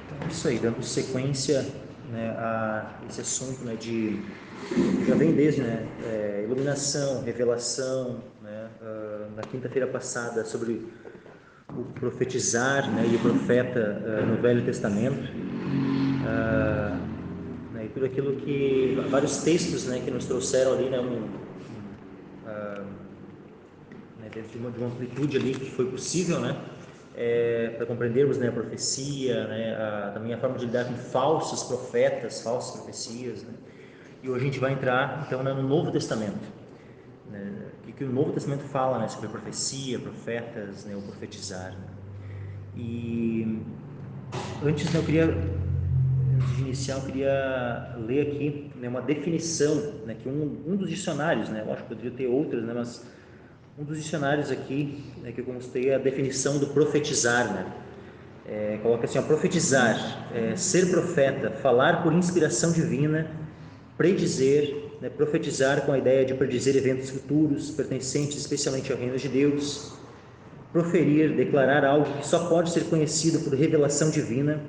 Então, é isso aí, dando sequência, né, a esse assunto, né, já vem desde, né, iluminação, revelação, né, na quinta-feira passada sobre o profetizar, né, e o profeta no Velho Testamento, né, e tudo aquilo que vários textos, né, que nos trouxeram ali, né, né, dentro de uma amplitude ali que foi possível, né, para compreendermos, né, a profecia, né, também a forma de lidar com falsos profetas, falsas profecias, né. E hoje a gente vai entrar então, né, no Novo Testamento, né, que o Novo Testamento fala, né, sobre a profecia, profetas, né, o profetizar, né. E antes, né, antes de iniciar, eu queria ler aqui, né, uma definição, né, que um dos dicionários, né, eu acho que poderia ter outras, né, mas um dos dicionários aqui, né, que eu consultei, é a definição do profetizar, né. Coloca assim, ó, profetizar, ser profeta, falar por inspiração divina, predizer, né, profetizar com a ideia de predizer eventos futuros, pertencentes especialmente ao reino de Deus, proferir, declarar algo que só pode ser conhecido por revelação divina,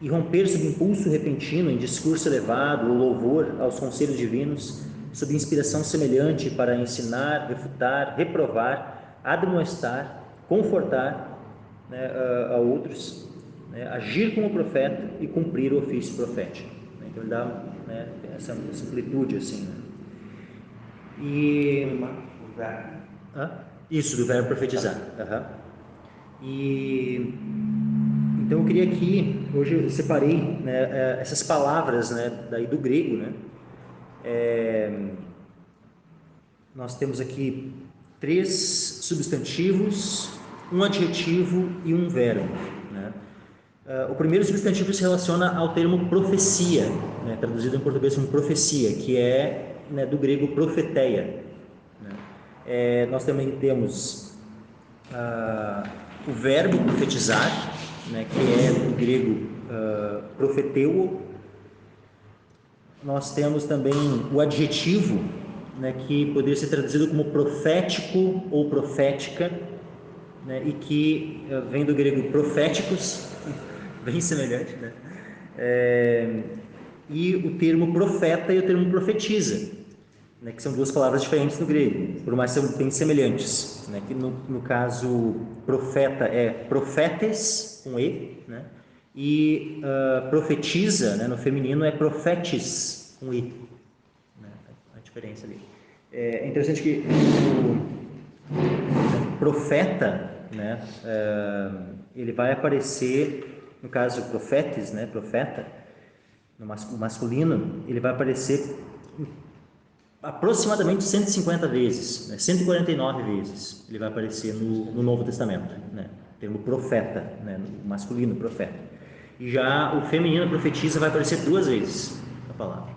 e romper sob impulso repentino em discurso elevado ou louvor aos conselhos divinos, sob inspiração semelhante para ensinar, refutar, reprovar, admoestar, confortar, né, a outros, né, agir como profeta e cumprir o ofício profético. Então ele dá, né, essa amplitude assim, né? E isso do verbo profetizar. E então eu queria aqui, hoje eu separei, né, essas palavras, né, daí do grego, né. Nós temos aqui 3 substantivos, um adjetivo e um verbo, né. O primeiro substantivo se relaciona ao termo profecia, né, traduzido em português como profecia, que é, né, do grego profeteia, né. Nós também temos o verbo profetizar, né, que é do grego profeteuo. Nós temos também o adjetivo, né, que poderia ser traduzido como profético ou profética, né, e que vem do grego proféticos, bem semelhante, né? E o termo profeta e o termo profetiza, né, que são duas palavras diferentes no grego, por mais que são bem semelhantes, né, que no caso profeta é profetes com e, né, e profetiza, né, no feminino é profetes com i, né, a diferença ali. É interessante que o profeta, né, ele vai aparecer, no caso profetes, né, profeta, no masculino, ele vai aparecer aproximadamente 150 vezes, né? 149 vezes ele vai aparecer no Novo Testamento, né? O termo profeta, né? No masculino, profeta. E já o feminino profetiza vai aparecer 2 vezes na palavra.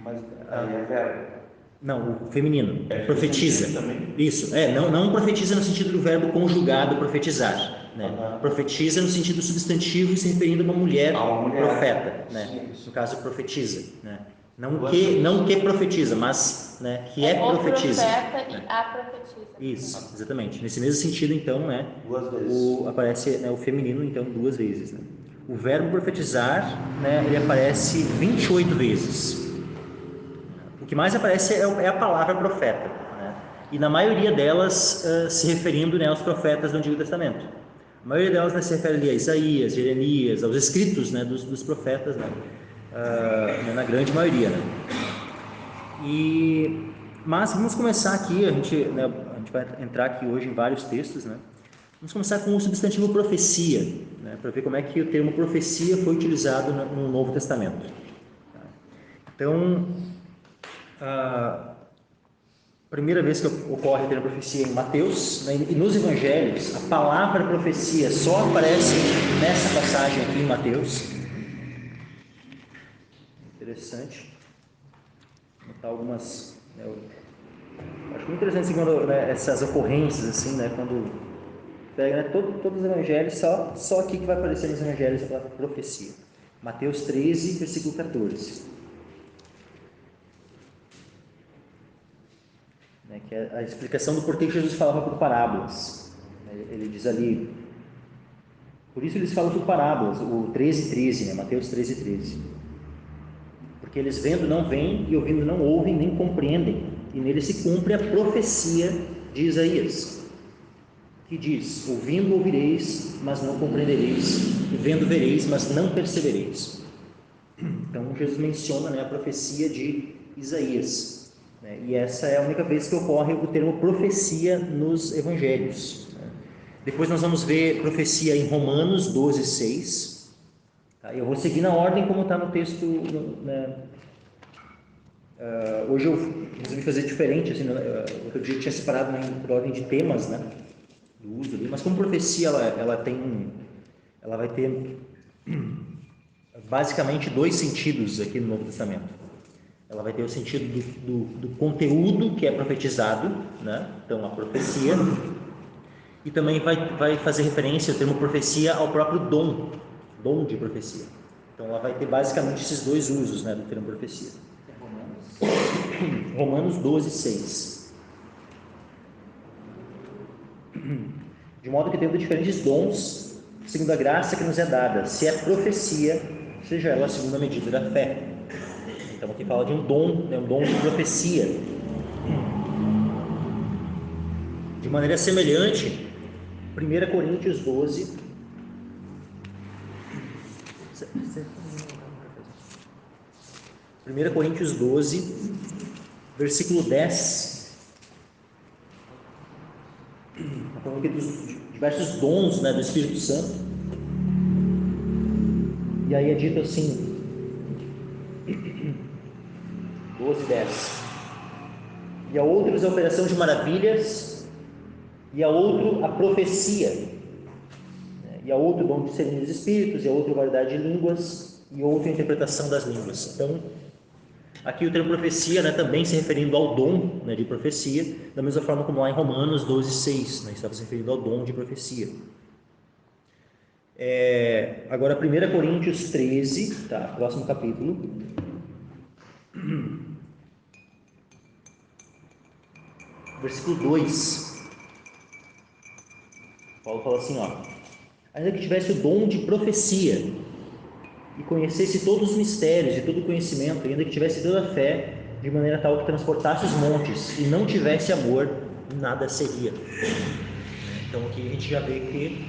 Mas aí é verbo. Não, o feminino, profetiza. Também? Isso, não profetiza no sentido do verbo conjugado profetizar, né? Profetiza no sentido substantivo se referindo a uma mulher, profeta, né? No caso, profetiza, né? Não que profetiza, mas, né, que é profetiza. O profeta né? e a profetisa. Isso, exatamente. Nesse mesmo sentido, então, né, 2 vezes. aparece, né, o feminino, então, 2 vezes. Né? O verbo profetizar, né, ele aparece 28 vezes. O que mais aparece é a palavra profeta, né? E na maioria delas se referindo, né, aos profetas do Antigo Testamento. A maioria delas, né, se refere ali a Isaías, Jeremias, aos escritos, né, dos profetas, né? Né, na grande maioria, né? Mas vamos começar aqui, né, a gente vai entrar aqui hoje em vários textos, né? Vamos começar com o substantivo profecia, né, para ver como é que o termo profecia foi utilizado no Novo Testamento. Então, a primeira vez que ocorre o termo profecia em Mateus, né, e nos Evangelhos, a palavra profecia só aparece nessa passagem aqui em Mateus. Interessante. Notar algumas, né, acho muito interessante segundo, né, essas ocorrências assim, né, quando pega, né, todos os evangelhos, só aqui que vai aparecer nos evangelhos a profecia. Mateus 13, versículo 14. Né, que é a explicação do porquê que Jesus falava por parábolas. Ele diz ali: Por isso eles falam por parábolas, o 13:13, né? Mateus 13:13. Porque eles vendo não veem e ouvindo não ouvem nem compreendem, e nele se cumpre a profecia de Isaías, que diz: ouvindo ouvireis, mas não compreendereis, e vendo vereis, mas não percebereis. Então Jesus menciona, né, a profecia de Isaías, né? E essa é a única vez que ocorre o termo profecia nos evangelhos, né? Depois nós vamos ver profecia em Romanos 12:6. Tá? Eu vou seguir na ordem como está no texto, né? Hoje eu resolvi fazer diferente, assim, outro dia eu tinha separado, né, por ordem de temas, né, do uso ali, mas como profecia ela vai ter basicamente dois sentidos aqui no Novo Testamento. Ela vai ter o sentido do conteúdo que é profetizado, né? Então a profecia, e também vai fazer referência o termo profecia ao próprio dom de profecia. Então ela vai ter basicamente esses dois usos, né, do termo profecia. Romanos 12:6. De modo que tendo diferentes dons, segundo a graça que nos é dada, se é profecia, seja ela segundo a medida da fé. Então aqui fala de um dom, né, um dom de profecia. De maneira semelhante, 1 Coríntios 12. Primeira Coríntios 12, versículo 10. Está falando aqui dos diversos dons, né, do Espírito Santo. E aí é dito assim, 12:10. E a outros a operação de maravilhas, e a outro a profecia, né? E a outro dom de discernir os espíritos, e a outro variedade de línguas, e outro a interpretação das línguas. Então, aqui o termo profecia, né, também se referindo ao dom, né, de profecia, da mesma forma como lá em Romanos 12:6, né, estava se referindo ao dom de profecia. Agora 1 Coríntios 13, tá, próximo capítulo. Versículo 2. Paulo fala assim, ó: ainda que tivesse o dom de profecia e conhecesse todos os mistérios e todo o conhecimento, ainda que tivesse toda a fé, de maneira tal que transportasse os montes, e não tivesse amor, nada seria. Então aqui a gente já vê que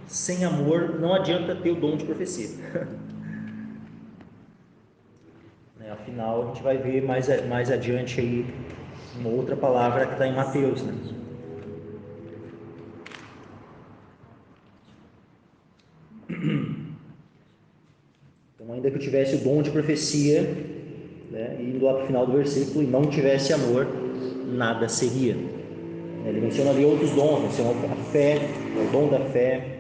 sem amor não adianta ter o dom de profecia. Afinal, a gente vai ver mais adiante aí uma outra palavra que está em Mateus, né? Então, ainda que eu tivesse o dom de profecia, né, indo lá para o final do versículo, e não tivesse amor, nada seria. Ele menciona ali outros dons, menciona a fé, o dom da fé,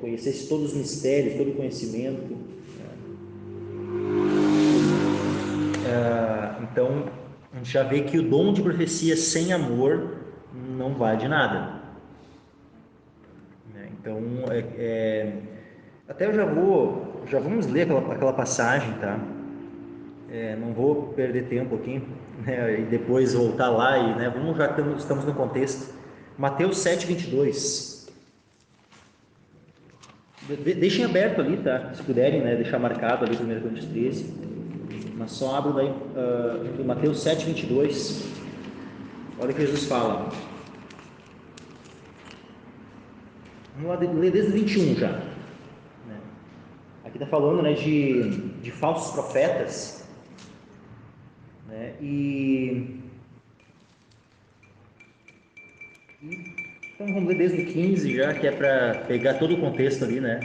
conhecesse todos os mistérios, todo o conhecimento. Então, a gente já vê que o dom de profecia sem amor não vale de nada. Então, até já vamos ler aquela passagem, tá? Não vou perder tempo aqui, né, e depois voltar lá e, né, já que estamos no contexto. Mateus 7:22. Deixem aberto ali, tá? Se puderem, né, deixar marcado ali 1 Coríntios 13. Mas só abro daí em Mateus 7:22. Olha o que Jesus fala. Vamos lá ler desde o 21 já. Aqui está falando, né, de falsos profetas, né, então vamos ler desde o 15 já, que é para pegar todo o contexto ali, né?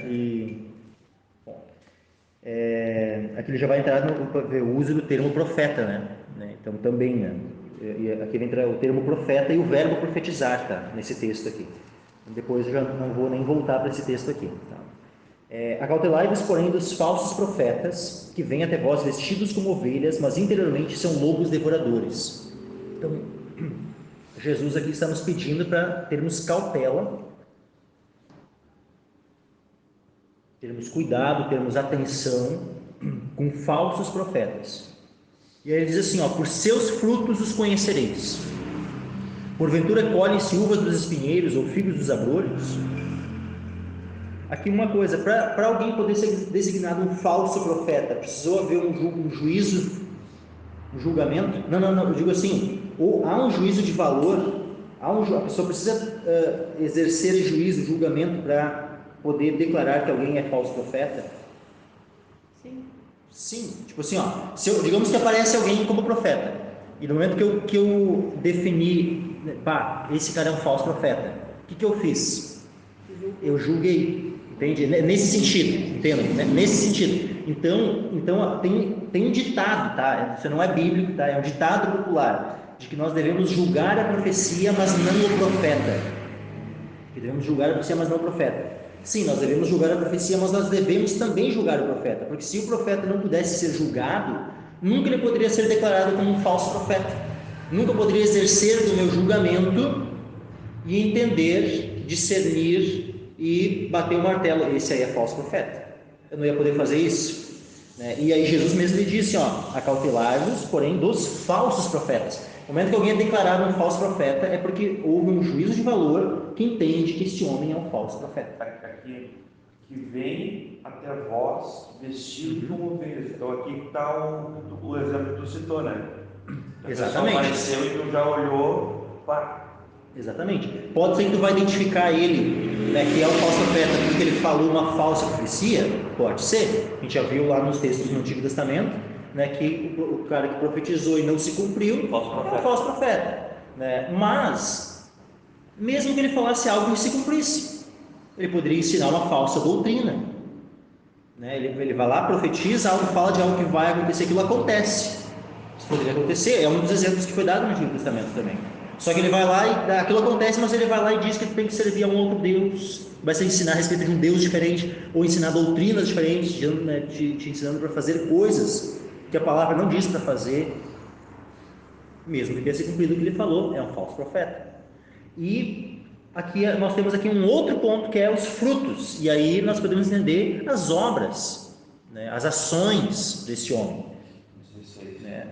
Aqui ele já vai entrar no uso do termo profeta, né? Então também, né? Aqui vai entrar o termo profeta e o verbo profetizar, tá? Nesse texto aqui. Depois eu já não vou nem voltar para esse texto aqui, tá? Acautelai-vos, porém, dos falsos profetas, que vêm até vós vestidos como ovelhas, mas interiormente são lobos devoradores. Então, Jesus aqui está nos pedindo para termos cautela, termos cuidado, termos atenção com falsos profetas. E aí ele diz assim, ó: por seus frutos os conhecereis. Porventura colhem-se uvas dos espinheiros ou figos dos abrolhos? Aqui uma coisa, para alguém poder ser designado um falso profeta, precisou haver um juízo, um julgamento? Não, eu digo assim, ou há um juízo de valor, a pessoa precisa exercer juízo, julgamento para poder declarar que alguém é falso profeta? Sim, tipo assim, digamos que aparece alguém como profeta, e no momento que eu defini, esse cara é um falso profeta, o que eu fiz? Eu julguei, entende? Nesse sentido, entenda? Nesse sentido. Então tem um ditado, tá? Isso não é bíblico, tá? É um ditado popular, de que nós devemos julgar a profecia, mas não o profeta. Que devemos julgar a profecia, mas não o profeta. Sim, nós devemos julgar a profecia, mas nós devemos também julgar o profeta, porque se o profeta não pudesse ser julgado, nunca ele poderia ser declarado como um falso profeta. Nunca poderia exercer do meu julgamento e entender, discernir e bater o martelo. Esse aí é falso profeta. Eu não ia poder fazer isso, né? E aí Jesus mesmo lhe disse, acautelai-vos, porém, dos falsos profetas. No momento que alguém é declarado um falso profeta, é porque houve um juízo de valor que entende que este homem é um falso profeta. Aqui, que vem até vós vestido como ovelhas. Então aqui está o exemplo que tu citou, né? Exatamente. A pessoa apareceu e tu já olhou, Exatamente. Pode ser que tu vai identificar ele, né, que é o falso profeta, porque ele falou uma falsa profecia. Pode ser. A gente já viu lá nos textos do Antigo Testamento, né, que o cara que profetizou e não se cumpriu é um falso profeta, né? Mas mesmo que ele falasse algo que se cumprisse, ele poderia ensinar uma falsa doutrina, né? Ele vai lá, profetiza algo, fala de algo que vai acontecer, aquilo acontece. Isso poderia acontecer, é um dos exemplos que foi dado no Antigo Testamento também. Só que ele vai lá e aquilo acontece, mas ele vai lá e diz que tem que servir a um outro Deus, vai se ensinar a respeito de um Deus diferente, ou ensinar doutrinas diferentes, né, te ensinando para fazer coisas que a palavra não diz para fazer, mesmo que tenha se cumprido o que ele falou, é um falso profeta. E aqui nós temos aqui um outro ponto que é os frutos, e aí nós podemos entender as obras, né, as ações desse homem. Né?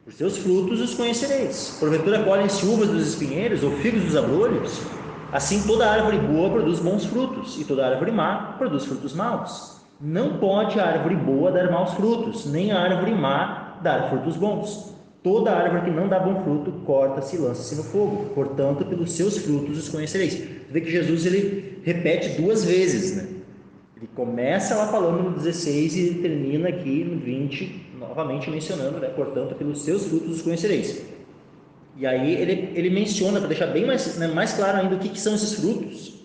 Por seus frutos os conhecereis. Porventura colhem-se uvas dos espinheiros ou figos dos abrolhos? Assim toda árvore boa produz bons frutos, e toda árvore má produz frutos maus. Não pode a árvore boa dar maus frutos, nem a árvore má dar frutos bons. Toda árvore que não dá bom fruto, corta-se e lança-se no fogo. Portanto, pelos seus frutos os conhecereis. Você vê que Jesus ele repete duas vezes, né? Ele começa lá falando no 16 e termina aqui no 20, novamente mencionando, né? Portanto, pelos seus frutos os conhecereis. E aí ele menciona, para deixar bem mais claro ainda o que são esses frutos.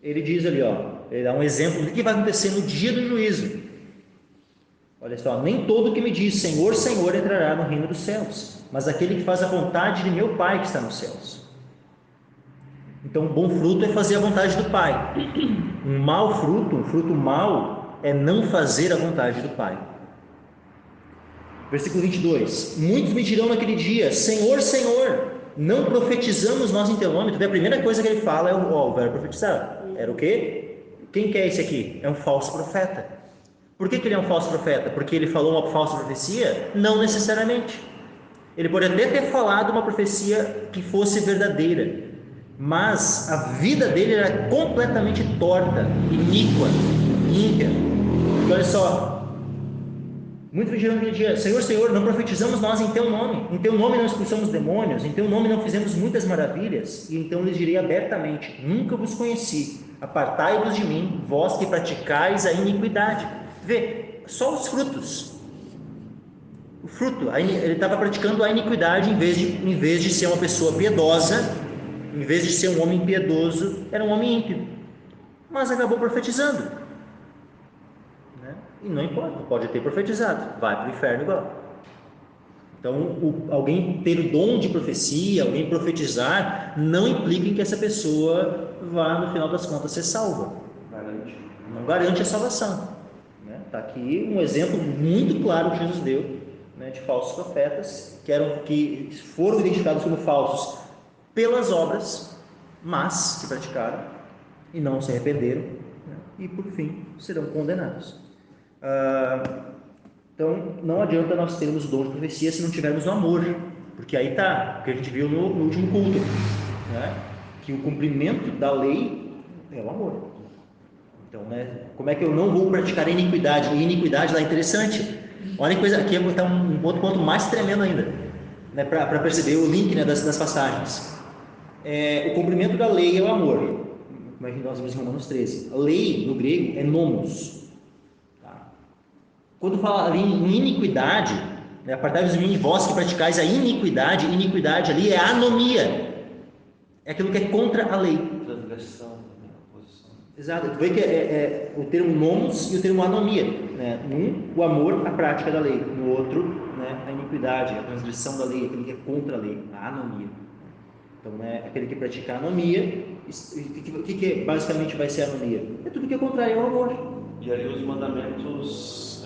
Ele diz ali, ele dá um exemplo do que vai acontecer no dia do juízo. Olha só, nem todo que me diz Senhor, Senhor entrará no reino dos céus, mas aquele que faz a vontade de meu Pai que está nos céus. Então, um bom fruto é fazer a vontade do Pai. Um mau fruto, um fruto mau, é não fazer a vontade do Pai. Versículo 22. Muitos me dirão naquele dia, Senhor, Senhor, não profetizamos nós em teu nome? Então, a primeira coisa que ele fala é o verbo profetizar. Era o quê? Quem que é esse aqui? É um falso profeta. Por que ele é um falso profeta? Porque ele falou uma falsa profecia? Não necessariamente. Ele pode até ter falado uma profecia que fosse verdadeira, mas a vida dele era completamente torta, iníqua, ímpia. E olha só, muitos me dirão naquele dia, Senhor, Senhor, não profetizamos nós em teu nome não expulsamos demônios, em teu nome não fizemos muitas maravilhas, e então lhes direi abertamente, nunca vos conheci, apartai-vos de mim, vós que praticais a iniquidade. Vê, só os frutos. O fruto, ele estava praticando a iniquidade em vez de ser uma pessoa piedosa, em vez de ser um homem piedoso, era um homem ímpio. Mas acabou profetizando. Né? E não importa, pode ter profetizado, vai para o inferno igual. Então, alguém ter o dom de profecia, alguém profetizar, não implica em que essa pessoa vá, no final das contas, ser salva. Não garante a salvação. Está aqui um exemplo muito claro que Jesus deu, né, de falsos profetas que foram identificados como falsos pelas obras, mas que praticaram e não se arrependeram, né, e por fim serão condenados. Então não adianta nós termos o dom de profecia se não tivermos o amor Porque aí tá, o que a gente viu no último culto, né? Que o cumprimento da lei é o amor. Então, né, como é que eu não vou praticar iniquidade? E iniquidade lá é interessante. Olha que coisa, aqui é botar um outro ponto mais tremendo ainda, né, para perceber o link, né, das passagens. O cumprimento da lei é o amor, como nós vimos em Romanos 13. A lei, no grego, é nomos. Tá? Quando fala ali em iniquidade, né, apartai-vos de mim, vós que praticais a iniquidade, iniquidade ali é anomia. É aquilo que é contra a lei. Transgressão, oposição. Exato. Tu vê que é o termo nomos e o termo anomia. Né? Num, o amor, a prática da lei. No outro, né, a iniquidade, a transgressão da lei, aquele que é contra a lei, a anomia. Então, né, aquele que pratica a anomia, o que basicamente vai ser a anomia? É tudo que é contrário ao amor. E ali os mandamentos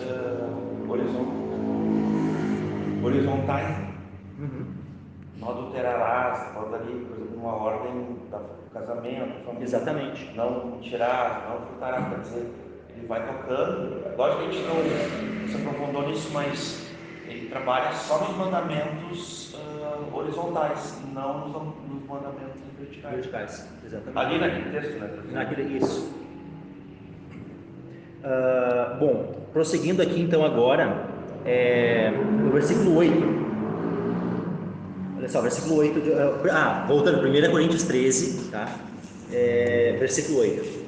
horizontais. Não adulterarás, falta ali, por exemplo, uma ordem do casamento, família. Exatamente. Não mentirás, não furtarás, quer dizer, ele vai tocando. Lógico que a gente não se aprofundou nisso, mas ele trabalha só nos mandamentos horizontais, não nos mandamentos verticais. Verticais, exatamente. Ali naquele texto, né? Naquele, isso. Bom, prosseguindo aqui então agora, no versículo 8. Olha só, versículo 8. Voltando, 1 Coríntios 13, tá? Versículo 8.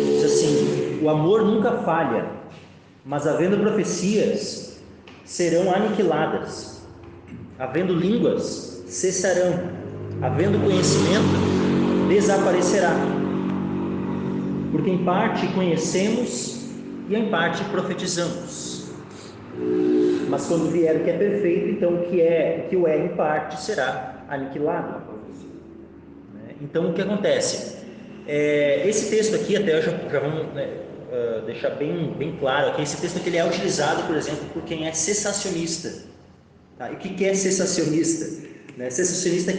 Diz assim: o amor nunca falha, mas havendo profecias, serão aniquiladas, havendo línguas, cessarão, havendo conhecimento, desaparecerá. Porque em parte conhecemos e em parte profetizamos. Mas quando vier o que é perfeito, então o que o é em parte será aniquilado. Então o que acontece? Esse texto aqui, até já vamos deixar bem claro aqui, esse texto aqui ele é utilizado, por exemplo, por quem é cessacionista. Tá? E o que é cessacionista? Cessacionista é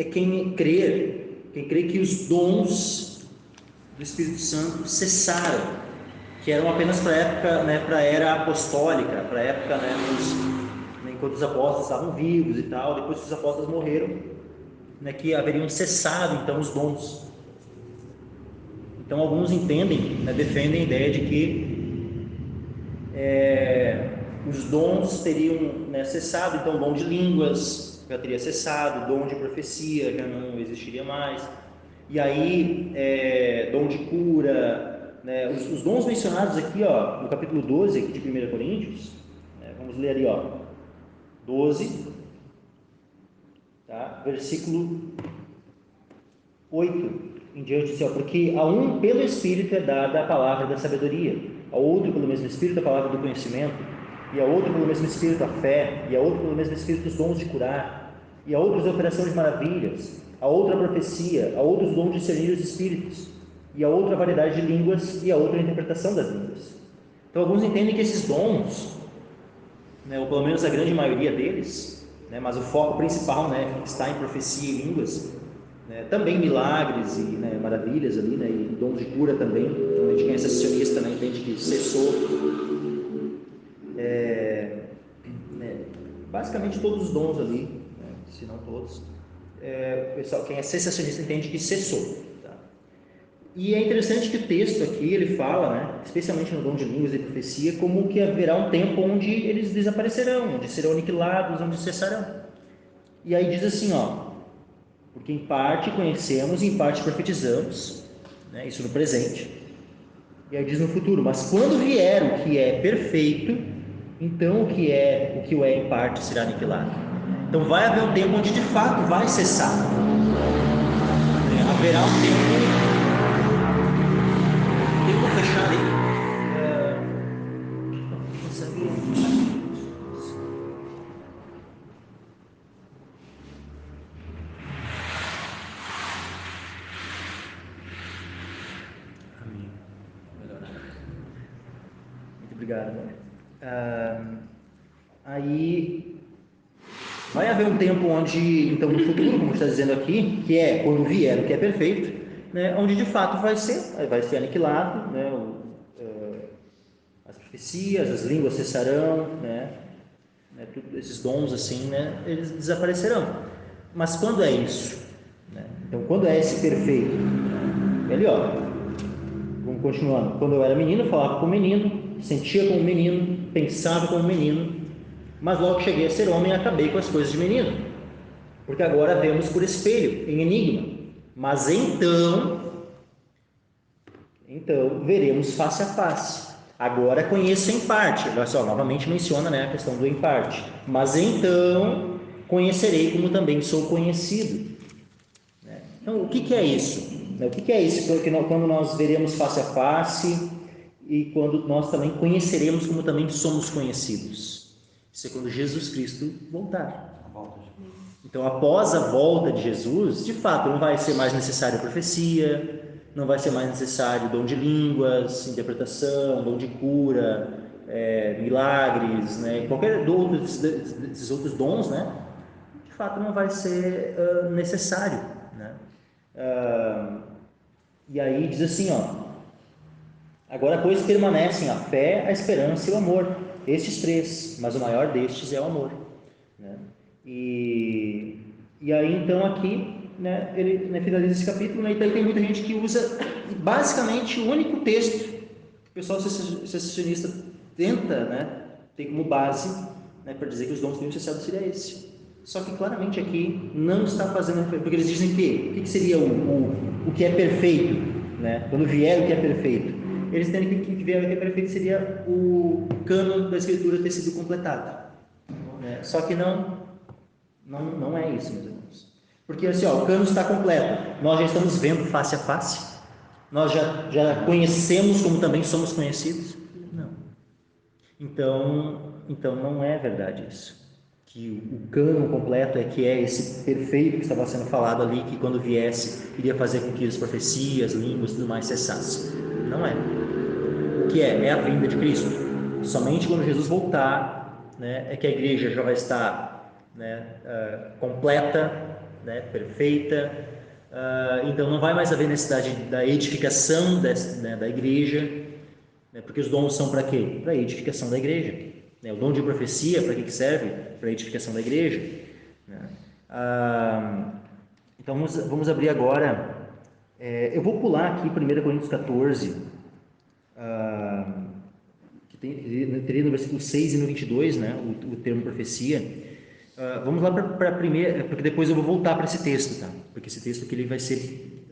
quem crê que os dons do Espírito Santo cessaram, que eram apenas para a época, para a era apostólica, para a época, enquanto os apóstolos estavam vivos e tal, depois que os apóstolos morreram, que haveriam cessado então os dons. Então alguns entendem, defendem a ideia de que os dons teriam cessado, então o dom de línguas já teria cessado, o dom de profecia já não existiria mais, e aí dom de cura, os dons mencionados aqui, no capítulo 12 aqui de 1 Coríntios, vamos ler ali, 12, tá? Versículo 8 em diante, assim, porque a um pelo Espírito é dada a palavra da sabedoria, a outro pelo mesmo Espírito a palavra do conhecimento, e a outro pelo mesmo Espírito a fé, e a outro pelo mesmo Espírito os dons de curar, e a outros a operação de maravilhas, a outra a profecia, a outros dons de discernir os espíritos, e a outra variedade de línguas, e a outra a interpretação das línguas. Então alguns entendem que esses dons, ou pelo menos a grande maioria deles, mas o foco principal está em profecia e línguas, também milagres e maravilhas ali, e dons de cura também. Então a gente quem é cessacionista entende que cessou basicamente todos os dons ali, se não todos. O pessoal, quem é cessacionista entende que cessou. E é interessante que o texto aqui, ele fala, especialmente no dom de línguas e profecia, como que haverá um tempo onde eles desaparecerão, onde serão aniquilados, onde cessarão. E aí diz assim, porque em parte conhecemos e em parte profetizamos, isso no presente. E aí diz no futuro, mas quando vier o que é perfeito, então o que o é em parte será aniquilado. Então vai haver um tempo onde de fato vai cessar. Haverá um tempo... Vou fechar ali. Amém. Muito obrigado. Aí vai haver um tempo onde, então no futuro, como está dizendo aqui, que é quando vier o que é perfeito, onde de fato vai ser aniquilado, profecias, as línguas cessarão, né? Todos esses dons assim, né? Eles desaparecerão. Mas quando é isso? Né? Então, quando é esse perfeito? Ele, vamos continuando. Quando eu era menino, falava como menino, sentia como menino, pensava como menino, mas logo que cheguei a ser homem, acabei com as coisas de menino. Porque agora vemos por espelho, em enigma. Mas então veremos face a face. Agora conheço em parte. Olha só, novamente menciona, né, a questão do em parte. Mas então conhecerei como também sou conhecido. Então, o que é isso? O que é isso quando nós veremos face a face e quando nós também conheceremos como também somos conhecidos? Isso é quando Jesus Cristo voltar. Então, após a volta de Jesus, de fato, não vai ser mais necessária profecia, não vai ser mais necessário dom de línguas, interpretação, dom de cura, milagres, né? Qualquer desses outros dons, né? De fato, não vai ser necessário, né? E aí diz assim, agora pois permanecem a fé, a esperança e o amor, estes três, mas o maior destes é o amor, né? E aí então aqui, né, ele, né, finaliza esse capítulo, né, e daí tem muita gente que usa basicamente o único texto que o pessoal secessionista tenta, né, ter como base, né, para dizer que os dons que necessários seria esse. Só que claramente aqui não está fazendo, porque eles dizem que o que seria o que é perfeito, né? Quando vier o que é perfeito, eles entendem que o que vier o que é perfeito seria o cânon da Escritura ter sido completado, né? Só que não é isso, meus irmãos. Porque assim, o cânon está completo, nós já estamos vendo face a face, nós já conhecemos como também somos conhecidos. Não. Então não é verdade isso. Que o cânon completo que é esse perfeito que estava sendo falado ali, que quando viesse iria fazer com que as profecias, línguas e tudo mais cessassem. Não é. O que é a vinda de Cristo. Somente quando Jesus voltar, né, é que a igreja já vai estar, né, completa, né, perfeita. Então não vai mais haver necessidade da edificação da igreja, né, porque os dons são para quê? Para a edificação da igreja. O dom de profecia, para que serve? Para a edificação da igreja. Então vamos abrir agora. Eu vou pular aqui 1 Coríntios 14, que teria no versículo 6 e no 22, né, o termo profecia. Vamos lá para a primeira, porque depois eu vou voltar para esse texto, tá? Porque esse texto aqui ele vai ser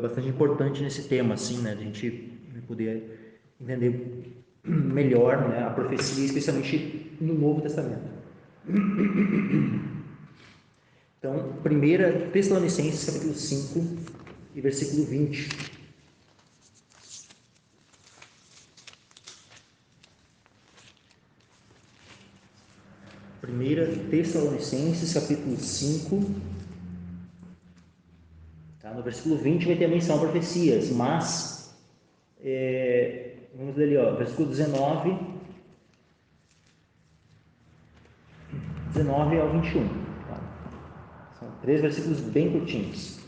bastante importante nesse tema, assim, né, de a gente poder entender melhor, né, a profecia, especialmente no Novo Testamento. Então, 1 Tessalonicenses, capítulo 5 e versículo 20. 1 Tessalonicenses, capítulo 5, tá? No versículo 20 vai ter a menção a profecias, mas vamos ler ali, versículo 19 ao 21. Tá? São 3 versículos bem curtinhos.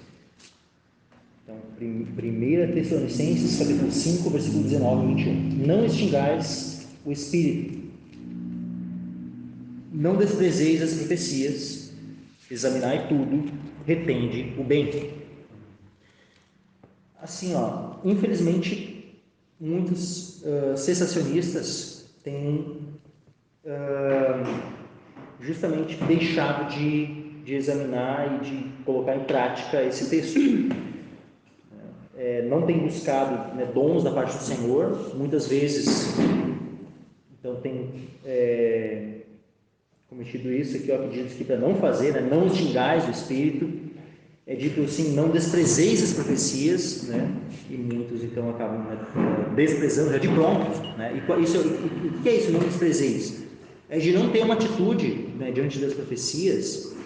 Então, 1 Tessalonicenses, capítulo 5, versículo 19 ao 21. Não extingais o espírito, não desprezeis as profecias, examinai tudo, retende o bem. Assim, infelizmente, muitos cessacionistas têm justamente deixado de examinar e de colocar em prática esse texto. Não tem buscado, né, dons da parte do Senhor, muitas vezes, então tem cometido isso aqui, que diz que para não fazer, né, não extingais o Espírito, é dito assim, não desprezeis as profecias, né, e muitos então acabam, né, desprezando já de pronto, né, e o que é isso, não desprezeis? É de não ter uma atitude, né, diante das profecias,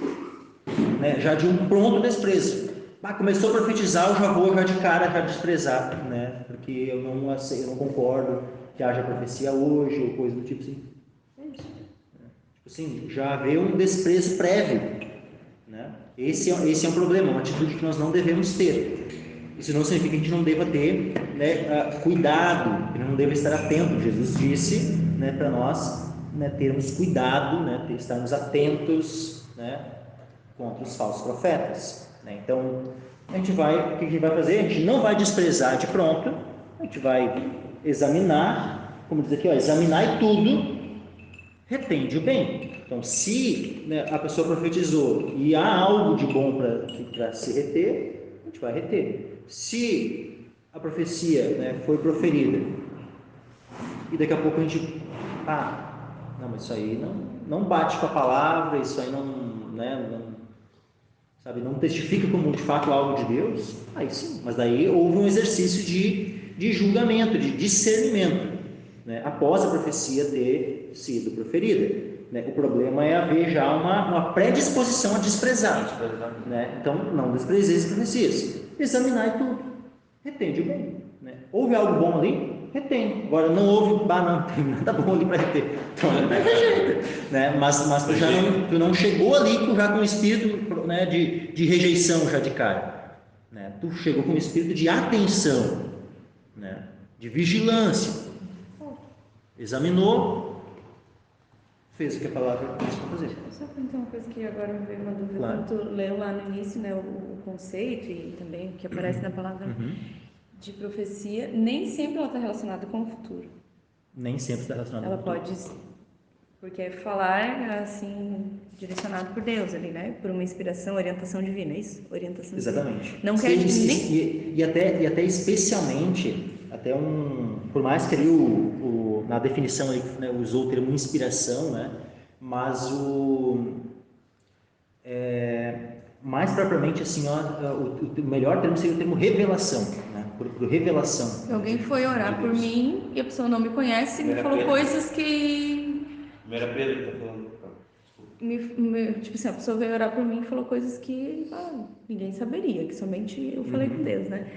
né, já de um pronto desprezo. Começou a profetizar, eu já vou de cara já desprezar, né, porque eu não concordo que haja profecia hoje, ou coisa do tipo assim. É isso. Tipo assim, já havia um desprezo prévio, né? Esse é um problema, uma atitude que nós não devemos ter. Isso não significa que a gente não deva ter, né, cuidado, que não deva estar atento. Jesus disse, né, para nós, né, termos cuidado, né, estarmos atentos, né, contra os falsos profetas, né? Então, o que a gente vai fazer? A gente não vai desprezar de pronto, a gente vai examinar, como diz aqui, ó, examinar e tudo, retende o bem. Então, se, né, a pessoa profetizou e há algo de bom para se reter, a gente vai reter. Se a profecia, né, foi proferida e daqui a pouco a gente, não, mas isso aí não bate com a palavra, isso aí não, né, não testifica como de fato algo de Deus, aí sim, mas daí houve um exercício de julgamento, de discernimento, né, após a profecia ter sido proferida, né? O problema é haver já uma predisposição a desprezar, né? Então não desprezeis as profecias, examinar e tudo, retende o bem, né? Houve algo bom ali, retém. Agora não houve, não tem nada bom ali para reter, então rejeita, né? Mas tu não chegou ali já com um espírito, né, de rejeição já de cara, né? Tu chegou com um espírito de atenção, né, de vigilância, examinou, fez o que a palavra disse para fazer. Só perguntar uma coisa que agora me veio uma dúvida. Claro. Quando tu leu lá no início, né, o conceito e também o que aparece na palavra de profecia, nem sempre ela está relacionada com o futuro. Nem sempre está relacionada Ela com o futuro. pode, porque é falar assim, direcionado por Deus ali, né? Por uma inspiração, orientação divina, é isso? Orientação Exatamente. Divina. Não quer nem... e até especialmente, por mais que ali na definição ele, né, usou o termo inspiração, né? Mas mais propriamente assim, o melhor termo seria o termo revelação, né? Por revelação. Alguém foi orar por mim e a pessoa não me conhece e me falou coisas que... Primeira Pedro está falando. Tipo assim, a pessoa veio orar por mim e falou coisas que ninguém saberia, que somente eu falei com Deus, né?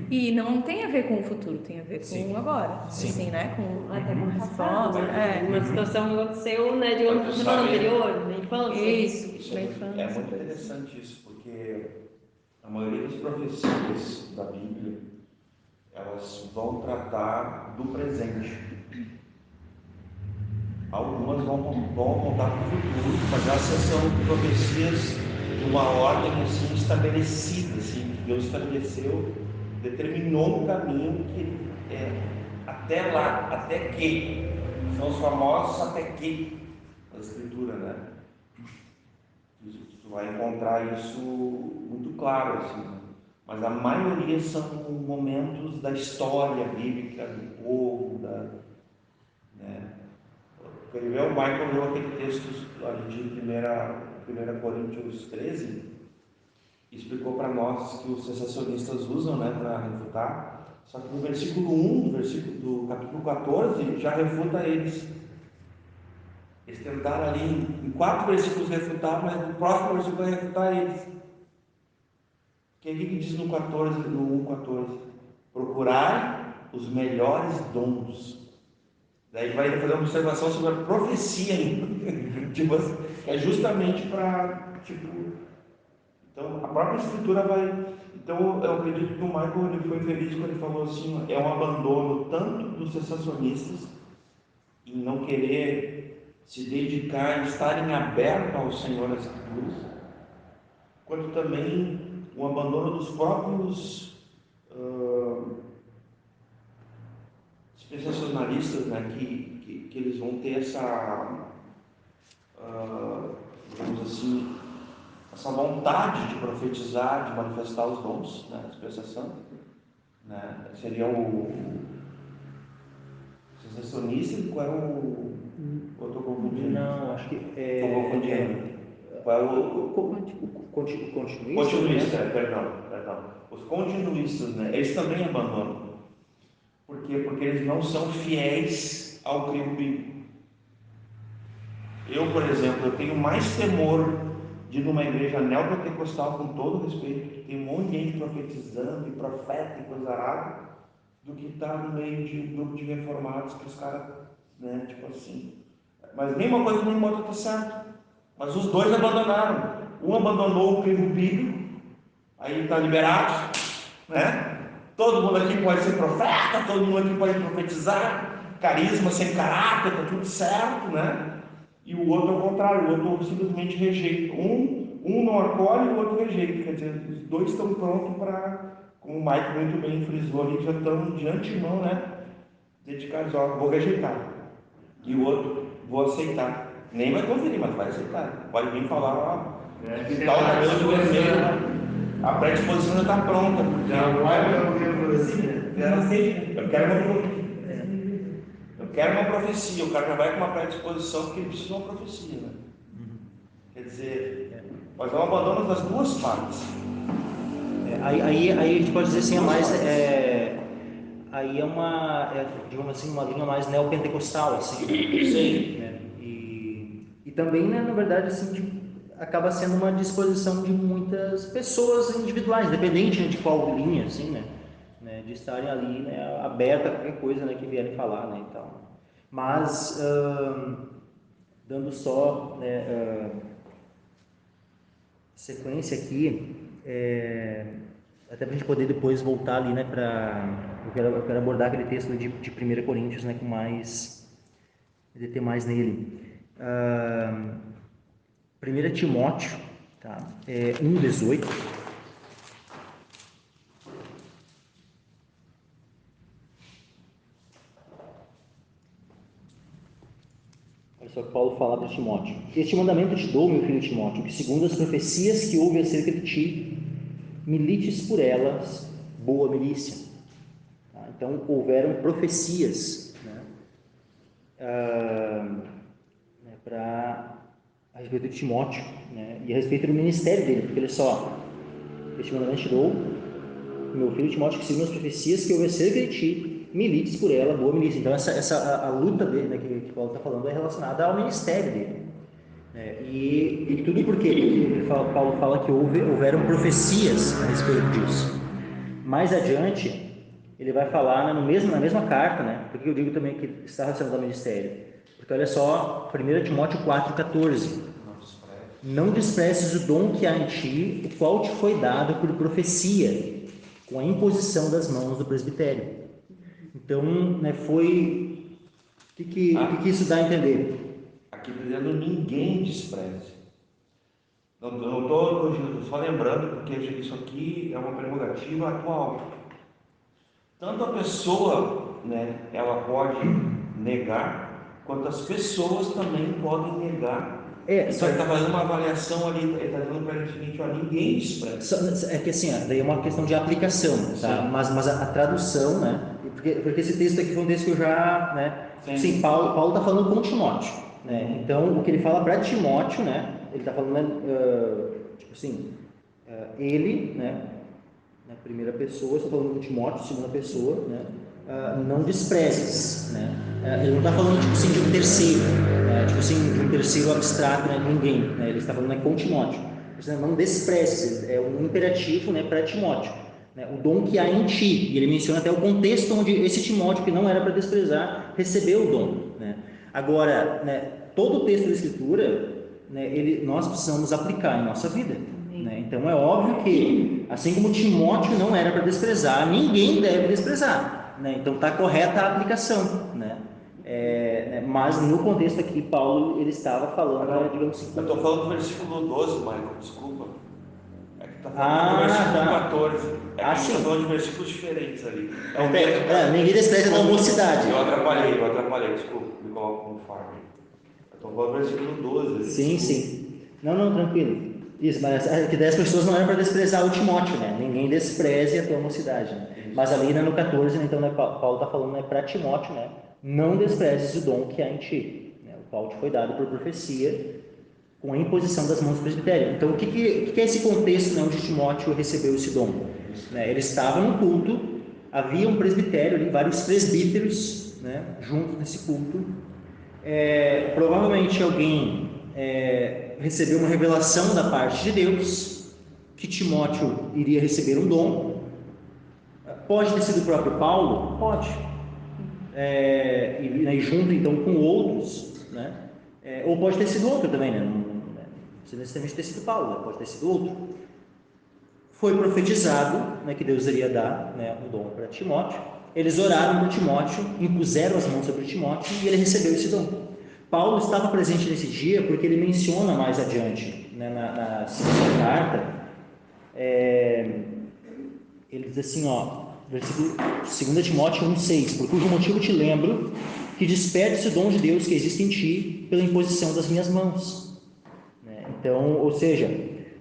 E não tem a ver com o futuro, tem a ver com o agora. Sim. Assim, né? Até com o resposta. uma situação que aconteceu, né, de uma semana anterior, na infância. Isso, na infância. É muito interessante isso, porque a maioria das profecias da Bíblia, elas vão tratar do presente. Algumas vão apontar para o futuro, mas essas são profecias de uma ordem assim estabelecida, assim, que Deus estabeleceu, determinou um caminho que até lá, até que, são os famosos até que da Escritura, né? Tu vai encontrar isso muito claro, assim, mas a maioria são momentos da história bíblica, do povo, né? O Michael leu aquele texto ali de 1 Coríntios 13 e explicou para nós que os sensacionistas usam, né, para refutar, só que no versículo 1 do capítulo 14 já refuta eles. Eles tentaram ali em 4 versículos refutar, mas no próximo versículo vai refutar eles. Que aqui que diz no 1,14: procurai os melhores dons. Daí vai fazer uma observação sobre a profecia ainda. Tipo, é justamente para, então a própria escritura vai. Então eu acredito que o Michael ele foi feliz quando ele falou assim, é um abandono tanto dos sensacionistas em não querer se dedicar, em estarem abertos ao Senhor das Escrituras, quanto também o abandono dos próprios sensacionalistas, né, que eles vão ter essa, digamos assim, essa vontade de profetizar, de manifestar os dons, né, da expressação, né, seria o sensacionista, qual é o... Eu estou confundindo? Não, acho que Estou confundindo. Qual é o continuista? Perdão. Os continuistas, né, eles também abandonam. Por quê? Porque eles não são fiéis ao crivo bíblico. Eu, por exemplo, eu tenho mais temor de ir numa igreja neopentecostal, com todo respeito, que tem um monte de gente profetizando, e profeta e coisa arada, do que estar no meio de um grupo de reformados que os caras, né, tipo assim. Mas nem uma coisa nem uma outra está certo. Mas os dois abandonaram. Um abandonou o crivo bíblico, aí está liberado, né? Todo mundo aqui pode ser profeta, todo mundo aqui pode profetizar, carisma, sem caráter, tá tudo certo, né? E o outro ao contrário, o outro simplesmente rejeita. Um não acolhe e o outro rejeita. Quer dizer, os dois estão prontos para, como o Mike muito bem frisou ali, já estão de antemão, né? Dedicados, ó, vou rejeitar. E o outro, vou aceitar. Nem vai conferir, mas vai aceitar. Pode vir falar, ó, que tal tá dando vermelho, a predisposição já está pronta. Já vai para o profecia. Eu quero uma profecia. O cara já vai com uma predisposição porque ele precisa de uma profecia, né? Quer dizer, nós não abandonamos as duas partes. Aí a gente pode dizer assim, aí é uma, digamos assim, uma linha mais neopentecostal, assim. Sim. Né? E também, né, na verdade, assim, acaba sendo uma disposição de muitas pessoas individuais, independente, né, de qual linha, assim, né, de estarem ali, né, aberta a qualquer coisa, né, que vierem falar, né, então. Mas, dando só, né, sequência aqui, até para a gente poder depois voltar ali, né, eu quero abordar aquele texto de 1 Coríntios, né, com mais, deter mais nele. 1 Timóteo, tá? 1,18. Olha só o que Paulo fala para Timóteo. Este mandamento te dou, meu filho Timóteo, que segundo as profecias que houve acerca de ti, milites por elas, boa milícia. Tá? Então, houveram profecias, a respeito de Timóteo, né? E a respeito do ministério dele, porque olha só, este mandamento te dou, meu filho Timóteo, que segundo as profecias que houve acerca de ti, milites por ela, boa milícia. Então a luta dele, né, que Paulo está falando, é relacionada ao ministério dele, né? E tudo porque Paulo fala que houveram profecias a respeito disso. Mais adiante ele vai falar, né, na mesma carta, né? Porque eu digo também que está relacionado ao ministério. Porque olha só, 1 Timóteo 4,14. Não desprezes o dom que há em ti, o qual te foi dado por profecia, com a imposição das mãos do presbitério. Então, né, foi... O que isso dá a entender? Aqui dizendo, ninguém despreze. Não estou corrigindo, só lembrando, porque isso aqui é uma prerrogativa atual. Tanto a pessoa, né, ela pode negar, quanto as pessoas também podem negar. Só ele está fazendo uma avaliação ali, ele está dizendo para ele o seguinte, ó, ninguém despreza. É que assim, daí é uma questão de aplicação, tá? Mas a tradução, né? Porque esse texto aqui foi um texto que eu já, né? Sim, Paulo está falando com Timóteo, né? Então, o que ele fala para Timóteo, né? Ele está falando, tipo assim, ele, né? Na primeira pessoa, está falando com Timóteo, segunda pessoa, né? Não desprezes, né? Ele não está falando tipo assim de um terceiro, tipo assim de um terceiro abstrato, né? Ninguém, né? Ele está falando, né, com Timóteo. Não desprezes, é um imperativo, né, para Timóteo, né? O dom que há em ti. E ele menciona até o contexto onde esse Timóteo, que não era para desprezar, recebeu o dom, né? Agora, né, todo o texto da Escritura, né, nós precisamos aplicar em nossa vida. Né? Então é óbvio que, assim como Timóteo não era para desprezar, ninguém deve desprezar, né? Então está correta a aplicação, né? Mas no contexto aqui, Paulo ele estava falando, digamos assim. Eu estou falando do versículo 12, Michael, desculpa. É que está falando do versículo 14. É que a gente está falando de versículos diferentes ali. É o mesmo. Ninguém despreza da mocidade. Eu atrapalhei, desculpa, me coloco como farm. Eu estou falando do versículo 12. Sim. Não, tranquilo. Isso, mas que 10 pessoas não eram para desprezar o Timóteo, né? Ninguém despreze a tua mocidade, né? Mas ali, né, no 14, né, então, né, Paulo está falando, né, para Timóteo, né? Não desprezes o dom que há em ti, né? O qual te foi dado por profecia, com a imposição das mãos do presbitério. Então, o que é esse contexto, né, onde Timóteo recebeu esse dom? Né? Ele estava no culto, havia um presbitério ali, vários presbíteros, né, juntos nesse culto. Provavelmente alguém recebeu uma revelação da parte de Deus que Timóteo iria receber um dom. Pode ter sido o próprio Paulo? Pode. E junto então com outros, né? Ou pode ter sido outro também, né? Não precisa necessariamente ter sido Paulo, né? Pode ter sido outro. Foi profetizado, né, que Deus iria dar, né, um dom para Timóteo. eles oraram por Timóteo, impuseram as mãos sobre Timóteo e ele recebeu esse dom. Paulo estava presente nesse dia porque ele menciona mais adiante, né, na segunda carta, ele diz assim, versículo 2 Timóteo 1,6: por cujo motivo te lembro que desperte o dom de Deus que existe em ti pela imposição das minhas mãos. Então, ou seja,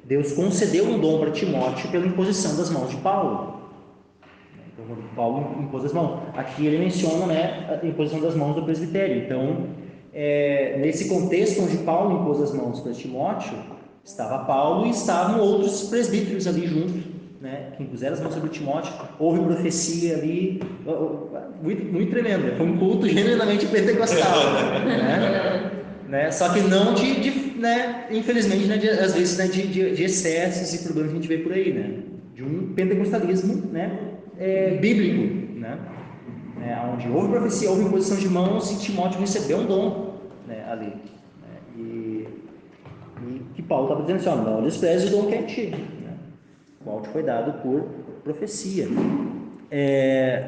Deus concedeu um dom para Timóteo pela imposição das mãos de Paulo. Então, quando Paulo impôs as mãos, aqui ele menciona, né, a imposição das mãos do presbitério. Então, nesse contexto onde Paulo impôs as mãos para Timóteo, estava Paulo e estavam outros presbíteros ali junto, né, que impuseram as mãos sobre Timóteo. Houve profecia ali, muito tremendo, né? Foi um culto genuinamente pentecostal, né? Só que não né, infelizmente, né, às vezes, né, de excessos e problemas que a gente vê por aí, né, de um pentecostalismo, né, bíblico, né, onde houve profecia, houve imposição de mãos e Timóteo recebeu um dom, né, ali, né, e que Paulo estava dizendo assim, não despreze o dom que é antigo, né, qual te foi dado por profecia.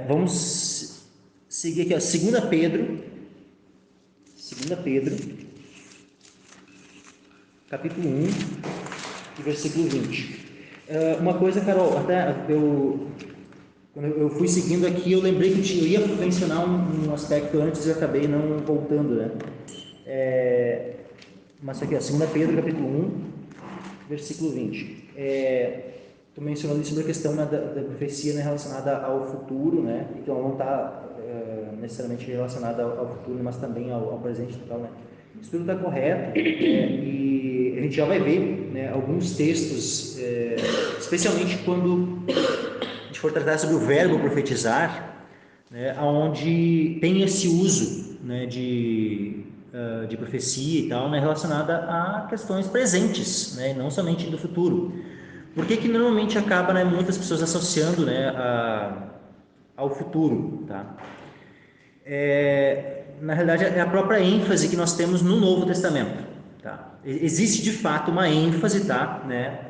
Vamos seguir aqui, 2 Pedro capítulo 1 e versículo 20. Uma coisa, Carol, até quando eu fui seguindo aqui, eu lembrei que eu ia mencionar um aspecto antes e eu acabei não voltando, né? Mas aqui, 2 Pedro capítulo 1, versículo 20. Tu mencionou ali sobre a questão, né, da profecia, né, relacionada ao futuro, né? E que ela não está necessariamente relacionada ao futuro, mas também ao presente e tal, né? Isso tudo está correto, e a gente já vai ver, né, alguns textos, especialmente quando a gente for tratar sobre o verbo profetizar, né, onde tem esse uso, né, de profecia e tal, né, relacionada a questões presentes, né, não somente do futuro. Por que normalmente acaba, né, muitas pessoas associando, né, ao futuro, tá? Na realidade, é a própria ênfase que nós temos no Novo Testamento, tá? Existe de fato uma ênfase, tá, né,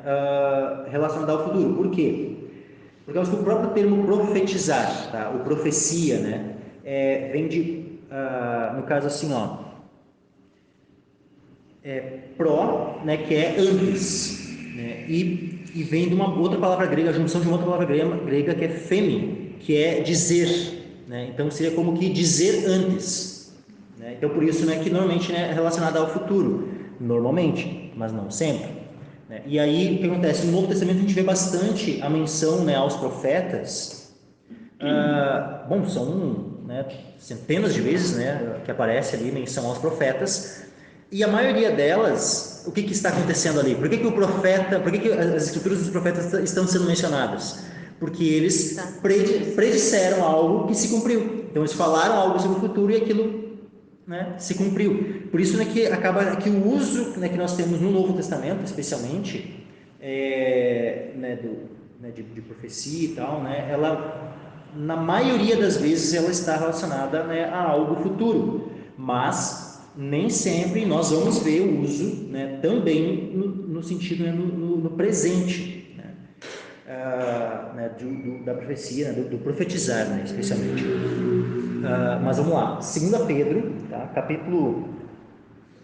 relacionada ao futuro. Por quê? Porque o próprio termo profetizar, tá, ou profecia, né, vem de, no caso assim, pró, né, que é antes, né, e vem de uma outra palavra grega, a junção de uma outra palavra grega que é femi, que é dizer, né? Então seria como que dizer antes, né? Então por isso, né, que normalmente, né, é relacionado ao futuro, normalmente, mas não sempre, né? E aí o que acontece? No Novo Testamento a gente vê bastante a menção, né, aos profetas. São, né, centenas de vezes, né, que aparece ali menção aos profetas. E a maioria delas, o que está acontecendo ali? Por que o profeta, por que as escrituras dos profetas estão sendo mencionadas? Porque eles predisseram algo que se cumpriu. Então eles falaram algo sobre o futuro e aquilo, né, se cumpriu. Por isso, né, que acaba que o uso, né, que nós temos no Novo Testamento, especialmente, né, de profecia e tal, né, ela, na maioria das vezes, ela está relacionada, né, a algo futuro. Mas nem sempre nós vamos ver o uso, né, também no sentido, né, no presente, né, da profecia, né, do profetizar, né, especialmente. Mas vamos lá, 2 Pedro, tá, capítulo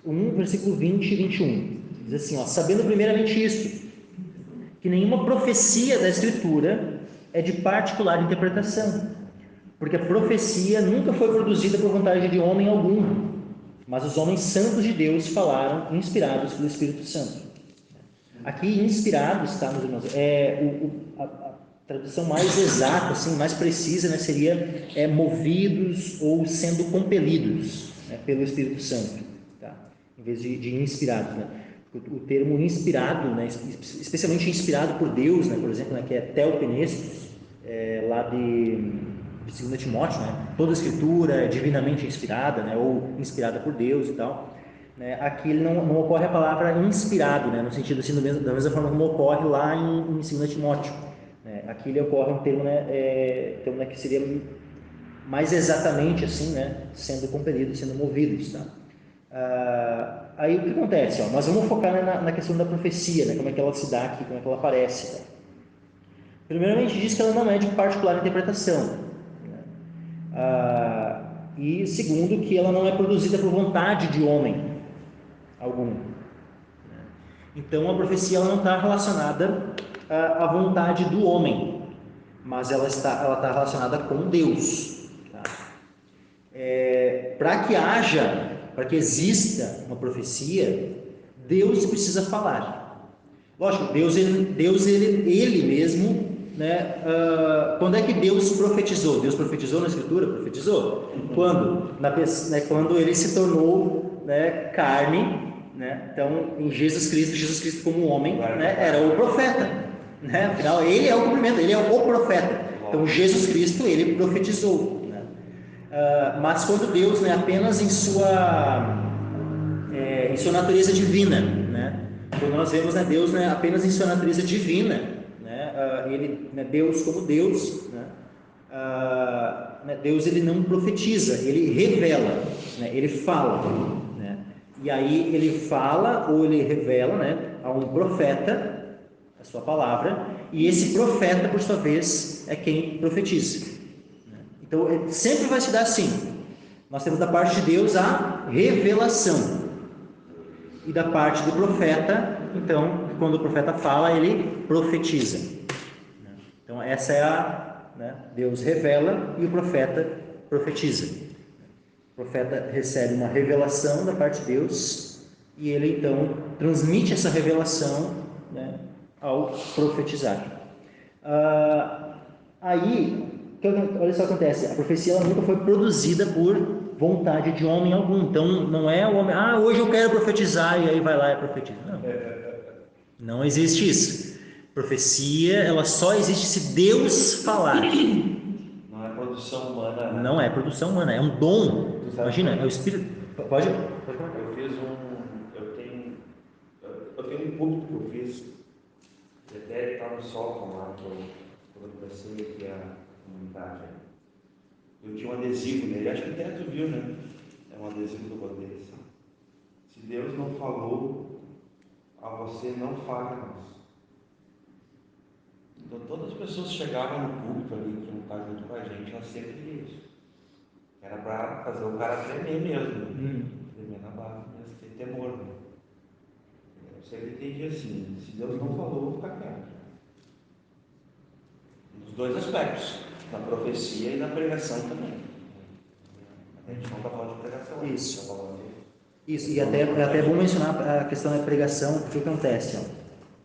1, versículo 20 e 21, diz assim, sabendo primeiramente isto, que nenhuma profecia da Escritura é de particular interpretação, porque a profecia nunca foi produzida por vontade de homem algum, mas os homens santos de Deus falaram, inspirados pelo Espírito Santo. Aqui, inspirados, tá, meus irmãos, a tradução mais exata, assim, mais precisa, né, seria movidos ou sendo compelidos, né, pelo Espírito Santo, tá, em vez de inspirados, né. O termo inspirado, né, especialmente inspirado por Deus, né, por exemplo, né, que é Theopneustos, lá de 2 Timóteo, né? Toda a escritura é divinamente inspirada, né? Ou inspirada por Deus e tal, né? Aqui não ocorre a palavra inspirado, né? No sentido assim, da mesma forma como ocorre lá em 2 Timóteo, né? Aqui ele ocorre um termo, né, né, que seria mais exatamente assim, né? Sendo compelidos, sendo movidos, tá? Aí o que acontece? Nós vamos focar, né, na questão da profecia, né? Como é que ela se dá aqui, como é que ela aparece, tá? Primeiramente diz que ela não é de particular interpretação. E segundo, que ela não é produzida por vontade de homem algum, né? Então a profecia ela não está relacionada à vontade do homem, mas ela está relacionada com Deus, tá? Para que exista uma profecia, Deus precisa falar. Lógico, Deus ele mesmo, né? Quando é que Deus profetizou? Deus profetizou na Escritura? Profetizou. Quando? Quando ele se tornou, né, carne, né? Então, em Jesus Cristo como homem, né, era o profeta, né? Afinal, ele é o cumprimento, ele é o profeta. Então, Jesus Cristo, ele profetizou, né? Mas quando Deus, né, apenas em sua natureza divina, né? Quando nós vemos, né, Deus, né, apenas em sua natureza divina, né, ele, né, Deus como Deus, né, Deus ele não profetiza, ele revela, né, ele fala, né, e aí ele fala ou ele revela, né, a um profeta a sua palavra, e esse profeta, por sua vez, é quem profetiza, né? Então sempre vai se dar assim. Nós temos da parte de Deus a revelação, e da parte do profeta, então, quando o profeta fala, ele profetiza. Então, essa é né, Deus revela e o profeta profetiza. O profeta recebe uma revelação da parte de Deus e ele, então, transmite essa revelação, né, ao profetizar. Aí, olha só o que acontece, a profecia ela nunca foi produzida por vontade de homem algum. Então não é o homem, hoje eu quero profetizar, e aí vai lá e profetiza. Não existe isso. Profecia, ela só existe se Deus falar. Não é produção humana, né? Não é produção humana, é um dom. Imagina, é o Espírito. Pode comentar. Eu tenho um púlpito que eu fiz, que até está no sótão lá, quando eu comecei aqui a comunidade. Eu tinha um adesivo nele, acho que até tu viu, né? É um adesivo que eu botei assim. Se Deus não falou a você, não fale a nós. Então todas as pessoas que chegavam no púlpito ali, que não estavam junto com a gente, elas sempre diziam isso. Era para fazer o cara tremer mesmo, tremer na barra, mesmo, ter temor. Né? Eu sempre entendi assim, se Deus não falou, fica quieto. Nos dois aspectos, na profecia e na pregação também. A gente não está falando de pregação. Isso. Tá falando Isso, e até é bom mencionar a questão da pregação, porque o que acontece?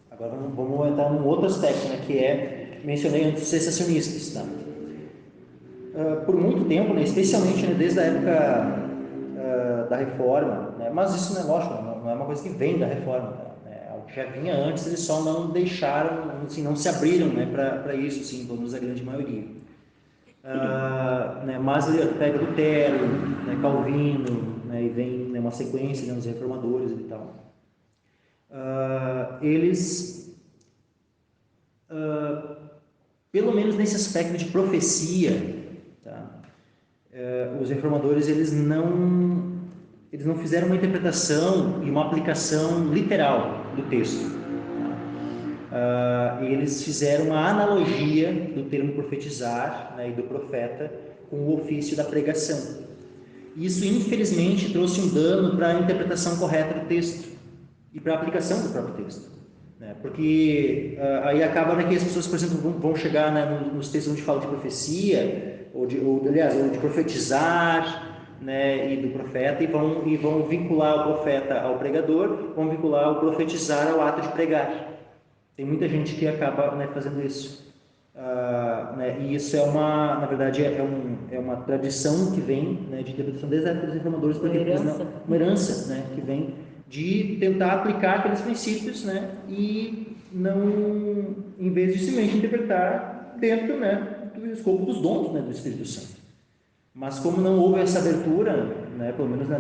Agora vamos entrar num outro aspecto, né, que mencionei antes os cessacionistas. Tá? Por muito tempo, né, especialmente, né, desde a época da Reforma, né, mas isso não é lógico, não é uma coisa que vem da Reforma, né, algo que já vinha antes, eles só não deixaram, assim, não se abriram, né, para isso, assim, pelo menos a grande maioria. Né, mas pega Lutero, né, Calvino, né, e vem, né, uma sequência, né, os reformadores e tal. Eles, pelo menos nesse aspecto de profecia, tá, os reformadores eles não fizeram uma interpretação e uma aplicação literal do texto. Eles fizeram uma analogia do termo profetizar, né, e do profeta com o ofício da pregação. Isso, infelizmente, trouxe um dano para a interpretação correta do texto e para a aplicação do próprio texto, né? Porque aí acaba, né, que as pessoas, por exemplo, vão chegar, né, nos textos onde fala de profecia, ou de profetizar, né, e do profeta, e vão vincular o profeta ao pregador, vão vincular o profetizar ao ato de pregar. Tem muita gente que acaba, né, fazendo isso. Né, e isso na verdade, é uma tradição que vem, né, de interpretação desde a época dos reformadores, porque uma herança, né, que vem de tentar aplicar aqueles princípios, né, e não, em vez de simplesmente interpretar dentro, né, do escopo dos dons, né, do Espírito Santo. Mas como não houve essa abertura, né, pelo menos, né,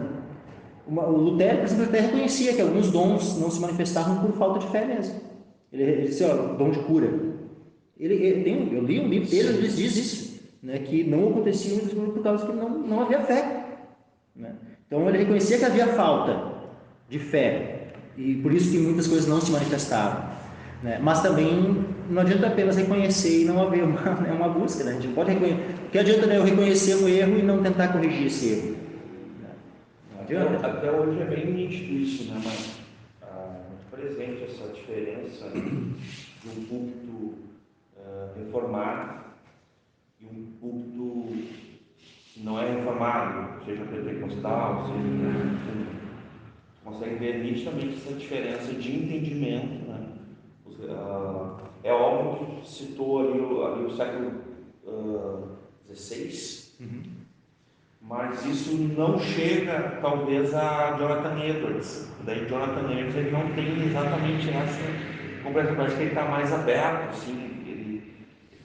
o Lutero, por exemplo, até reconhecia que alguns dons não se manifestavam por falta de fé mesmo. Ele disse, dom de cura. Eu li um livro dele, ele diz isso, né, que não acontecia por causa que não havia fé, né? Então ele reconhecia que havia falta de fé, e por isso que muitas coisas não se manifestavam, né? Mas também não adianta apenas reconhecer e não haver uma busca, né? A gente não pode reconhecer. O que adianta, né, eu reconhecer um erro e não tentar corrigir esse erro? Não adianta. Até hoje é bem nítido isso, né? Mas muito presente essa diferença de um púlpito reformado e um púlpito que não é reformado, seja pentecostal, seja... consegue ver nitidamente essa diferença de entendimento, né? É óbvio que citou ali o século XVI, mas isso não chega talvez a Jonathan Edwards. Daí Jonathan Edwards ele não tem exatamente essa compreensão, parece que ele está mais aberto, assim, ele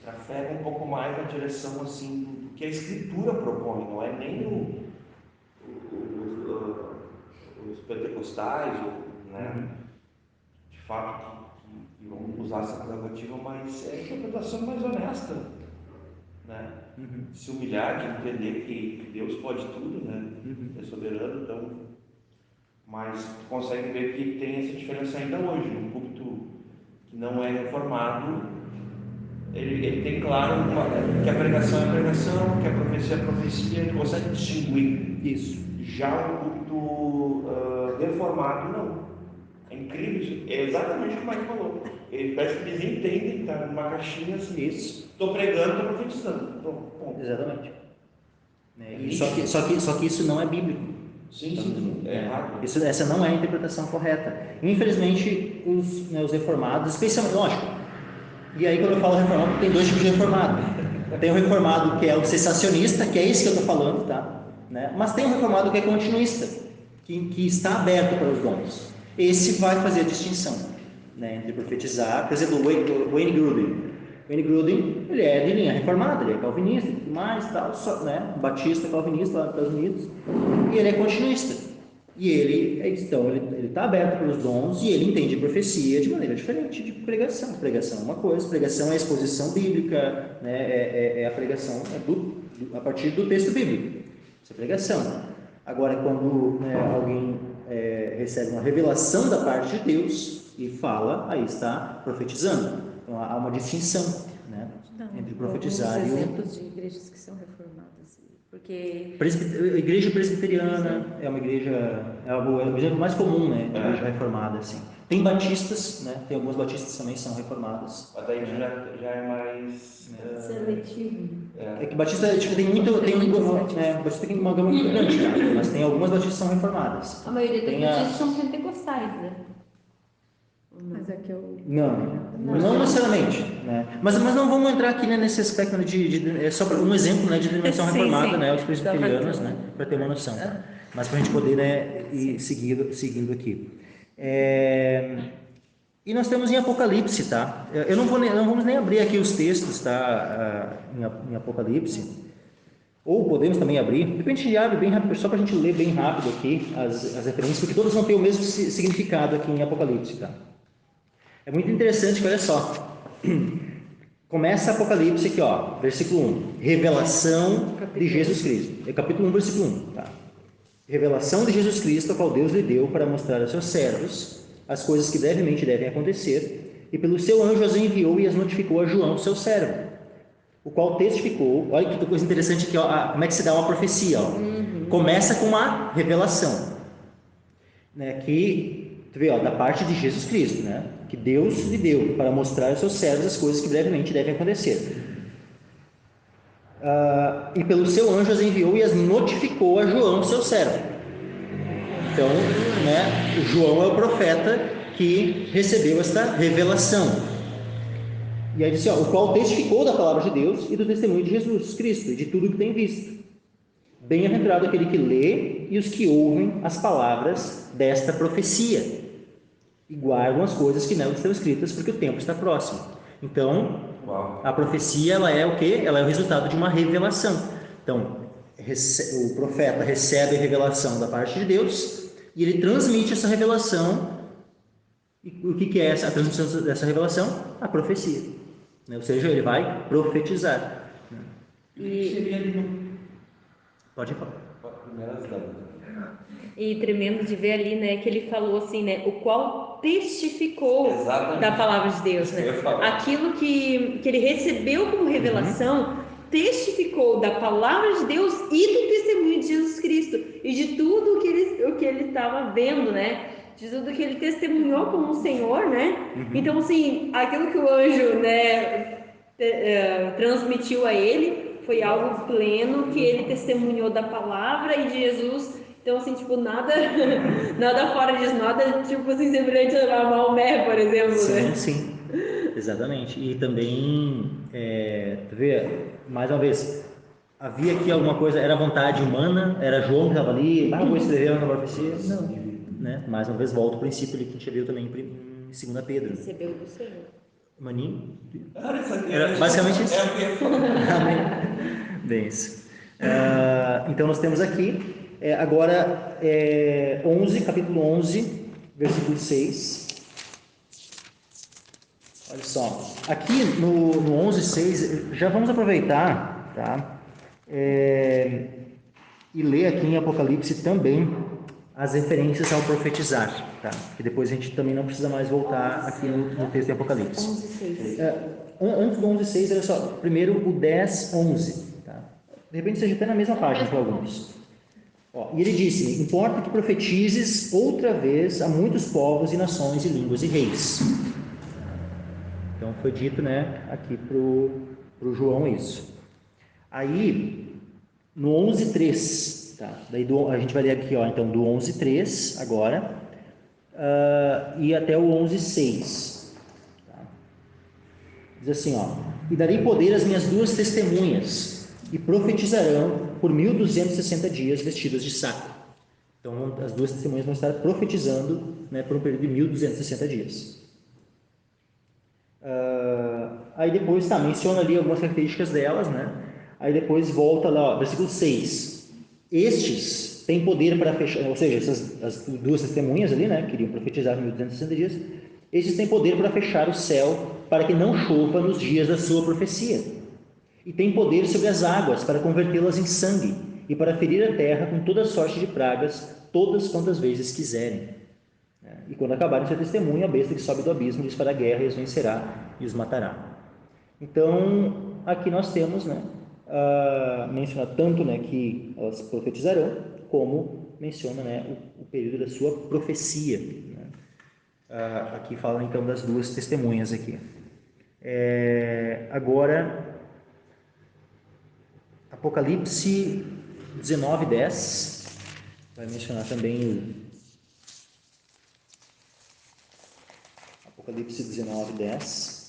trafega um pouco mais na direção assim do que a Escritura propõe, não é nem os pentecostais, né? De fato que vão usar essa prerrogativa, mas é a interpretação mais honesta, né? Se humilhar, de entender que Deus pode tudo, né? É soberano, então, mas tu consegue ver que tem essa diferença ainda hoje. Um púlpito que não é reformado, ele tem claro que a pregação é a pregação, que a profecia é a profecia, ele consegue distinguir isso. Já o púlpito reformado, não. É incrível isso. É exatamente como o Mike falou. Ele parece que eles entendem, tá numa caixinha assim, isso. Estou pregando, estou profetizando. Ponto. Exatamente. Só que isso não é bíblico. Sim, é errado. Essa não é a interpretação correta. Infelizmente, os reformados, especialmente, lógico, e aí quando eu falo reformado, tem dois tipos de reformado. Tem o reformado que é o cessacionista, que é esse que eu estou falando, tá? Né? Mas tem o reformado que é continuista, que está aberto para os dons. Esse vai fazer a distinção, né, entre profetizar. Por exemplo, o Wayne Grudem. Wayne Grudem, ele é de linha reformada, ele é calvinista e tudo mais, tal, né, batista calvinista lá nos Estados Unidos, e ele é continuista. E ele está aberto para os dons e ele entende profecia de maneira diferente de pregação. Pregação é uma coisa, pregação é a exposição bíblica, né, é a pregação a partir do texto bíblico. Isso é pregação. Agora, quando alguém recebe uma revelação da parte de Deus e fala, aí está profetizando. Então, há uma distinção, né, entre profetizar e exemplos de igrejas que são reformadas, porque igreja presbiteriana é uma igreja, é o exemplo mais comum, né, de igreja reformada, assim. Tem batistas, né, tem algumas batistas também são reformadas. Mas daí já é mais seletivo. É que batista batista tem uma gama muito grande, tá? Mas tem algumas batistas que são reformadas. A maioria dos batistas são pentecostais, né? Mas é que eu... Não necessariamente, né? Mas não vamos entrar aqui, né, nesse aspecto é só um exemplo, né, de denominação reformada, né, os presbiterianos, né, para ter uma noção, tá? Mas para a gente poder, né, ir seguindo aqui. E nós temos em Apocalipse, tá? Não vamos nem abrir aqui os textos, tá, em Apocalipse. Ou podemos também abrir, de repente a gente abre bem rápido, só para a gente ler bem rápido aqui as referências, porque todas vão ter o mesmo significado aqui em Apocalipse, tá? É muito interessante que, olha só, começa Apocalipse aqui, ó, versículo 1, revelação de Jesus Cristo, é capítulo 1, versículo 1, tá? Revelação de Jesus Cristo, a qual Deus lhe deu para mostrar a seus servos as coisas que brevemente devem acontecer, e pelo seu anjo as enviou e as notificou a João, seu servo, o qual testificou. Olha que coisa interessante aqui, ó, como é que se dá uma profecia, ó. Começa com uma revelação, né, que tu vê, ó, da parte de Jesus Cristo, né, que Deus lhe deu para mostrar aos seus servos as coisas que brevemente devem acontecer. E pelo seu anjo as enviou e as notificou a João, seu servo. Então, né, João é o profeta que recebeu esta revelação. E aí diz assim, ó, o qual testificou da palavra de Deus e do testemunho de Jesus Cristo e de tudo que tem visto. Bem-aventurado aquele que lê e os que ouvem as palavras desta profecia e guardam as coisas que nela estão escritas, porque o tempo está próximo. Então, a profecia, ela é o quê? Ela é o resultado de uma revelação. Então, o profeta recebe a revelação da parte de Deus e ele transmite essa revelação. E o que é a transmissão dessa revelação? A profecia. Ou seja, ele vai profetizar. E seria ali no... Pode falar. Primeiras damas. E tremendo de ver ali, né, que ele falou assim, né, o qual testificou Exatamente. da palavra de Deus, né? Eu ia falar. Aquilo que ele recebeu como revelação, testificou da palavra de Deus e do testemunho de Jesus Cristo e de tudo o que ele estava vendo, né? De tudo que ele testemunhou como um Senhor, né? Então, assim, aquilo que o anjo, né, transmitiu a ele foi algo pleno que ele testemunhou da palavra e de Jesus. Então, assim, tipo, nada fora disso, nada, tipo assim, semelhante a Maomé, por exemplo, né? Sim, exatamente. E também, tu vê, mais uma vez, havia aqui alguma coisa, era vontade humana, era João que estava ali, vou escrever uma profecia. Não, né? Mais uma vez, volta ao princípio ali que a gente viu também em 2 Pedro. Recebeu do Senhor. Maninho? Era basicamente isso. É o que eu ia falar. Amém. Bem isso. Então nós temos aqui, agora, 11, capítulo 11, versículo 6. Olha só, aqui no 11:6, já vamos aproveitar, tá? E ler aqui em Apocalipse também as referências ao profetizar, tá? Que depois a gente também não precisa mais voltar aqui no texto de Apocalipse. 11:6. Antes do 11:6, olha só, primeiro o 10:11, tá? De repente seja até na mesma página para alguns. E ele disse: importa que profetizes outra vez a muitos povos e nações e línguas e reis. Então foi dito, né, aqui pro João isso. Aí no 11:3, tá? Daí a gente vai ler aqui, então do 11:3 agora e até o 11:6. Tá? Diz assim, e darei poder às minhas 2 testemunhas e profetizarão por 1260 dias vestidas de saco. Então as 2 testemunhas vão estar profetizando, né, por um período de 1260 dias. Aí depois menciona ali algumas características delas, né? Aí depois volta lá, versículo 6. Estes têm poder para fechar, ou seja, as 2 testemunhas ali, né, que iriam profetizar por 1260 dias, estes têm poder para fechar o céu para que não chova nos dias da sua profecia. E têm poder sobre as águas para convertê-las em sangue e para ferir a terra com toda sorte de pragas, todas quantas vezes quiserem. E quando acabarem seu testemunho, a besta que sobe do abismo lhes fará guerra e os vencerá e os matará. Então, aqui nós temos, né, menciona tanto, né, que elas profetizarão, como menciona, né, o período da sua profecia. Né? Aqui fala então das 2 testemunhas aqui. Agora, Apocalipse 19:10 vai mencionar também Apocalipse 19:10.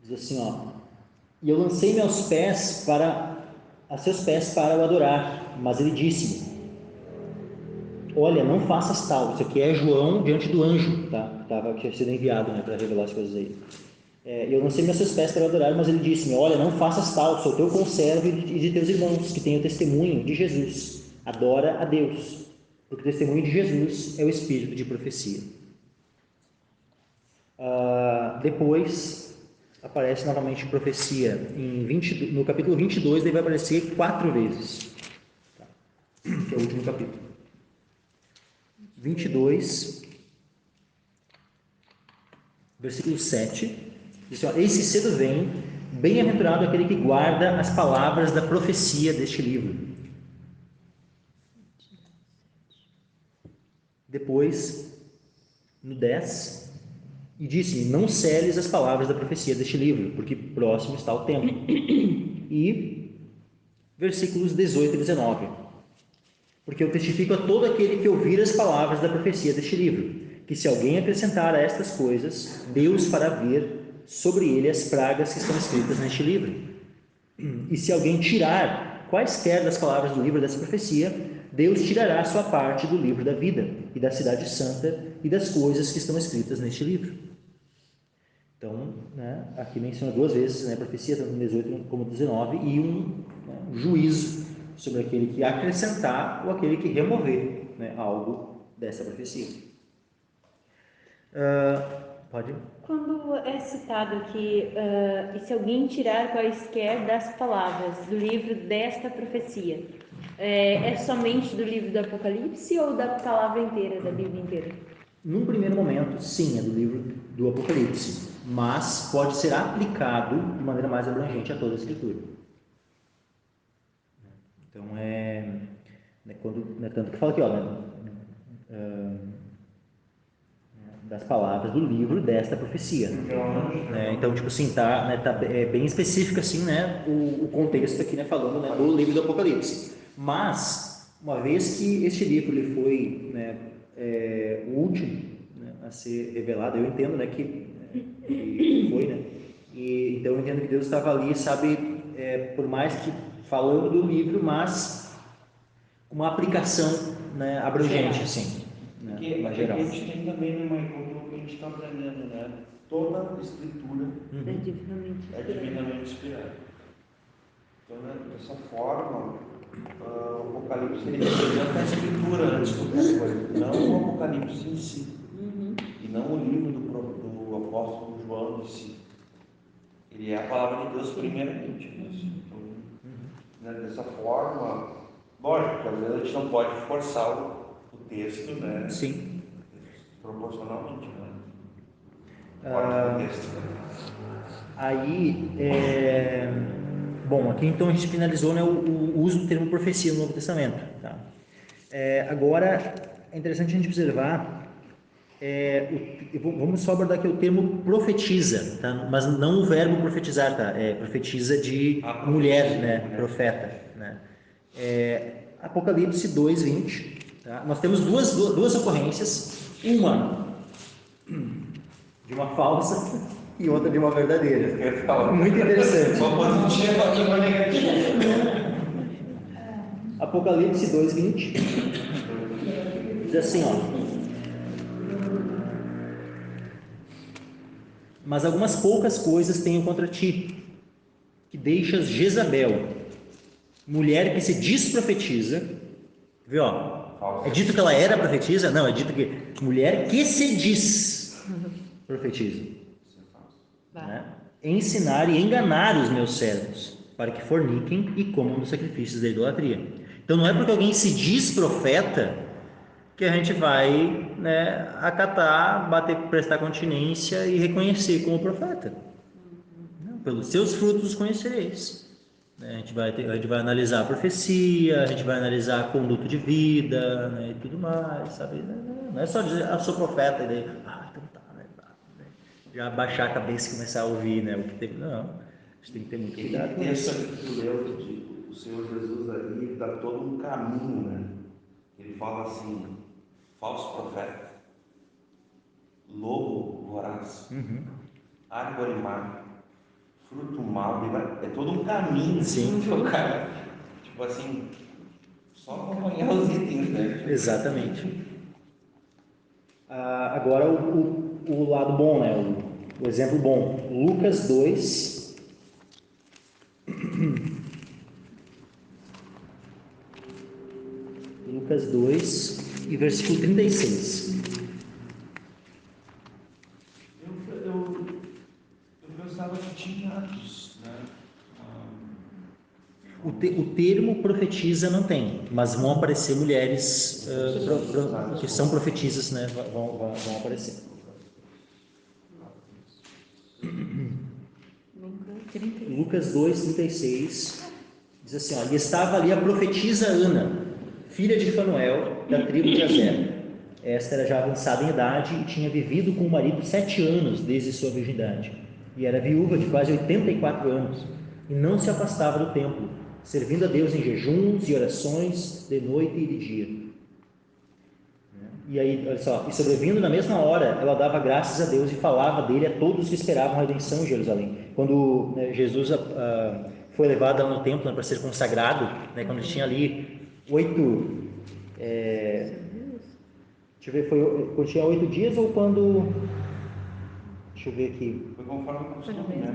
Diz assim, e eu lancei-me a seus pés para o adorar, mas ele disse-me: olha, não faças tal. Isso aqui é João diante do anjo, tá? Que tinha sido enviado, né, para revelar as coisas aí. Eu lancei-me a seus pés para o adorar, mas ele disse-me: olha, não faças tal, sou teu conservo e de teus irmãos, que têm o testemunho de Jesus. Adora a Deus, porque o testemunho de Jesus é o espírito de profecia. Depois aparece novamente profecia no capítulo 22, daí vai aparecer 4 vezes, tá? Que é o último capítulo. 22, versículo 7, diz assim, eis que cedo vem, bem-aventurado aquele que guarda as palavras da profecia deste livro. Depois, no 10, e disse-me: não celes as palavras da profecia deste livro, porque próximo está o tempo. E versículos 18 e 19. Porque eu testifico a todo aquele que ouvir as palavras da profecia deste livro, que se alguém acrescentar a estas coisas, Deus fará vir sobre ele as pragas que estão escritas neste livro. E se alguém tirar quaisquer das palavras do livro dessa profecia, Deus tirará a sua parte do livro da vida e da cidade santa e das coisas que estão escritas neste livro. Então, né, aqui menciona 2 vezes, né, profecia, tanto no 18 como no 19, e um juízo sobre aquele que acrescentar ou aquele que remover, né, algo dessa profecia. Pode? Quando é citado que e se alguém tirar quaisquer das palavras do livro desta profecia, é somente do livro do Apocalipse ou da palavra inteira, da Bíblia inteira? Num primeiro momento, sim, é do livro do Apocalipse, mas pode ser aplicado de maneira mais abrangente a toda a Escritura. Então, tanto que fala aqui, das palavras do livro desta profecia. Então, tipo assim, tá bem específico assim, né, o contexto aqui, né, falando, né, do livro do Apocalipse. Mas, uma vez que este livro ele foi, né, o último, né, a ser revelado, eu entendo, né, que foi, né, e então eu entendo que Deus estava ali, sabe, por mais que falando do livro, mas uma aplicação, né, abrangente, assim. Porque Geral. a gente tem também uma conteúdo que a gente está aprendendo, né? Toda a escritura É divinamente é divinamente inspirada. Então, né, dessa forma, o Apocalipse ele representa a escritura antes de qualquer coisa, não o Apocalipse em si, e não o livro do apóstolo João em si. Ele é a palavra de Deus primeiramente. Então, né, dessa forma, lógico que às vezes a gente não pode forçar o texto, né? Sim. Proporcionalmente, né? Aí, bom, aqui então a gente finalizou, né, o uso do termo profecia no Novo Testamento. Tá? Agora, é interessante a gente observar, vamos só abordar aqui o termo profetiza, tá? Mas não o verbo profetizar, tá? Profetiza de mulher, né? Profeta. Né? Apocalipse 2:20. Tá? Nós temos duas ocorrências, uma de uma falsa e outra de uma verdadeira. Muito interessante. Uma positiva e uma negativa. Apocalipse 2:20 diz assim, mas algumas poucas coisas tenho contra ti, que deixas Jezabel, mulher que se diz profetiza, viu, é dito que ela era profetisa? Não, é dito que mulher que se diz profetiza, né? Ensinar e enganar os meus servos, para que forniquem e comam dos sacrifícios da idolatria. Então não é porque alguém se diz profeta que a gente vai, né, acatar, prestar continência e reconhecer como profeta. Não, pelos seus frutos os conhecereis. A gente vai analisar a profecia, a gente vai analisar a conduta de vida, né, e tudo mais, sabe? Não é só dizer, sou profeta, e daí, então tá, né? Já baixar a cabeça e começar a ouvir, né, o que teve. Não, a gente tem que ter muito cuidado com isso. Esse texto que tu leu, o Senhor Jesus ali dá todo um caminho, né? Ele fala assim, falso profeta, lobo voraz, árvore má, fruto mau, é todo um caminho. Sim. Que o cara, tipo assim, só acompanhar os itens, né? Exatamente. Agora o lado bom, né? O exemplo bom. Lucas 2. Lucas 2 e versículo 36. Eu pensava que tinha Atos, né? O termo profetiza não tem, mas vão aparecer mulheres que são profetisas, né? Vão aparecer. Lucas 2:36 diz assim, e estava ali a profetisa Ana, filha de Fanuel, da tribo de Azer. Esta era já avançada em idade e tinha vivido com o marido 7 anos desde sua virgindade, e era viúva de quase 84 anos, e não se afastava do templo, servindo a Deus em jejuns e orações de noite e de dia. E aí, olha só, e sobrevindo na mesma hora, ela dava graças a Deus e falava dele a todos que esperavam a redenção em Jerusalém. Quando, né, Jesus foi levado lá no templo, né, para ser consagrado, né, quando tinha ali 8... deixa eu ver, foi quando tinha 8 dias ou quando... Deixa eu ver aqui. Foi conforme o costume, né?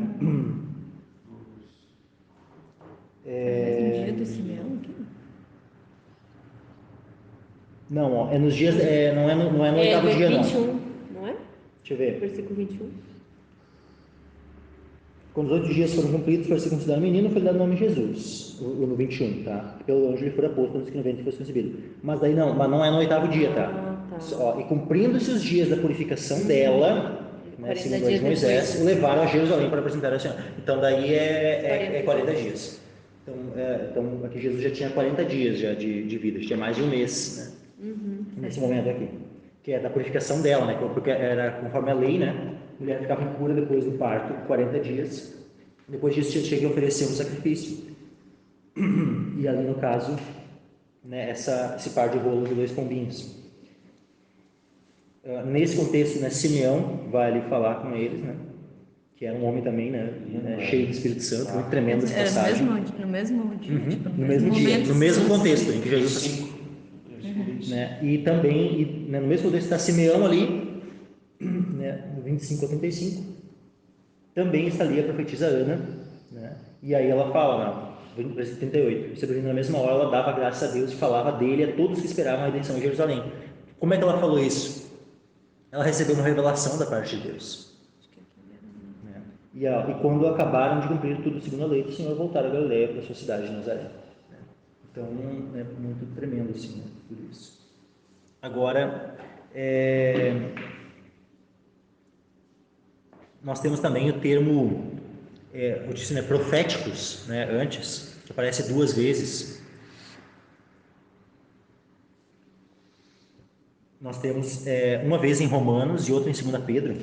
No dia do Simeão aqui? Não, é nos dias, não é no oitavo dia, 21, não. não é? Deixa eu ver. Versículo 21. Quando os 8 dias foram cumpridos para circuncidar o menino, foi dado o nome de Jesus, no 21, tá? Pelo anjo ele foi posto antes que no ventre fosse concebido. Mas daí não, mas não é no 8º dia, tá? E cumprindo-se os dias da purificação dela, né, segundo a Moisés, o levaram a Jerusalém para apresentar a Senhora. Então daí é 40 dias. Então aqui Jesus já tinha 40 dias já de vida, já tinha mais de um mês, né? Nesse momento aqui, que é da purificação dela, né? Porque era conforme a lei, né? A mulher ficava impura depois do parto, 40 dias. Depois disso tinha que oferecer um sacrifício. E ali no caso, né, esse par de rolos de 2 pombinhos. Nesse contexto, né, Simeão vai ali falar com eles, né? Que era um homem também, né, cheio do Espírito Santo, muito tremendo essa passagem. No mesmo dia, no mesmo dia, no mesmo contexto em que Jesus está assim. Né? E também, no mesmo contexto está Simeão ali, né, no 25 a 35, também está ali a profetisa Ana, né? E aí ela fala, no versículo 38, na mesma hora ela dava graças a Deus e falava dele a todos que esperavam a redenção em Jerusalém. Como é que ela falou isso? Ela recebeu uma revelação da parte de Deus. Né? E quando acabaram de cumprir tudo segundo a lei, o Senhor voltaram a Galileia para a sua cidade de Nazaré. Né? Então, é muito tremendo assim, né, tudo isso. Agora, nós temos também o termo, eu disse, né, proféticos, né, antes, que aparece 2 vezes. Nós temos uma vez em Romanos e outra em 2 Pedro.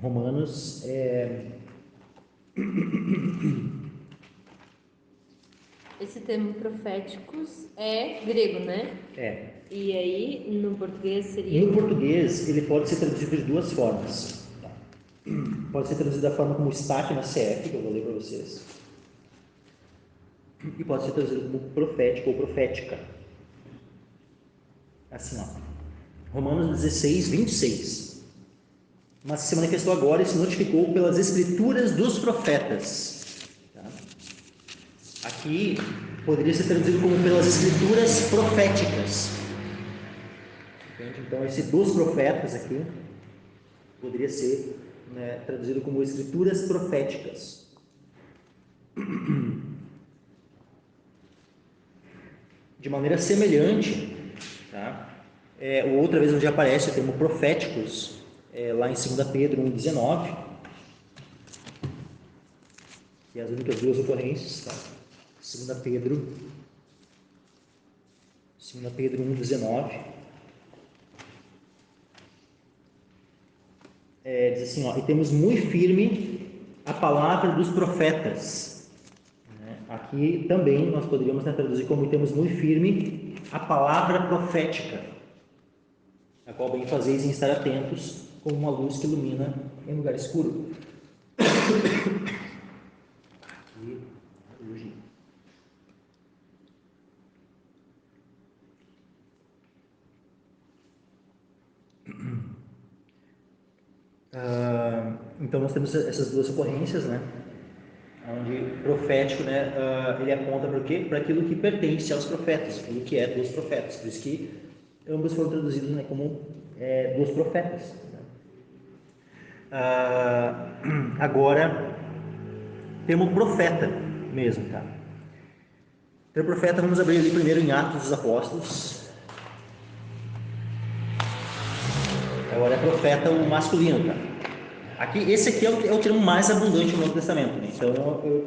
Romanos Esse termo proféticos é grego, né? E aí, no português seria? No português, ele pode ser traduzido de 2 formas. Tá? Pode ser traduzido da forma como está aqui na CF, que eu vou ler para vocês. E pode ser traduzido como profético ou profética. Assim, ó. Romanos 16, 26. Mas se manifestou agora e se notificou pelas escrituras dos profetas. Tá? Aqui poderia ser traduzido como pelas escrituras proféticas. Entende? Então, esse dos profetas aqui poderia ser, né, traduzido como escrituras proféticas. De maneira semelhante, tá? Outra vez onde aparece o termo proféticos, lá em 2 Pedro 1,19, que é as únicas 2 ocorrências, tá? 2 Pedro 1,19, diz assim, ó, e temos muito firme a palavra dos profetas. Aqui também nós poderíamos traduzir como temos muito firme a palavra profética, a qual bem fazeis em estar atentos como uma luz que ilumina em lugar escuro. Aqui, hoje. Então nós temos essas 2 ocorrências, né? Onde profético, né, ele aponta para o quê? Para aquilo que pertence aos profetas, aquilo que é dos profetas. Por isso que ambos foram traduzidos, né, como dos profetas. Né? Agora, termo profeta mesmo, tá? Termo profeta, vamos abrir ali primeiro em Atos dos Apóstolos. Agora é profeta o masculino, tá? Aqui, esse aqui é o termo mais abundante no Novo Testamento, né? Então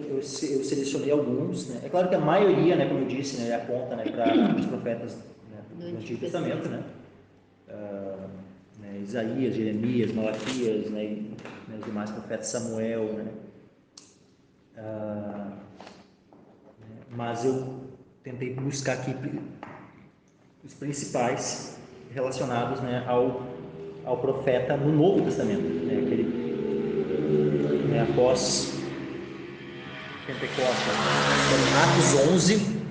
eu selecionei alguns, né? É claro que a maioria, né, como eu disse, né, aponta, né, para os profetas, né, do Antigo Testamento, né? Isaías, Jeremias, Malaquias, né, e os demais profetas, Samuel, né? Mas eu tentei buscar aqui os principais relacionados, né, ao profeta no Novo Testamento, né, aquele, né, após Pentecostes. Atos 11,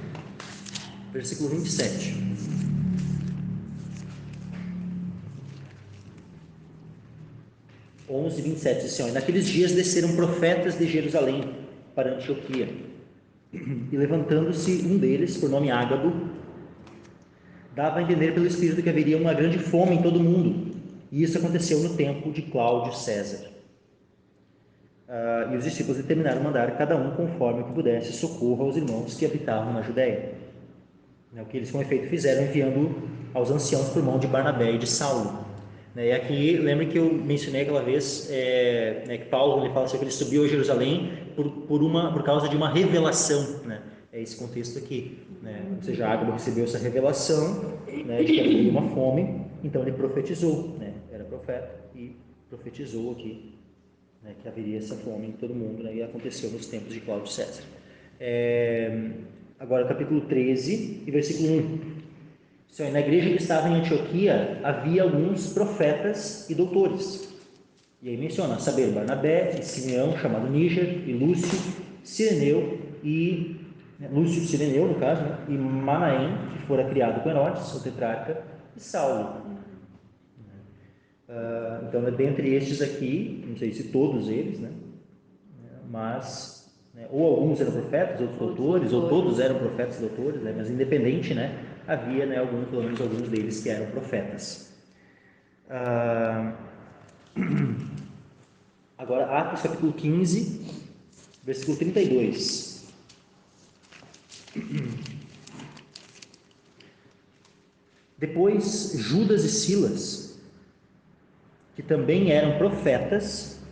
versículo 27. Diz assim, naqueles dias desceram profetas de Jerusalém para Antioquia, e levantando-se um deles, por nome Ágabo, dava a entender pelo Espírito que haveria uma grande fome em todo o mundo. E isso aconteceu no tempo de Cláudio César. E os discípulos determinaram mandar cada um conforme o que pudesse socorro aos irmãos que habitavam na Judéia. O que eles com efeito fizeram, enviando aos anciãos por mão de Barnabé e de Saulo. E aqui, lembre que eu mencionei aquela vez que Paulo ele fala assim, que ele subiu a Jerusalém por causa de uma revelação, né? É esse contexto aqui, né? Ou seja, Ágabo recebeu essa revelação, né, de que havia uma fome, então ele profetizou, né? Era profeta e profetizou aqui, né, que haveria essa fome em todo mundo, né? E aconteceu nos tempos de Cláudio César. Agora, capítulo 13 e versículo 1. Na igreja que estava em Antioquia havia alguns profetas e doutores. E aí menciona, a saber, Barnabé e Simeão, chamado Níger, e Lúcio, Cireneu, no caso, né? E Manaém, que fora criado com Herodes, o tetrarca, e Saulo. Então, dentre estes aqui, não sei se todos eles, né? Mas, ou alguns eram profetas, outros doutores, ou todos eram profetas e doutores, né? Mas independente, né? Havia, né, pelo menos alguns deles que eram profetas. Agora, Atos capítulo 15, versículo 32. Depois, Judas e Silas, que também eram profetas,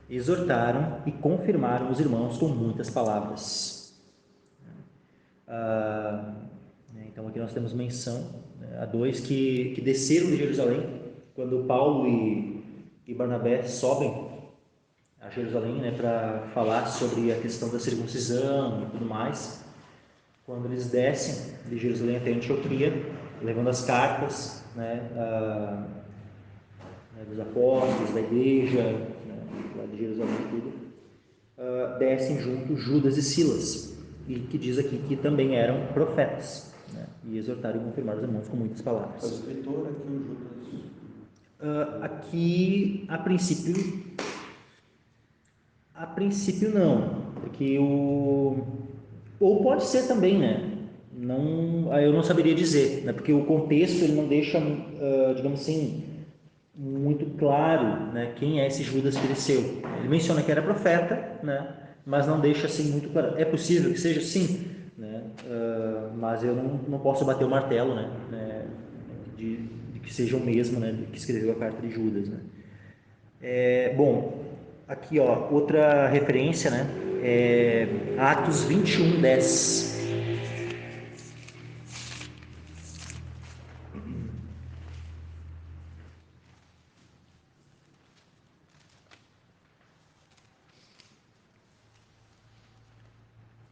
exortaram e confirmaram os irmãos com muitas palavras. Então aqui nós temos menção, né, a dois que desceram de Jerusalém, quando Paulo e Barnabé sobem a Jerusalém, né, para falar sobre a questão da circuncisão e tudo mais. Quando eles descem de Jerusalém até Antioquia, levando as cartas, né, dos apóstolos, da igreja, né, lá de Jerusalém, tudo, descem junto Judas e Silas, e que diz aqui que também eram profetas, né, e exortaram e confirmaram os irmãos com muitas palavras. O escritor aqui, o Judas. Aqui, a princípio não, porque ou pode ser também, né? Eu não saberia dizer, né? Porque o contexto ele não deixa, digamos assim, muito claro, né, quem é esse Judas que desceu. Ele menciona que era profeta, né, mas não deixa assim muito claro. É possível que seja sim, né, mas eu não posso bater o martelo, né, de que seja o mesmo, né, que escreveu a carta de Judas, né. Bom, aqui ó, outra referência, né, Atos 21, 10.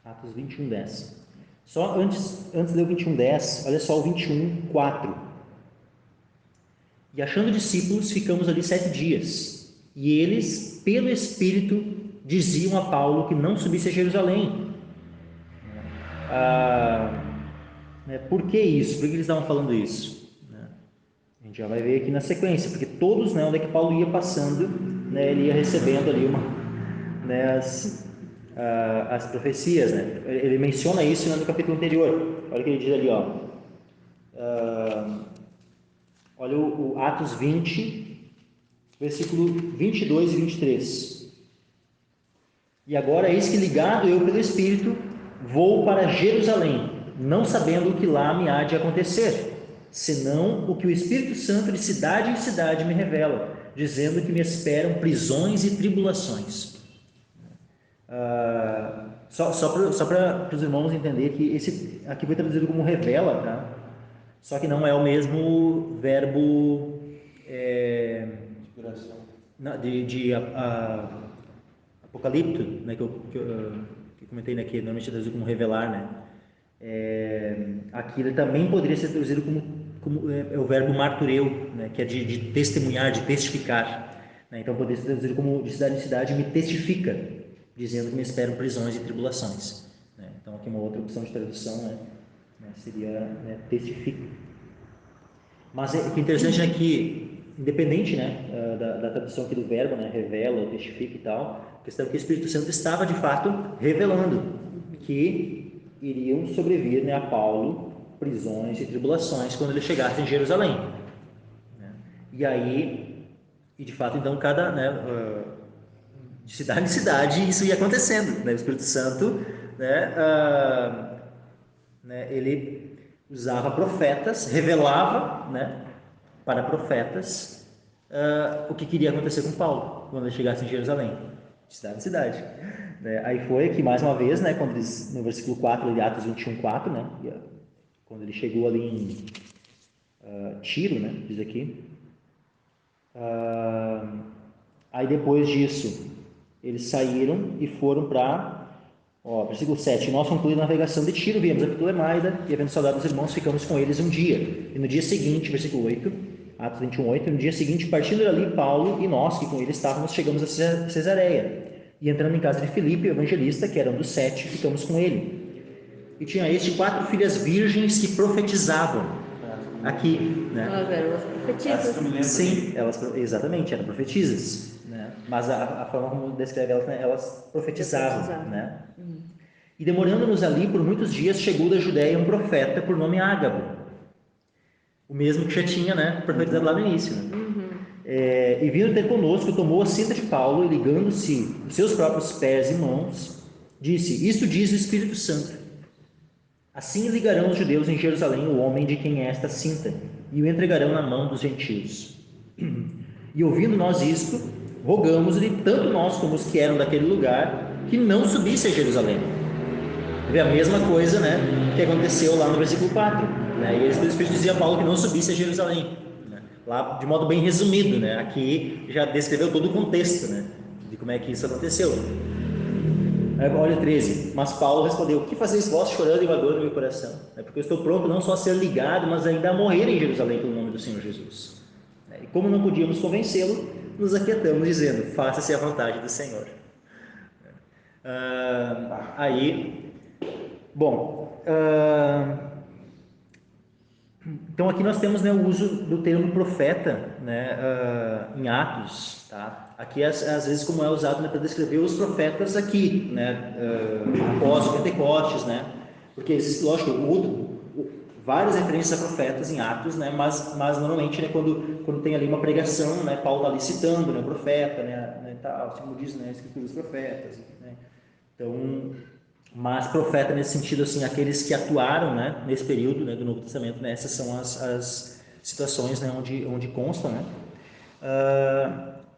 Atos 21, 10. Só antes de ler o 21, 10, olha só o 21, 4. E achando discípulos, ficamos ali 7 dias. E eles, pelo Espírito, diziam a Paulo que não subisse a Jerusalém. Por que isso? Por que eles estavam falando isso? A gente já vai ver aqui na sequência, porque todos, né, onde é que Paulo ia passando, né, ele ia recebendo ali as profecias, né? Ele menciona isso no capítulo anterior. Olha o que ele diz ali, ó. Olha o Atos 20, versículo 22 e 23. E agora, eis que ligado eu pelo Espírito, vou para Jerusalém, não sabendo o que lá me há de acontecer, senão o que o Espírito Santo de cidade em cidade me revela, dizendo que me esperam prisões e tribulações. Só para os irmãos entenderem que esse aqui foi traduzido como revela, tá? Só que não é o mesmo verbo Inspiração. de apocalipto, né, que eu comentei, né, que normalmente é traduzido como revelar, né? Aqui ele também poderia ser traduzido como o verbo martureu, né, que é de testemunhar, de testificar, né? Então poderia ser traduzido como de cidade em cidade me testifica, dizendo que me esperam prisões e tribulações, né? Então aqui uma outra opção de tradução, né, seria, né, testifica. Mas o que é interessante é que, independente, né, da tradução aqui do verbo, né, revela, testifica e tal, a questão é que o Espírito Santo estava de fato revelando que iriam sobrevir, né, a Paulo prisões e tribulações quando ele chegasse em Jerusalém, né? E aí E de fato, então, cada, né, de cidade em cidade, isso ia acontecendo, né? O Espírito Santo, né, né, ele usava profetas, revelava, né, para profetas o que queria acontecer com Paulo quando ele chegasse em Jerusalém, de cidade em cidade. Né? Aí foi que, mais uma vez, né, quando eles, no versículo 4 de Atos 21:4, né, quando ele chegou ali em Tiro, né, diz aqui, aí depois disso eles saíram e foram para, versículo 7, nós concluímos a navegação de Tiro, viemos a Ptolemaida e havendo saudado os irmãos, ficamos com eles um dia, e no dia seguinte, versículo 8, Atos 21:8, no dia seguinte, partindo dali, Paulo e nós, que com ele estávamos, chegamos a Cesareia, e entrando em casa de Filipe, o evangelista, que era um dos 7, ficamos com ele. E tinha este 4 filhas virgens que profetizavam aqui, né? Elas eram as profetisas. Sim, elas, exatamente, eram profetisas, né? Mas a forma como descreve elas, né? Elas profetizavam, né? E demorando-nos ali por muitos dias, chegou da Judéia um profeta por nome Ágabo, o mesmo que já tinha, né, profetizado lá no início, né? E vindo ter conosco, tomou a cinta de Paulo e ligando-se os seus próprios pés e mãos, disse: isto diz o Espírito Santo, assim ligarão os judeus em Jerusalém o homem de quem é esta cinta, e o entregarão na mão dos gentios. E ouvindo nós isto, rogamos-lhe, tanto nós como os que eram daquele lugar, que não subisse a Jerusalém. É a mesma coisa, né, que aconteceu lá no versículo 4, né? E o Espírito dizia a Paulo que não subisse a Jerusalém, né? Lá de modo bem resumido, né? Aqui já descreveu todo o contexto, né, de como é que isso aconteceu. Olha 13, mas Paulo respondeu: o que fazeis vós chorando e magoando no meu coração? Porque eu estou pronto não só a ser ligado, mas ainda a morrer em Jerusalém pelo nome do Senhor Jesus. E como não podíamos convencê-lo, nos aquietamos dizendo: faça-se a vontade do Senhor. Então aqui nós temos, né, o uso do termo profeta, né, em Atos, tá? Aqui às vezes como é usado, né, para descrever os profetas aqui, né, após o Pentecostes, né? Porque existe, lógico, várias referências a profetas em Atos, né? Mas normalmente, né, quando tem ali uma pregação, né, Paulo está ali citando, né, o profeta, né, tal, como diz, né, a escritura dos profetas, né? Então, mas profeta nesse sentido, assim, aqueles que atuaram, né, nesse período, né, do Novo Testamento, né, essas são as situações, né, onde constam, né?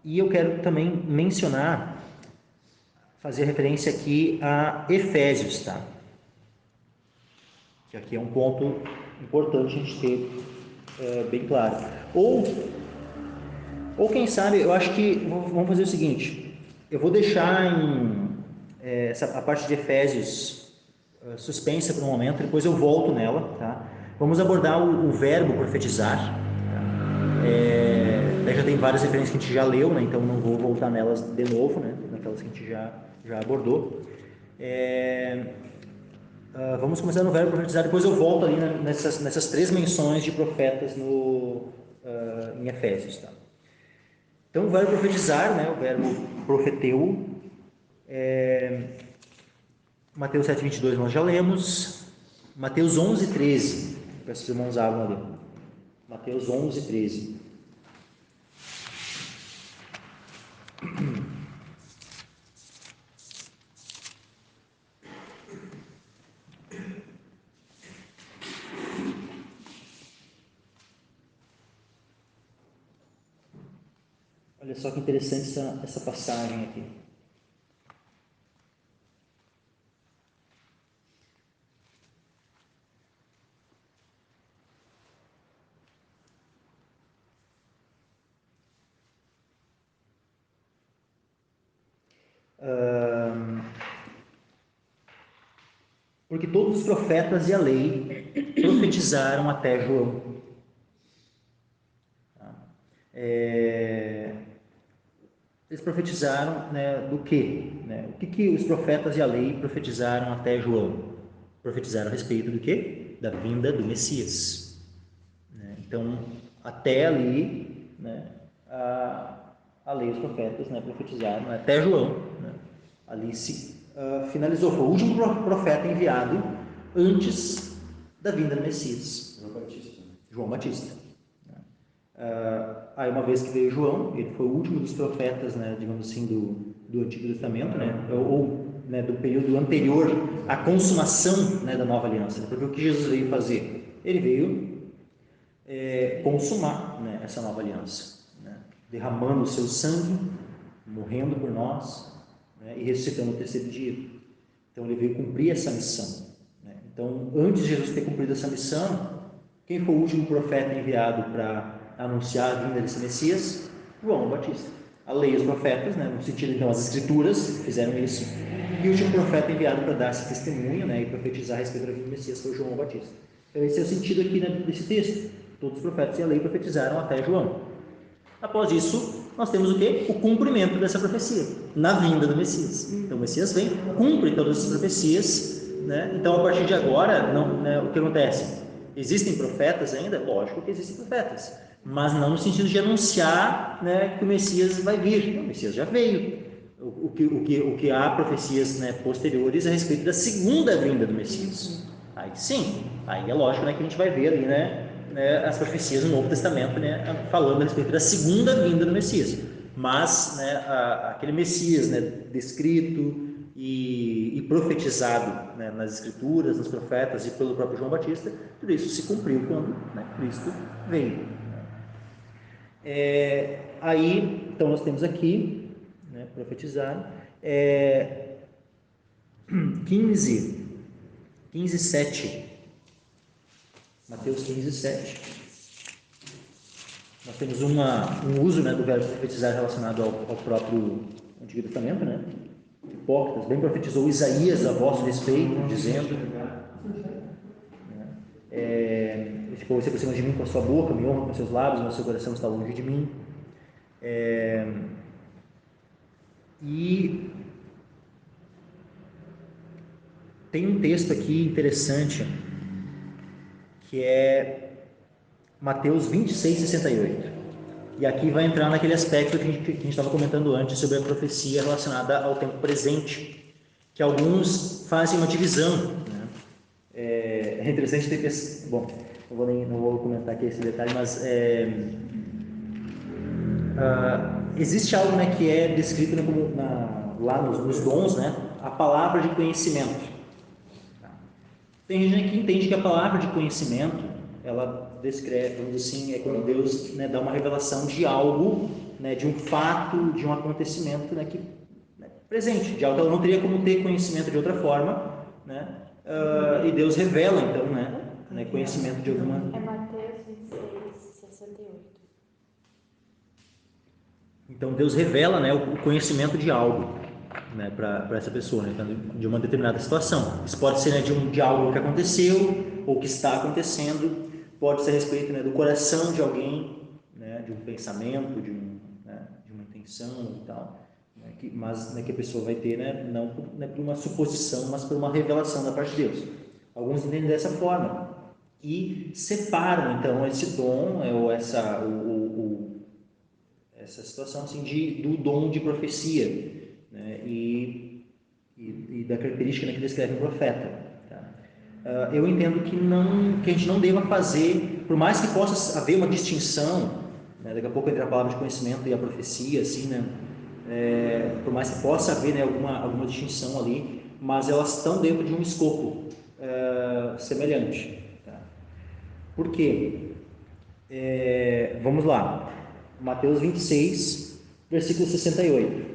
E eu quero também mencionar, fazer referência aqui a Efésios, tá? Que aqui é um ponto importante a gente ter bem claro. Ou quem sabe, eu acho que vamos fazer o seguinte: eu vou deixar a parte de Efésios suspensa por um momento, depois eu volto nela, tá? Vamos abordar o verbo profetizar, tá? Já tem várias referências que a gente já leu, né? Então não vou voltar nelas de novo, né? Naquelas que a gente já abordou. Vamos começar no verbo profetizar, depois eu volto ali nessas 3 menções de profetas em Efésios, tá? Então o verbo profetizar, né? O verbo profeteu, Mateus 7:22 nós já lemos, Mateus 11:13, peço que os irmãos abram ali, Mateus 11:13. Olha só que interessante essa passagem aqui. Porque todos os profetas e a lei profetizaram até João. Eles profetizaram, né, do quê? Né? O que os profetas e a lei profetizaram até João? Profetizaram a respeito do quê? Da vinda do Messias. Né? Então, até ali, né, a lei e os profetas, né, profetizaram até João. Né? Ali se finalizou. Foi o último profeta enviado antes da vinda do Messias. João Batista. João Batista. Aí uma vez que veio João, ele foi o último dos profetas, né, digamos assim, do Antigo Testamento, né, ou né, do período anterior à consumação, né, da nova aliança. Porque o que Jesus veio fazer? Ele veio consumar, né, essa nova aliança, né, derramando o seu sangue, morrendo por nós, né, e ressuscitando no terceiro dia. Então ele veio cumprir essa missão, né? Então, antes de Jesus ter cumprido essa missão, quem foi o último profeta enviado para anunciar a vinda desse Messias? João Batista. A lei e os profetas, né, no sentido, então, as escrituras fizeram isso, e o último profeta enviado para dar esse testemunho, né, e profetizar a respeito da vinda do Messias foi João Batista. Então esse é o sentido aqui, né, desse texto. Todos os profetas e a lei profetizaram até João. Após isso, nós temos o quê? O cumprimento dessa profecia, na vinda do Messias. Então o Messias vem, cumpre todas as profecias, né? Então a partir de agora, não, né, o que acontece? Existem profetas ainda? Lógico que existem profetas, mas não no sentido de anunciar, né, que o Messias vai vir. O Messias já veio. O que há profecias, né, posteriores a respeito da segunda vinda do Messias. Aí sim, aí é lógico, né, que a gente vai ver ali, né, as profecias no Novo Testamento, né, falando a respeito da segunda vinda do Messias. Mas, né, aquele Messias, né, descrito e profetizado, né, nas Escrituras, nos profetas e pelo próprio João Batista, tudo isso se cumpriu quando, né, Cristo veio. Aí, então, nós temos aqui, né, profetizado, 15:7. Mateus 15:7. Nós temos um uso, né, do verbo profetizar relacionado ao próprio Antigo Testamento, né? Hipócritas, bem profetizou Isaías a vosso respeito, dizendo, ficou você por cima de mim com a sua boca, me honra com seus lábios, mas seu coração está longe de mim. E tem um texto aqui interessante, que é Mateus 26:68. E aqui vai entrar naquele aspecto que a gente estava comentando antes sobre a profecia relacionada ao tempo presente, que alguns fazem uma divisão, né? É interessante ter bom, não vou comentar aqui esse detalhe, mas existe algo, né, que é descrito, né, como lá nos dons, né, a palavra de conhecimento. Tem gente que entende que a palavra de conhecimento, ela descreve, vamos dizer assim, é quando Deus, né, dá uma revelação de algo, né, de um fato, de um acontecimento, né, que, né, presente, de algo que ela não teria como ter conhecimento de outra forma, né, e Deus revela, então, né, conhecimento de alguma... É Mateus 26:68. Então Deus revela, né, o conhecimento de algo, né, para essa pessoa, né, de uma determinada situação. Isso pode ser, né, de algo que aconteceu ou que está acontecendo. Pode ser a respeito, né, do coração de alguém, né, de um pensamento, de uma intenção e tal, né, mas, né, que a pessoa vai ter, né, não, né, por uma suposição, mas por uma revelação da parte de Deus. Alguns entendem dessa forma e separam então esse dom, ou essa situação assim do dom de profecia, né, e da característica, né, que descreve um profeta. Eu entendo que a gente não deva fazer, por mais que possa haver uma distinção, né, daqui a pouco entre a palavra de conhecimento e a profecia, assim, né, por mais que possa haver, né, alguma distinção ali, mas elas estão dentro de um escopo semelhante. Tá? Por quê? Vamos lá, Mateus 26, versículo 68.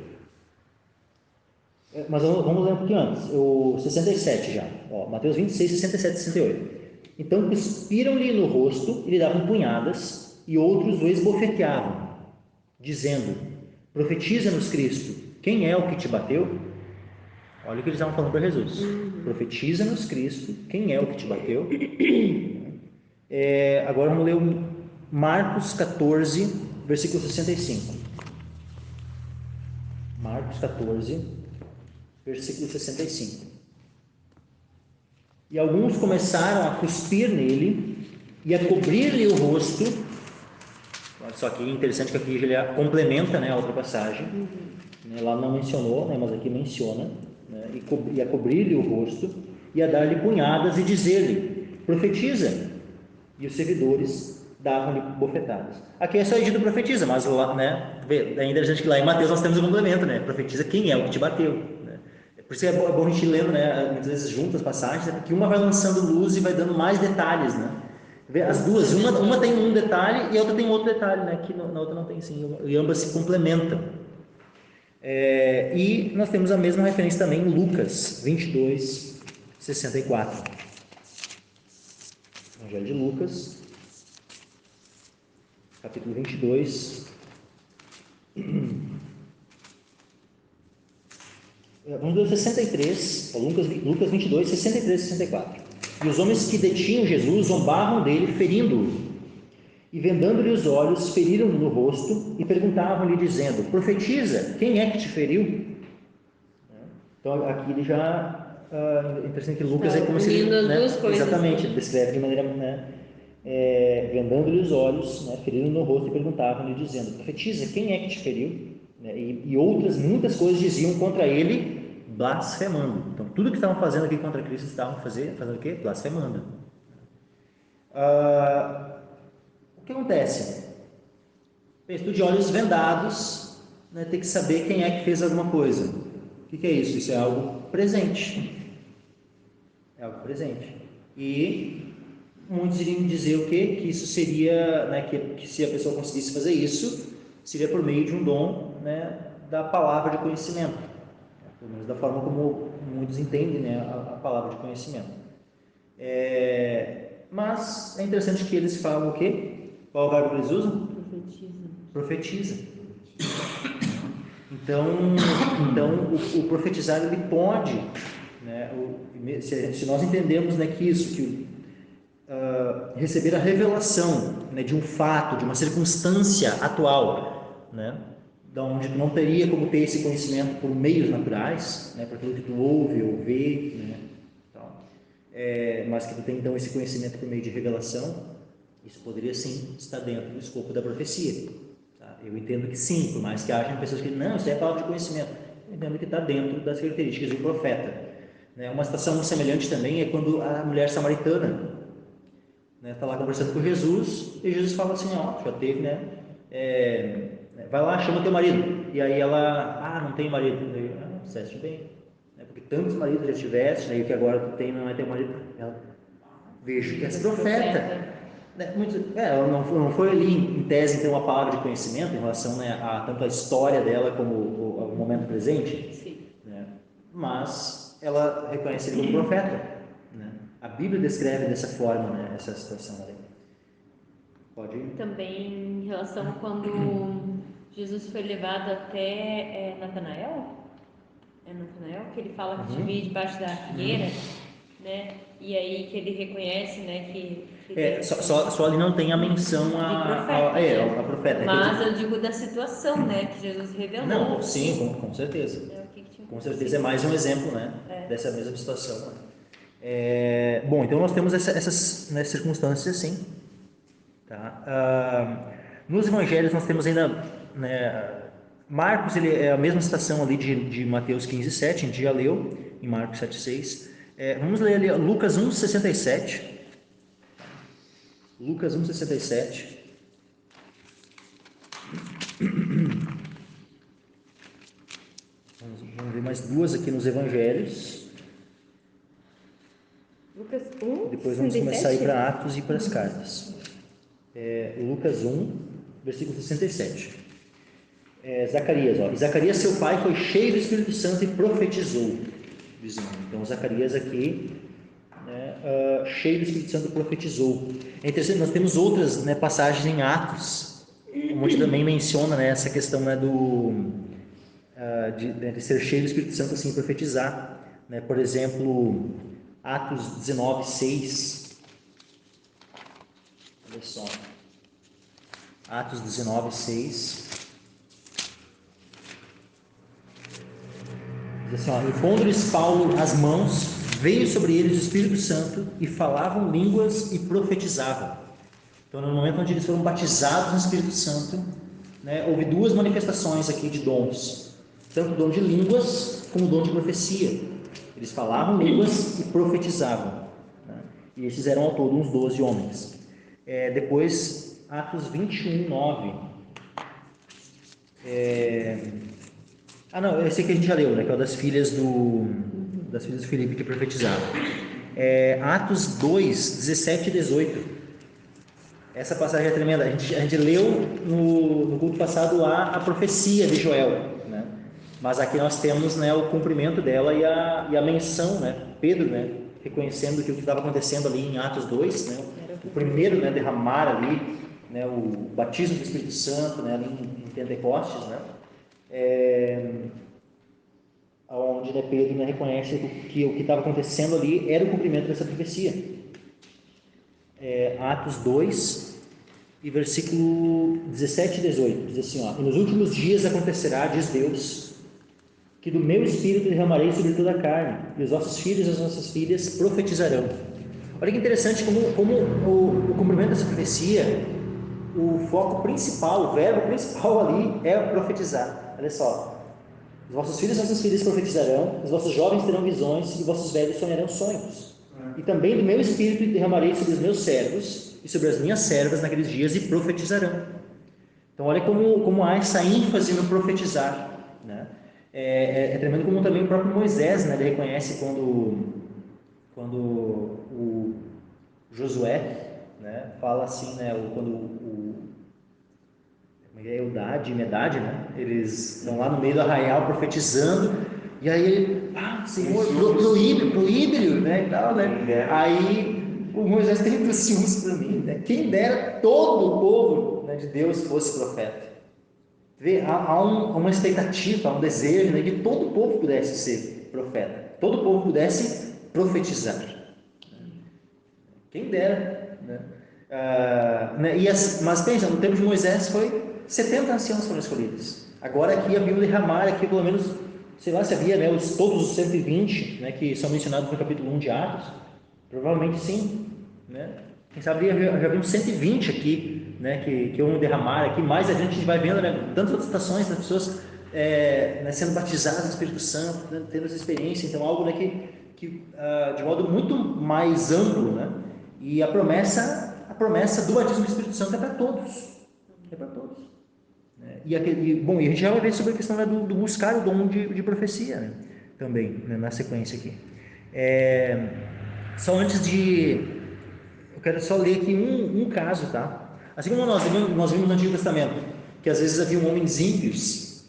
Mas vamos ler um pouquinho antes, o 67 já, Mateus 26, 67 e 68. Então cuspiram-lhe no rosto e lhe davam punhadas, e outros o esbofeteavam, dizendo: profetiza-nos, Cristo, quem é o que te bateu? Olha o que eles estavam falando para Jesus. Profetiza-nos, Cristo, quem é o que te bateu? Agora vamos ler o Marcos 14, versículo 65. Marcos 14, versículo 65. E alguns começaram a cuspir nele e a cobrir-lhe o rosto. Olha só que interessante que aqui ele complementa, né, a outra passagem. Lá não mencionou, né, mas aqui menciona, né, e a cobrir-lhe o rosto e a dar-lhe punhadas e dizer-lhe: profetiza. E os servidores davam-lhe bofetadas. Aqui é só dito profetiza, mas lá, né, é interessante que lá em Mateus nós temos o complemento, né, profetiza quem é o que te bateu, né? Por isso é bom a gente ir lendo, né, muitas vezes juntas as passagens, né, porque uma vai lançando luz e vai dando mais detalhes, né. As duas, uma tem um detalhe e a outra tem outro detalhe, né, que na outra não tem sim, e ambas se complementam. E nós temos a mesma referência também em Lucas 22, 64. Evangelho de Lucas, capítulo 22. Vamos ler o 63, Lucas 22, 63 e 64. E os homens que detinham Jesus zombavam dele, ferindo-o. E vendando-lhe os olhos, feriram-no no rosto e perguntavam-lhe, dizendo: profetiza, quem é que te feriu? Então aqui ele já, interessante que Lucas é como se ele, né, exatamente, ele descreve de maneira, né, vendando-lhe os olhos, né, feriram-no no rosto e perguntavam-lhe, dizendo: profetiza, quem é que te feriu? Né, e outras, muitas coisas diziam contra ele, blasfemando. Então tudo que estavam fazendo aqui contra Cristo estavam fazendo o quê? Blasfemando. O que acontece? Tu de olhos vendados, né, tem que saber quem é que fez alguma coisa. O que é isso? Isso é algo presente. É algo presente. E muitos iriam dizer o quê? Que isso seria, né, que se a pessoa conseguisse fazer isso, seria por meio de um dom, né, da palavra de conhecimento. Pelo menos da forma como muitos entendem, né, a palavra de conhecimento. Mas é interessante que eles falam o quê? Qual o verbo que eles usam? Profetiza. Então o profetizar ele pode, né, se nós entendemos, né, que isso, que receber a revelação, né, de um fato, de uma circunstância atual, né, da onde tu não teria como ter esse conhecimento por meios naturais, né, por aquilo que tu ouve ou vê, né, tal, mas que tu tem então esse conhecimento por meio de revelação, isso poderia sim estar dentro do escopo da profecia. Tá? Eu entendo que sim, por mais que haja pessoas que não, isso é palavra de conhecimento. Eu entendo que está dentro das características do profeta. Né? Uma situação semelhante também é quando a mulher samaritana está lá conversando com Jesus e Jesus fala assim: ó, já teve, né? Vai lá, chama teu marido. E aí ela, não tem marido. Disseste bem, né? Porque tantos maridos já tiveste, né? E o que agora tu tem não é teu marido. Ela, vejo que és profeta. Ela não foi ali em tese então a palavra de conhecimento em relação, né, tanto a história dela como o momento presente. Sim. Né? Mas ela reconhece ele como profeta, né? A Bíblia descreve dessa forma, né, essa situação ali. Pode ir? Também em relação a quando Jesus foi levado até Natanael, que ele fala que te vi debaixo da figueira, né? E aí que ele reconhece, né, que só ali não tem a menção a profeta. Mas eu digo da situação, né, que Jesus revelou. Não, sim, com certeza. Com certeza é mais um exemplo, né, dessa mesma situação. Bom, então nós temos essas, né, circunstâncias assim. Tá? Nos evangelhos nós temos ainda, né, Marcos, ele é a mesma citação ali de Mateus 15:7, a gente já leu em Marcos 7:6. Vamos ler ali Lucas 1:67. Lucas 1:67. Vamos ver mais duas aqui nos evangelhos. Lucas 1, depois vamos começar a ir para Atos e para as cartas. Lucas 1, versículo 67. Zacarias, ó. Zacarias, seu pai, foi cheio do Espírito Santo e profetizou, dizendo. Então Zacarias aqui, né, cheio do Espírito Santo, profetizou. É interessante, nós temos outras, né, passagens em Atos, onde também menciona, né, essa questão, né, de ser cheio do Espírito Santo, assim, profetizar, né? Por exemplo, Atos 19:6. Olha só, Atos 19:6. Diz assim, ó: impondo-lhes Paulo as mãos, veio sobre eles o Espírito Santo e falavam línguas e profetizavam. Então, no momento onde eles foram batizados no Espírito Santo, né, houve duas manifestações aqui de dons, tanto o dom de línguas como o dom de profecia. Eles falavam línguas e profetizavam, né? E esses eram ao todo uns 12 homens. Depois Atos 21, 9. Não, esse aqui a gente já leu, né? Que é o das filhas do Filipe que profetizaram. Atos 2, 17 e 18. Essa passagem é tremenda. A gente leu no culto passado lá a profecia de Joel, né? Mas aqui nós temos, né, o cumprimento dela e a menção, né? Pedro, né, reconhecendo que o que estava acontecendo ali em Atos 2, né, o primeiro, né, derramar ali, né, o batismo do Espírito Santo, né, ali em Pentecostes, né, onde, né, Pedro, né, reconhece que o que estava acontecendo ali era o cumprimento dessa profecia. Atos 2 e versículo 17 e 18 diz assim, ó: e nos últimos dias acontecerá, diz Deus, que do meu Espírito derramarei sobre toda a carne, e os vossos filhos e as vossas filhas profetizarão. Olha que interessante como o cumprimento dessa profecia, o foco principal, o verbo principal ali é profetizar. Olha só: os vossos filhos e as vossas filhas profetizarão, os vossos jovens terão visões e os vossos velhos sonharão sonhos. E também do meu Espírito derramarei sobre os meus servos e sobre as minhas servas naqueles dias, e profetizarão. Então olha como há essa ênfase no profetizar, né? É tremendo como também o próprio Moisés, né, ele reconhece quando o Josué, né, fala assim, né, quando Eldad e Medad, né, eles estão lá no meio do arraial profetizando, e aí ele, Senhor, proíbe-lhe, né, e tal, né? Aí o Moisés tem muitos ciúmes para mim, né? Quem dera todo o povo, né, de Deus fosse profeta. Há uma expectativa, há um desejo, né, que todo o povo pudesse ser profeta, todo o povo pudesse profetizar. Quem dera, né? Mas pensa, no tempo de Moisés foi 70 anciãos foram escolhidos. Agora aqui havia derramar, aqui pelo menos, sei lá se havia, né, todos os 120, né, que são mencionados no capítulo 1 de Atos, provavelmente sim, né? Quem sabe já havia uns 120 aqui, né, que iam derramar aqui. Mais a gente vai vendo, né, tantas outras situações das pessoas né, sendo batizadas no Espírito Santo, né, tendo essa experiência. Então algo, né, que de modo muito mais amplo, né? E a promessa do batismo do Espírito Santo é para todos, E a gente já vai ver sobre a questão, né, do buscar o dom de profecia, né, também, né, na sequência aqui. Só antes eu quero só ler aqui um caso, tá? Assim como nós vimos no Antigo Testamento, que às vezes havia homens ímpios,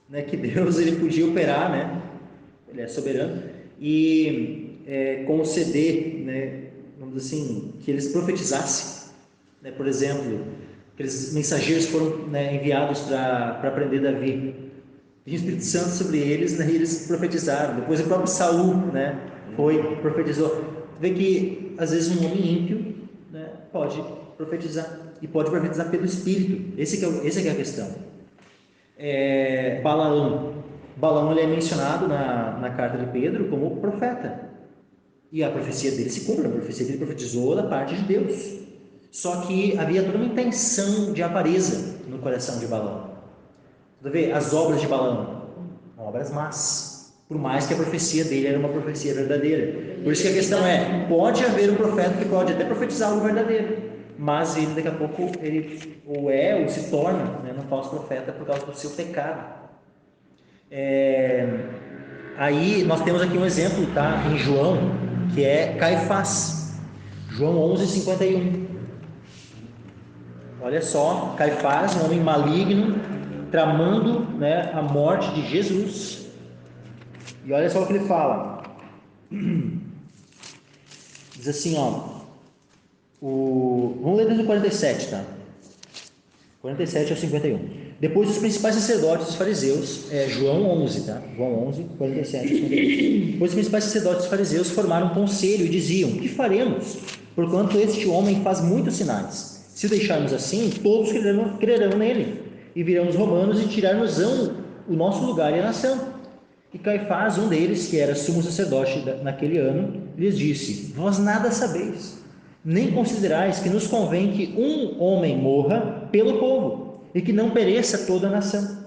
né, que Deus ele podia operar, né? Ele é soberano, e conceder, né, vamos dizer assim, que eles profetizassem, né? Por exemplo, aqueles mensageiros foram, né, enviados para prender Davi, e o Espírito Santo sobre eles, né, e eles profetizaram. Depois o próprio Saul, né, profetizou. Vê que às vezes um homem ímpio, né, pode profetizar, e pode profetizar pelo Espírito. Essa que é a questão. Balaão ele é mencionado na carta de Pedro como profeta, e a profecia dele se cumpre. A profecia dele profetizou da parte de Deus, só que havia toda uma intenção de avareza no coração de Balaão. Você vê, as obras de Balaão, obras más, por mais que a profecia dele era uma profecia verdadeira. Por isso que a questão pode haver um profeta que pode até profetizar algo verdadeiro, mas ele daqui a pouco ele ou se torna, né, um falso profeta por causa do seu pecado. Aí nós temos aqui um exemplo, tá, em João, que é Caifás, João 11:51. Olha só, Caifás, um homem maligno, tramando, né, a morte de Jesus. E olha só o que ele fala. Diz assim, vamos ler desde o 47, tá? 47 ao 51. Depois os principais sacerdotes e os fariseus, João 11, tá? João 11, 47 ao 51. Depois os principais sacerdotes e os fariseus formaram um conselho e diziam: que faremos? Porquanto este homem faz muitos sinais. Se o deixarmos assim, todos crerão nele, e virão os romanos e tirar-nos-ão o nosso lugar e a nação. E Caifás, um deles, que era sumo sacerdote naquele ano, lhes disse: vós nada sabeis, nem considerais que nos convém que um homem morra pelo povo, e que não pereça toda a nação.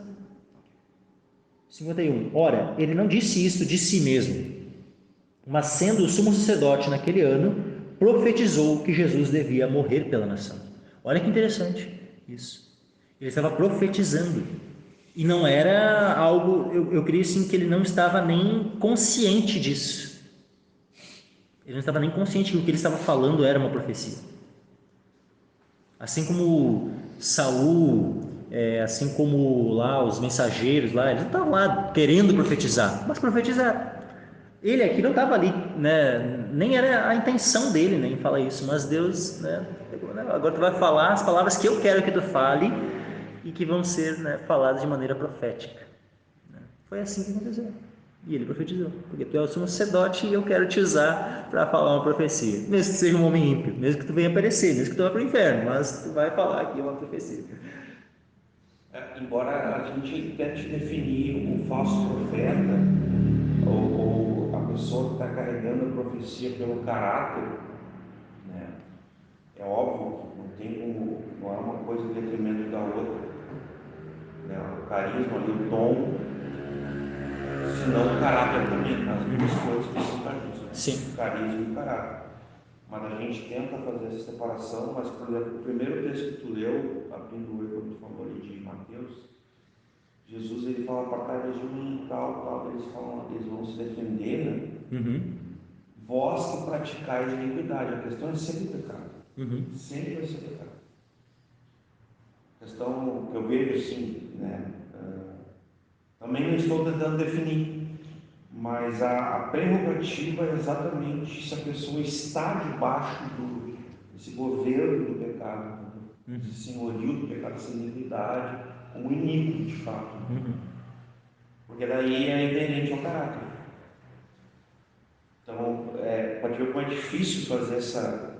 51. Ora, ele não disse isto de si mesmo, mas sendo o sumo sacerdote naquele ano, profetizou que Jesus devia morrer pela nação. Olha que interessante isso. Ele estava profetizando. E não era algo, eu creio sim que ele não estava nem consciente disso. Ele não estava nem consciente que o que ele estava falando era uma profecia. Assim como Saul, assim como lá os mensageiros lá, eles não estavam lá querendo profetizar, mas profetizaram. Ele aqui não estava ali, né? Nem era a intenção dele, né, em falar isso, mas Deus, né, agora tu vai falar as palavras que eu quero que tu fale e que vão ser, né, faladas de maneira profética. Foi assim que aconteceu. E ele profetizou, porque tu é o sumo sacerdote e eu quero te usar para falar uma profecia. Mesmo que seja um homem ímpio, mesmo que tu venha aparecer, mesmo que tu vá para o inferno, mas tu vai falar aqui uma profecia. Embora a gente tente definir o falso profeta ou a pessoa que está carregando a profecia pelo caráter, né? É óbvio que não é uma coisa em detrimento da outra, né? O carisma ali, o dom, senão o caráter também, as duas coisas precisam disso, né? Sim. O carisma e o caráter. Mas a gente tenta fazer essa separação, mas, por exemplo, o primeiro texto que tu leu, abrindo o quando tu falou ali de Mateus, Jesus ele fala apartai-vos de mim, tal, eles vão se defender, né? Uhum. Vós que praticais a iniquidade, a questão é sempre pecado, sempre vai ser pecado. A questão que eu vejo assim, né? Também não estou tentando definir, mas a prerrogativa é exatamente se a pessoa está debaixo desse governo do pecado, esse senhorio do pecado, essa iniquidade, como iníquo de fato. Porque daí é inerente ao caráter. Então, pode ver como é difícil fazer essa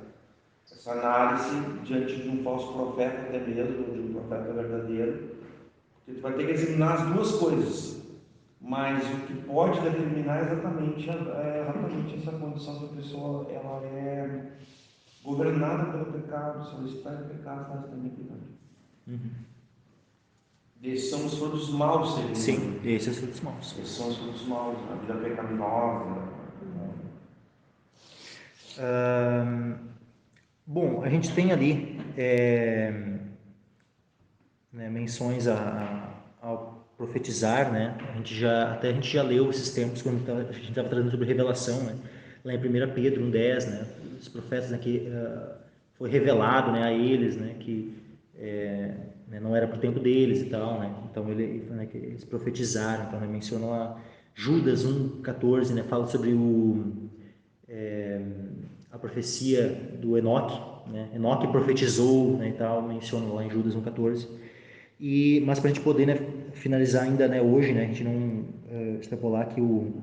análise diante de um falso profeta, até mesmo, ou de um profeta verdadeiro, porque tu vai ter que examinar as duas coisas. Mas o que pode determinar exatamente essa condição que a pessoa ela é governada pelo pecado, se ela está em pecado, ela está em iniquidade. Esses são os frutos maus, seria. Sim, esses são os frutos maus. Esses são os frutos maus, a vida pecaminosa. Bom, a gente tem ali menções ao profetizar, né? A gente já leu esses tempos quando a gente estava tratando sobre revelação, né? Lá em 1 Pedro 1,10, né? Os profetas, né, que foi revelado, né, a eles, né, que né, não era para o tempo deles e tal, né? Então que eles profetizaram. Então, menciona lá Judas 1,14, né? Fala sobre a profecia do Enoque, né? Enoque profetizou, né, e tal, menciona lá em Judas 1,14. Mas para a gente poder, né, finalizar ainda, né, hoje, né, a gente não extrapolar aqui o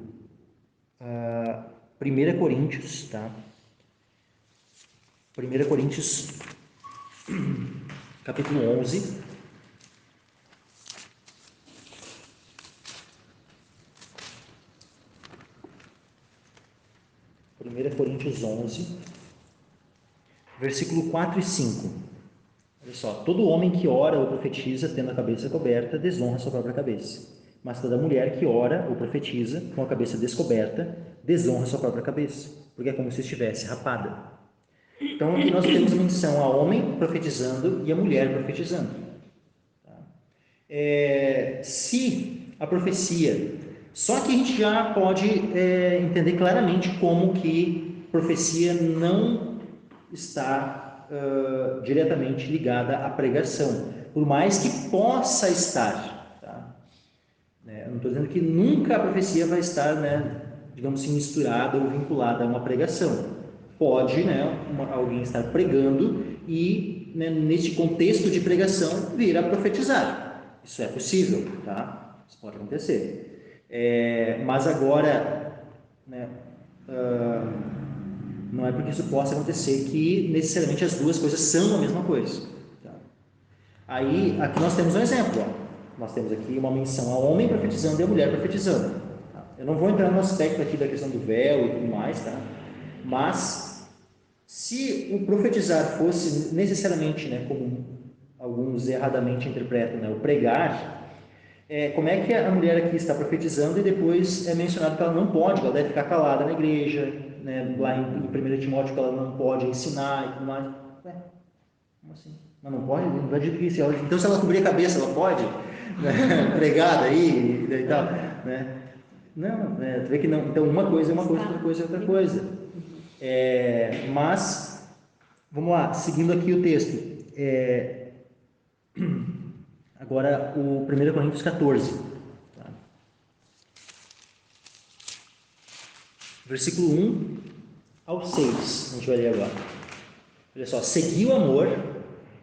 1 Coríntios, tá? 1 Coríntios, capítulo 11. Coríntios 11, versículo 4 e 5. Olha só: todo homem que ora ou profetiza tendo a cabeça coberta desonra sua própria cabeça, mas toda mulher que ora ou profetiza com a cabeça descoberta desonra sua própria cabeça, porque é como se estivesse rapada. Então aqui nós temos menção a homem profetizando e a mulher profetizando. Se a profecia, só que a gente já pode entender claramente como que profecia não está diretamente ligada à pregação, por mais que possa estar, tá? Eu não estou dizendo que nunca a profecia vai estar, né, digamos assim, misturada ou vinculada a uma pregação. Pode, né, alguém estar pregando e, né, neste contexto de pregação vir a profetizar. Isso é possível, tá? Isso pode acontecer. Mas agora, né, não é porque isso possa acontecer que necessariamente as duas coisas são a mesma coisa. Tá? Aí, aqui nós temos um exemplo. Ó. Nós temos aqui uma menção ao homem profetizando e à mulher profetizando. Tá? Eu não vou entrar no aspecto aqui da questão do véu e tudo mais, tá? Mas, se o profetizar fosse necessariamente, né, como alguns erradamente interpretam, né, o pregar, como é que a mulher aqui está profetizando e depois é mencionado que ela não pode, ela deve ficar calada na igreja, né, lá em 1 Timóteo que ela não pode ensinar e tudo mais. Como assim? Mas não pode? Não vai dizer isso. Então, se ela cobrir a cabeça, ela pode? Né? Pregada aí e tal, né? Não, né? Tu vê que não. Então, uma coisa é uma coisa, outra coisa é outra coisa. Mas, vamos lá, seguindo aqui o texto. Agora, o 1 Coríntios 14. Tá? Versículo 1 ao 6, a gente vai ler agora. Olha só, segui o amor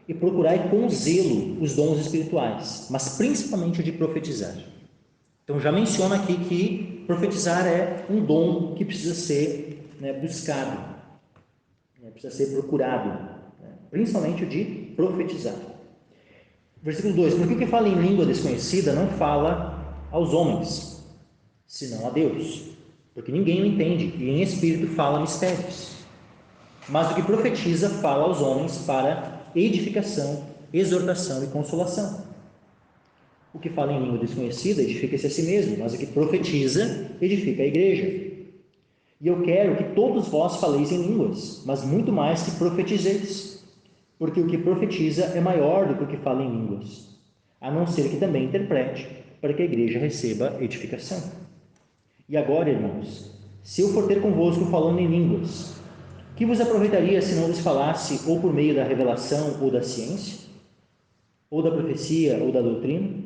e procurai com zelo os dons espirituais, mas principalmente o de profetizar. Então já menciona aqui que profetizar é um dom que precisa ser, né, buscado, né, precisa ser procurado, né, principalmente o de profetizar. Versículo 2: porque o que fala em língua desconhecida não fala aos homens, senão a Deus, porque ninguém o entende, e em espírito fala mistérios. Mas o que profetiza fala aos homens para edificação, exortação e consolação. O que fala em língua desconhecida edifica-se a si mesmo, mas o que profetiza edifica a igreja. E eu quero que todos vós faleis em línguas, mas muito mais que profetizeis, porque o que profetiza é maior do que o que fala em línguas, a não ser que também interprete, para que a igreja receba edificação. E agora, irmãos, se eu for ter convosco falando em línguas, que vos aproveitaria se não vos falasse ou por meio da revelação ou da ciência, ou da profecia ou da doutrina?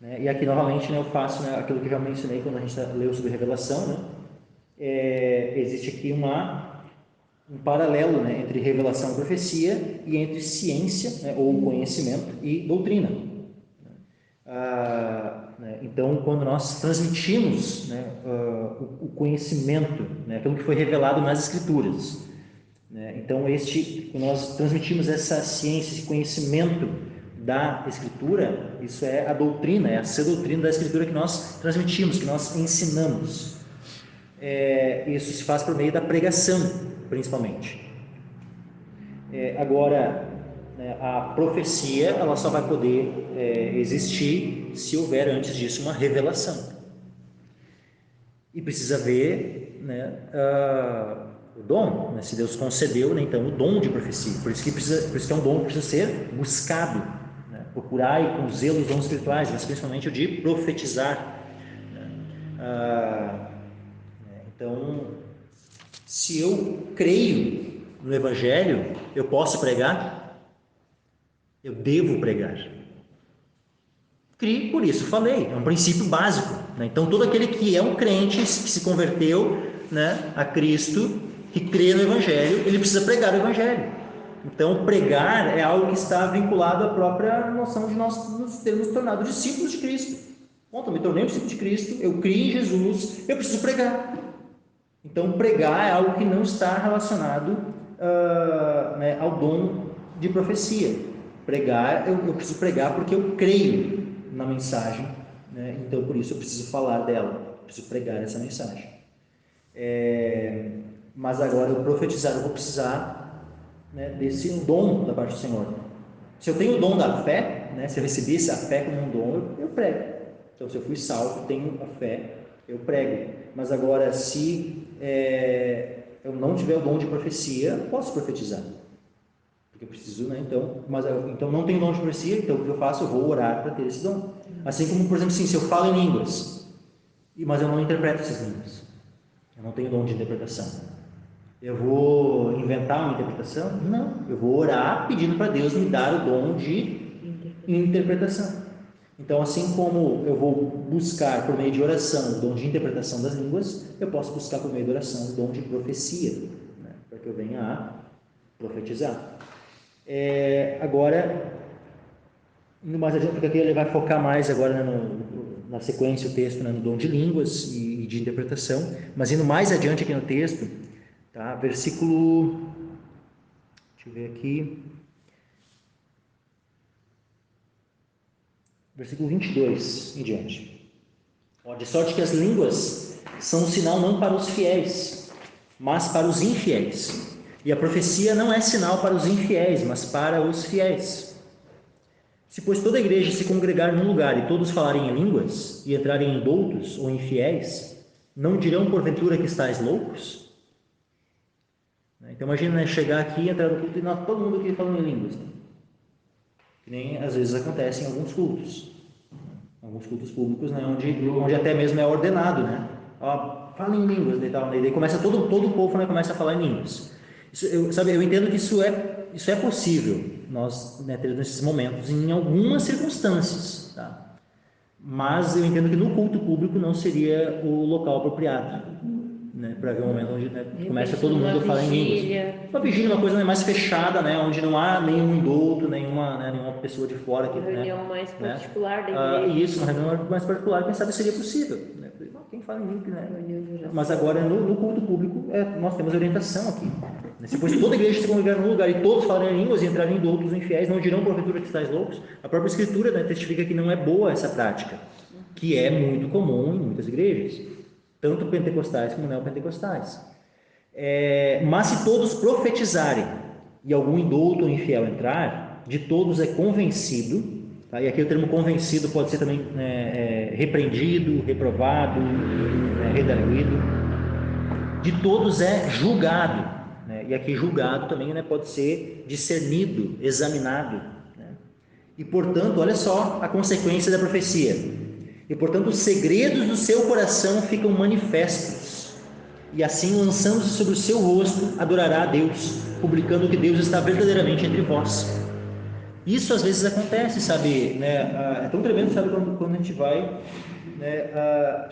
Né? E aqui novamente, né, eu faço, né, aquilo que eu já mencionei quando a gente leu sobre revelação, né? Existe aqui um paralelo, né, entre revelação e profecia e entre ciência, né, ou conhecimento e doutrina. Né, então, quando nós transmitimos, né, o conhecimento, né, aquilo que foi revelado nas Escrituras, né, então quando nós transmitimos essa ciência, esse conhecimento da Escritura, isso é a doutrina, é a sã doutrina da Escritura que nós transmitimos, que nós ensinamos. Isso se faz por meio da pregação, principalmente. Agora, né, a profecia, ela só vai poder existir se houver antes disso uma revelação. E precisa ver, né, o dom, né, se Deus concedeu, né, então o dom de profecia. Por isso que é um dom que precisa ser buscado, né, procurai com zelo os dons espirituais, mas principalmente o de profetizar, né. Então, se eu creio no Evangelho, eu posso pregar? Eu devo pregar. Criei, por isso falei, é um princípio básico, né? Então, todo aquele que é um crente, que se converteu, né, a Cristo, que crê no Evangelho, ele precisa pregar o Evangelho. Então, pregar é algo que está vinculado à própria noção de nós nos termos tornado discípulos de Cristo. Bom, eu me tornei um discípulo de Cristo, eu criei em Jesus, eu preciso pregar. Então, pregar é algo que não está relacionado né, ao dom de profecia. Pregar, eu preciso pregar porque eu creio na mensagem, né? Então, por isso eu preciso falar dela, eu preciso pregar essa mensagem. Mas agora, eu profetizar, eu vou precisar, né, desse dom da parte do Senhor. Se eu tenho o dom da fé, né, se eu recebi essa fé como um dom, eu prego. Então, se eu fui salvo, tenho a fé, eu prego. Mas agora, se eu não tiver o dom de profecia, eu posso profetizar, porque eu preciso, né? Então não tenho dom de profecia, então o que eu faço? Eu vou orar para ter esse dom. Assim como, por exemplo, assim, se eu falo em línguas, mas eu não interpreto essas línguas, eu não tenho dom de interpretação, eu vou inventar uma interpretação? Não, eu vou orar pedindo para Deus me dar o dom de interpretação. Então, assim como eu vou buscar por meio de oração o dom de interpretação das línguas, eu posso buscar por meio de oração o dom de profecia, né, para que eu venha a profetizar. Agora, indo mais adiante, porque aqui ele vai focar mais agora, né, na sequência o texto, né, no dom de línguas e de interpretação, mas indo mais adiante aqui no texto, tá, versículo, deixa eu ver aqui, versículo 22 em diante. De sorte que as línguas são um sinal não para os fiéis, mas para os infiéis. E a profecia não é sinal para os infiéis, mas para os fiéis. Se, pois, toda a igreja se congregar num lugar e todos falarem em línguas, e entrarem em doutos ou infiéis, não dirão porventura que estáis loucos? Então imagina, né, chegar aqui, entrar no culto e nós, todo mundo aqui falando em línguas, né? Que nem às vezes acontece em alguns cultos públicos, né, onde até mesmo é ordenado, né? Ó, fala em línguas e tal, né? E daí começa todo o povo, né, começa a falar em línguas. Eu entendo que isso é possível, nós, né, ter nesses momentos, em algumas circunstâncias, tá? Mas eu entendo que no culto público não seria o local apropriado, né, para ver um momento onde, né, começa todo mundo a falar em línguas. Uma vigília é uma coisa, né, mais fechada, né, onde não há nenhum indulto, nenhuma pessoa de fora que, Uma reunião mais particular da igreja. Isso, uma reunião mais particular, quem sabe seria possível, né? Quem fala em línguas, né? Mas agora no culto público nós temos orientação aqui. Se fosse toda a igreja se congregar num lugar e todos falarem em línguas e entrarem indultos infiéis, não dirão porventura que estáis loucos. A própria Escritura, né, testifica que não é boa essa prática, que é muito comum em muitas igrejas, tanto pentecostais como neopentecostais. Mas se todos profetizarem e algum indulto ou infiel entrar, de todos é convencido, tá? E aqui o termo convencido pode ser também repreendido, reprovado, redarguido. De todos é julgado, né? E aqui julgado também, né, pode ser discernido, examinado, né? E portanto, olha só a consequência da profecia. E portanto, os segredos do seu coração ficam manifestos. E assim, lançando-se sobre o seu rosto, adorará a Deus, publicando que Deus está verdadeiramente entre vós. Isso às vezes acontece, sabe, né? É tão tremendo, sabe, quando a gente vai, né,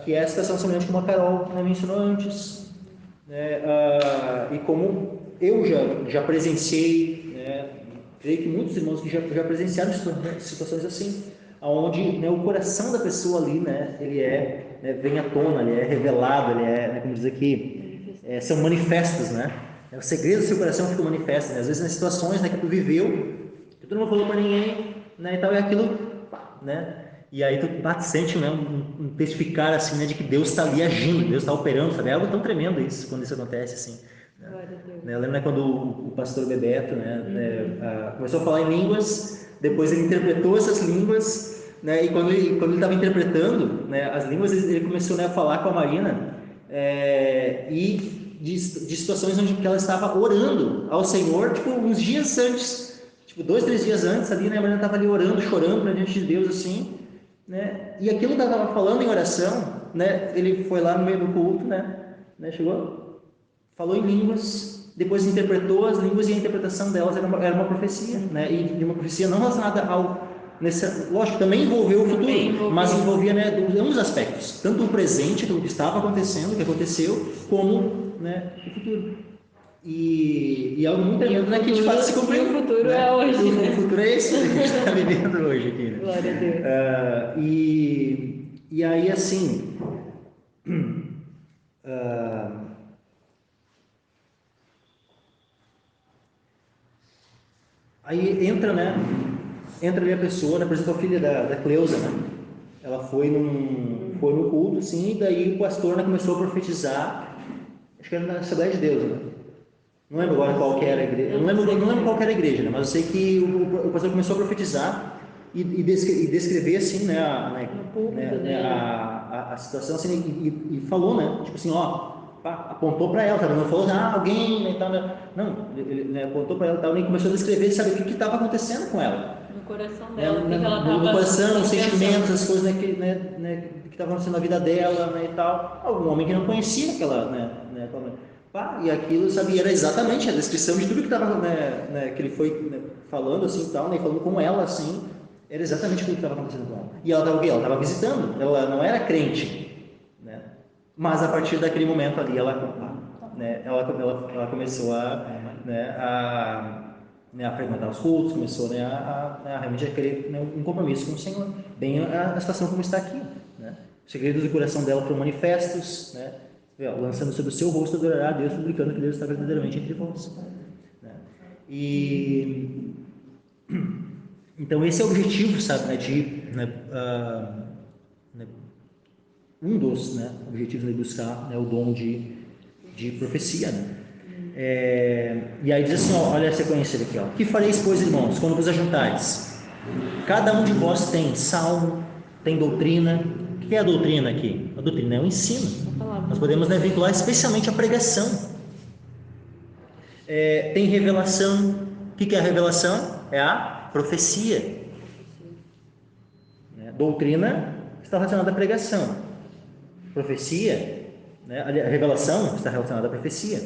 que é a situação semelhante como a Carol, né, mencionou antes, né? E como eu já presenciei, né? Creio que muitos irmãos que já presenciaram situações assim, onde, né, o coração da pessoa ali, né, ele vem à tona, ele é revelado, ele né, como diz aqui, são manifestos, né? Os segredos do seu coração ficam manifestos, né? Às vezes nas situações, né, que tu viveu, que tu não falou para ninguém, né, e tal, e aquilo, né? E aí tu sente, né, um testificar assim, né, de que Deus está ali agindo, Deus está operando, sabe? É algo tão tremendo isso, quando isso acontece assim. Né? Eu lembro, né, quando o pastor Bebeto, né, começou a falar em línguas, depois ele interpretou essas línguas, né, e quando ele estava interpretando, né, as línguas, ele começou, né, a falar com a Marina e de situações onde ela estava orando ao Senhor, tipo, uns dias antes, tipo 2, 3 dias antes ali, né, a Marina estava ali orando, chorando, né, diante de Deus assim, né, e aquilo que ela estava falando em oração, né, ele foi lá no meio do culto, né, chegou, falou em línguas, depois interpretou as línguas e a interpretação delas era uma profecia, né, e uma profecia não relacionada lógico, também envolveu o futuro, mas envolvia, né, ambos aspectos, tanto o presente, aquilo que estava acontecendo, o que aconteceu, como, né, o futuro. E algo muito tremendo, né, que de fato se cumpriu. O futuro, né? É hoje, né? O futuro é esse que a gente está vivendo hoje aqui, né? Glória a Deus. E aí, assim, aí entra ali a pessoa, né, por exemplo, a filha da Cleusa, né? Ela foi no culto, assim, e daí o pastor, né, começou a profetizar, acho que era na Assembleia de Deus, né? Não lembro agora qual que era a igreja, eu não lembro qual que era a igreja, né? Mas eu sei que o pastor começou a profetizar e descrever, assim, né, a situação, assim, e falou, né, tipo assim, ó, apontou para ela, não falou, alguém, né, tal, não, ele, né, apontou para ela, tal, e começou a descrever, sabe, o que estava acontecendo com ela. No coração dela, o que ela estava... No coração, os sentimentos, as coisas, né, que estavam acontecendo na vida dela, né, e tal. Algum homem que não conhecia aquela, e aquilo, sabe, era exatamente a descrição de tudo que estava, né, que ele foi, né, falando, assim, tal, né, falando com ela, assim, era exatamente aquilo que estava acontecendo com ela. E ela estava o quê? Ela estava visitando, ela não era crente, né, mas a partir daquele momento ali, ela começou a frequentar os cultos, começou, né, a realmente querer, né, um compromisso com o Senhor, bem a situação como está aqui, né? Os segredos do coração dela foram manifestos, né? Lançando sobre o seu rosto, adorará a Deus, publicando que Deus está verdadeiramente entre vós, né? E então esse é o objetivo, sabe, né, um dos, né, objetivos de buscar, né, o dom de profecia, né? E aí diz assim, olha a sequência aqui, ó. Que fareis, pois, irmãos, quando vos ajuntais? Cada um de vós tem salmo, tem doutrina. O que é a doutrina aqui? A doutrina é o ensino. Nós podemos, né, vincular especialmente a pregação. Tem revelação. O que é a revelação? É a profecia. Doutrina está relacionada à pregação. Profecia, né? A revelação está relacionada à profecia.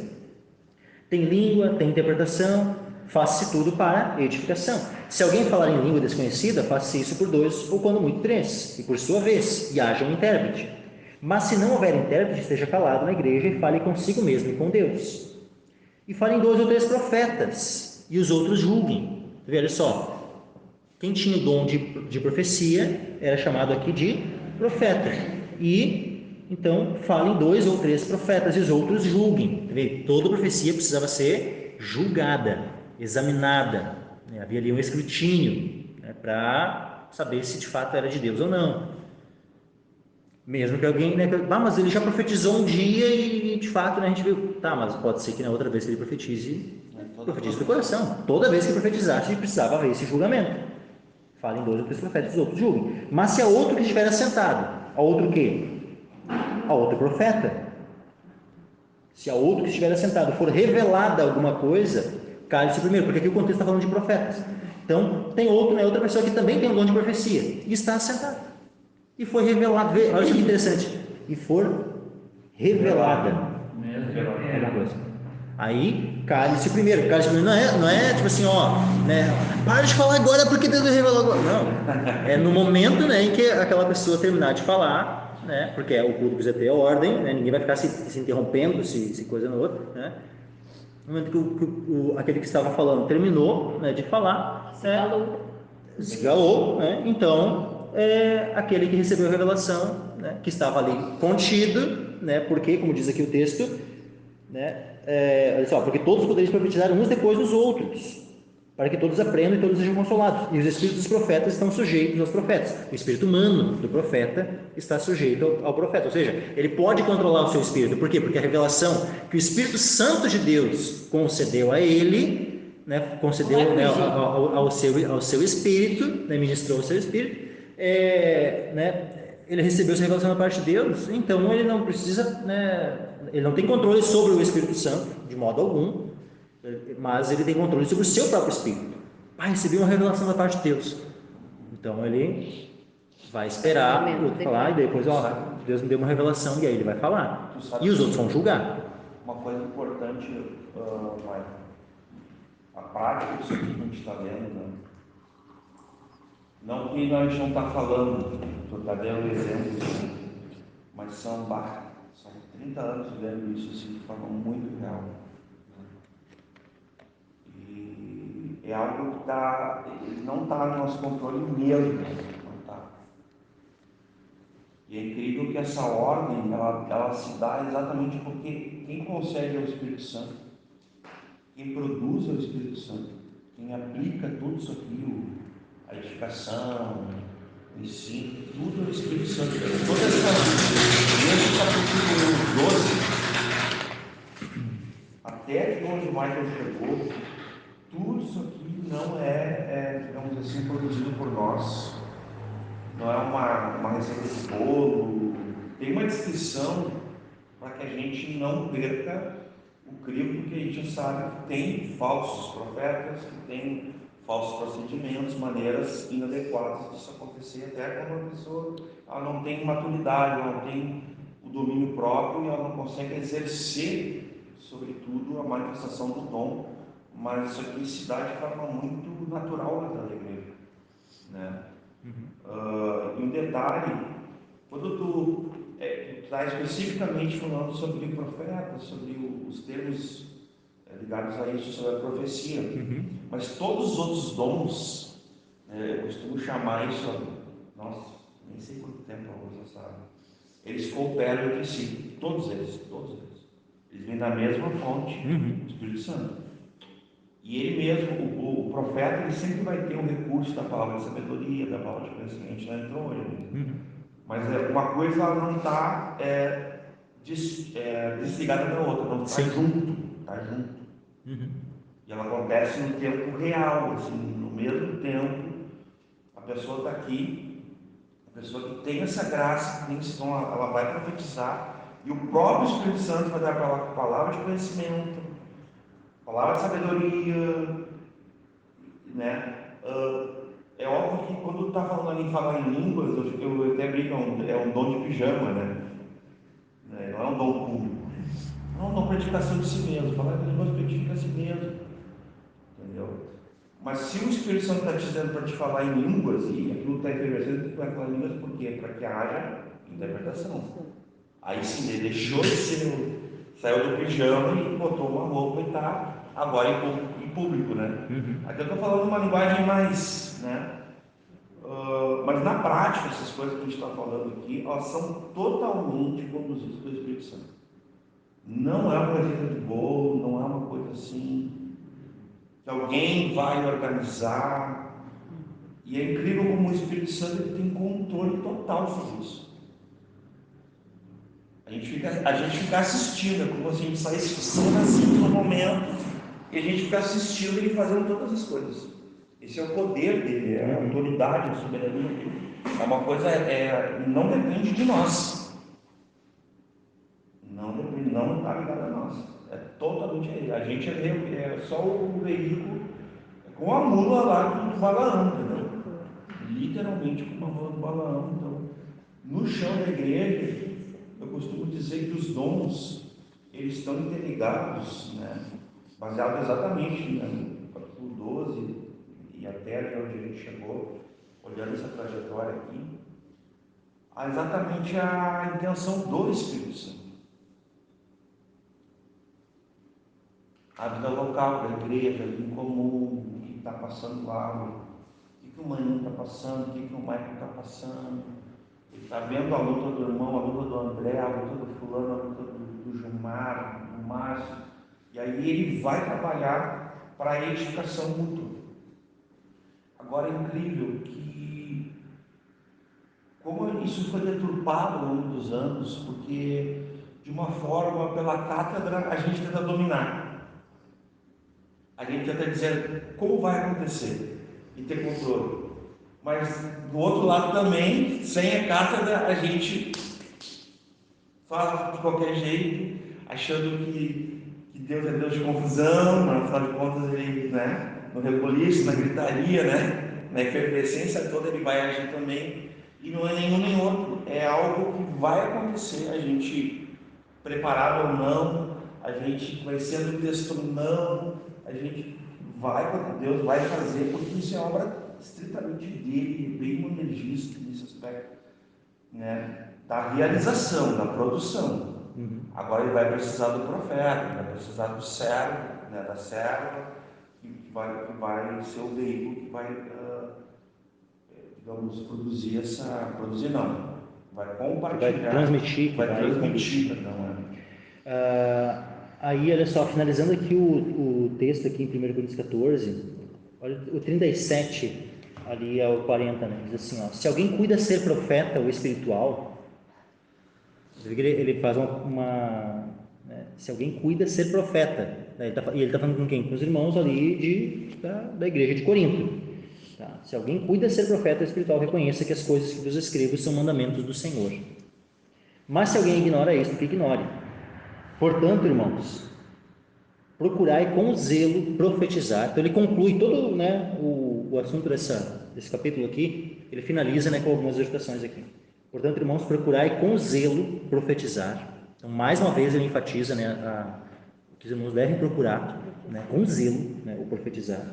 Tem língua, tem interpretação, faça-se tudo para edificação. Se alguém falar em língua desconhecida, faça-se isso por 2 ou quando muito 3, e por sua vez, e haja um intérprete. Mas se não houver intérprete, esteja calado na igreja e fale consigo mesmo e com Deus. E falem 2 ou 3 profetas, e os outros julguem. Veja só, quem tinha o dom de profecia era chamado aqui de profeta. E então falem 2 ou 3 profetas e os outros julguem. Toda profecia precisava ser julgada, examinada. Havia ali um escrutínio, para saber se de fato era de Deus ou não. Mesmo que alguém, mas ele já profetizou um dia e de fato, a gente viu, mas pode ser que na outra vez que ele profetize do coração. Toda vez que profetizasse, precisava haver esse julgamento. Falem 2 ou 3 profetas, os outros julguem. Mas se há outro que estiver assentado, há outro o quê? Há outro profeta. Se há outro que estiver assentado, for revelada alguma coisa, cale-se primeiro, porque aqui o contexto está falando de profetas. Então, tem outra pessoa que também tem um dom de profecia e está assentado. E foi revelado, olha que interessante, e for revelada. Aí, cale-se primeiro, não é tipo assim, para de falar agora porque Deus revelou agora. Não, é no momento, em que aquela pessoa terminar de falar, porque o culto precisa ter ordem, ninguém vai ficar se interrompendo, se coisa no outro, No momento que aquele que estava falando terminou, de falar, se calou, então aquele que recebeu a revelação, que estava ali contido, porque, como diz aqui o texto, olha só, porque todos podereis profetizar uns depois dos outros, para que todos aprendam e todos sejam consolados. E os espíritos dos profetas estão sujeitos aos profetas. O espírito humano do profeta está sujeito ao profeta, ou seja, ele pode controlar o seu espírito. Por quê? Porque a revelação que o Espírito Santo de Deus concedeu a ele, concedeu ao seu espírito, ministrou ao seu espírito, ele recebeu essa revelação da parte de Deus, então ele não precisa, ele não tem controle sobre o Espírito Santo, de modo algum, mas ele tem controle sobre o seu próprio espírito. Recebi uma revelação da parte de Deus, então ele vai esperar o outro falar, e depois, Deus me deu uma revelação, e aí ele vai falar, e os outros vão julgar. Uma coisa importante, Mike, a prática disso aqui que a gente está vendo, não que a gente não está falando, tu está dando exemplos, mas são 30 anos vendo isso assim, de forma muito real. E é algo que não está no nosso controle mesmo, não está. E é incrível que essa ordem, ela se dá exatamente porque quem concede é o Espírito Santo, quem produz é o Espírito Santo, quem aplica tudo isso aqui, a edificação, o ensino, tudo é o Espírito Santo. Toda essa, desde o capítulo 12, até onde o Michael chegou, tudo isso aqui não digamos assim, produzido por nós. Não é uma receita de bolo. Tem uma descrição para que a gente não perca o crivo, porque a gente já sabe que tem falsos profetas, que tem falsos procedimentos, maneiras inadequadas disso acontecer, até quando a pessoa não tem maturidade, não tem o domínio próprio, e ela não consegue exercer, sobretudo, a manifestação do dom, mas isso aqui se dá de forma muito natural na igreja, e um detalhe, quando tu está especificamente falando sobre o profeta, sobre os termos ligados a isso, sobre a profecia, mas todos os outros dons, eu costumo chamar isso, nem sei quanto tempo a Rosa sabe, eles cooperam entre si, todos eles vêm da mesma fonte, do Espírito Santo. E ele mesmo, o profeta, ele sempre vai ter um recurso da palavra de sabedoria, da palavra de conhecimento, já entrou ele. Mas uma coisa ela não está desligada da outra, não está junto. E ela acontece no tempo real, assim, no mesmo tempo, a pessoa está aqui, a pessoa que tem essa graça, que tem esse dom, ela vai profetizar, e o próprio Espírito Santo vai dar para ela palavra de conhecimento, palavra de sabedoria, né? É óbvio que quando está falando em falar em línguas, eu até brinco, é um dom de pijama, né? Não é um dom público. Não é um dom para edificação de si mesmo. Falar em línguas para edificar a si mesmo. Entendeu? Mas se o Espírito Santo está te dizendo para te falar em línguas, e aquilo está efervescendo, tu vai falar em línguas por quê? Para que haja interpretação. Aí sim, ele deixou de ser, saiu do pijama e botou uma roupa e está agora em público, né? Aqui eu estou falando uma linguagem mais, né? Mas na prática, essas coisas que a gente está falando aqui, elas são totalmente conduzidas pelo Espírito Santo. Não é uma receita de bolo, não é uma coisa assim que alguém vai organizar. E é incrível como o Espírito Santo ele tem controle total sobre isso. A gente fica assistindo, é como se a gente saísse de cena assim no momento e a gente fica assistindo ele fazendo todas as coisas. Esse é o poder dele, é a autoridade, a soberania dele. É uma coisa, não depende de nós. Não está ligado a nós. É totalmente a ele. A gente é só o veículo com a mula lá do Balaão, entendeu? Literalmente com a mula do Balaão. Então, no chão da igreja, eu costumo dizer que os dons, eles estão interligados, né? Baseado exatamente no capítulo 12 e até onde a gente chegou, olhando essa trajetória aqui, exatamente a intenção do Espírito Santo. A vida local da igreja, em comum, o que está passando lá, o que o Maninho está passando, o que o Michael está passando. Ele está vendo a luta do irmão, a luta do André, a luta do fulano, a luta do Gilmar, do Márcio. E aí ele vai trabalhar para a edificação mútua. Agora é incrível que, como isso foi deturpado ao longo dos anos, porque de uma forma, pela cátedra, a gente tenta dominar. A gente tenta dizer como vai acontecer e ter controle. Mas do outro lado também, sem a cátedra, a gente fala de qualquer jeito, achando que Deus é Deus de confusão, mas afinal de contas ele, né, no rebuliço, na gritaria, né, na efervescência toda ele vai agir também. E não é nenhum nem outro, é algo que vai acontecer, a gente preparado ou não, a gente conhecendo o texto ou não, a gente Deus vai fazer, porque isso é obra estritamente dele, bem monergista nesse aspecto, né, da realização, da produção. Agora ele vai precisar do profeta, ele vai precisar do servo, né, da serva, que vai ser o veículo que vai, digamos, vai compartilhar, vai transmitir, aí, olha só, finalizando aqui o texto aqui em 1 Coríntios 14, olha o 37 ali ao 40, né? Diz assim, ó, se alguém cuida ser profeta ou espiritual, ele faz né, se alguém cuida ser profeta, né, ele está falando com quem? Com os irmãos ali da igreja de Corinto. Tá? Se alguém cuida ser profeta ou espiritual, reconheça que as coisas que vos escrevo são mandamentos do Senhor. Mas se alguém ignora isso, que ignore. Portanto, irmãos, procurai com zelo profetizar. Então ele conclui todo, né, o assunto desse capítulo aqui, ele finaliza, né, com algumas exortações aqui. Portanto, irmãos, procurai com zelo profetizar. Então, mais uma vez ele enfatiza, né, que os irmãos devem procurar, né, com zelo, né, o profetizar.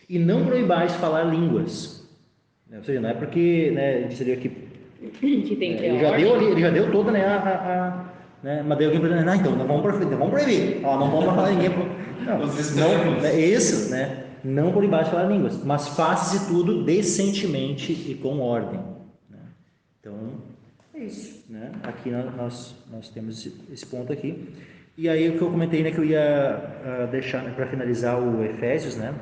E não proibais falar línguas. Ou seja, não é porque, né, ele seria aqui que tem que ele já deu toda, né, né, mas daí alguém pergunta, não, então não vamos proibir, não vamos falar ninguém. Não, é isso, né? Não por embaixo falar línguas, mas faça tudo decentemente e com ordem. Né? Então, é isso, né? Aqui nós temos esse ponto aqui. E aí o que eu comentei, né, que eu ia deixar, né, para finalizar o Efésios, né?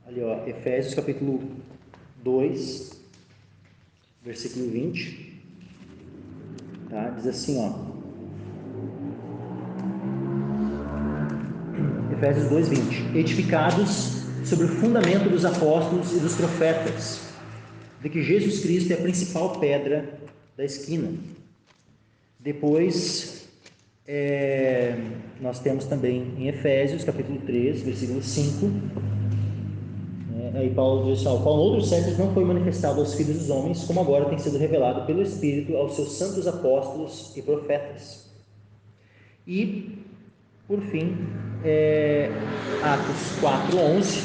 Ali, ó, Efésios capítulo 2, versículo 20. Tá? Diz assim, ó, Efésios 2:20, edificados sobre o fundamento dos apóstolos e dos profetas, de que Jesus Cristo é a principal pedra da esquina. Depois nós temos também em Efésios, capítulo 3, versículo 5, aí Paulo diz assim: qual em outros séculos não foi manifestado aos filhos dos homens, como agora tem sido revelado pelo Espírito aos seus santos apóstolos e profetas. E, por fim, Atos 4:11,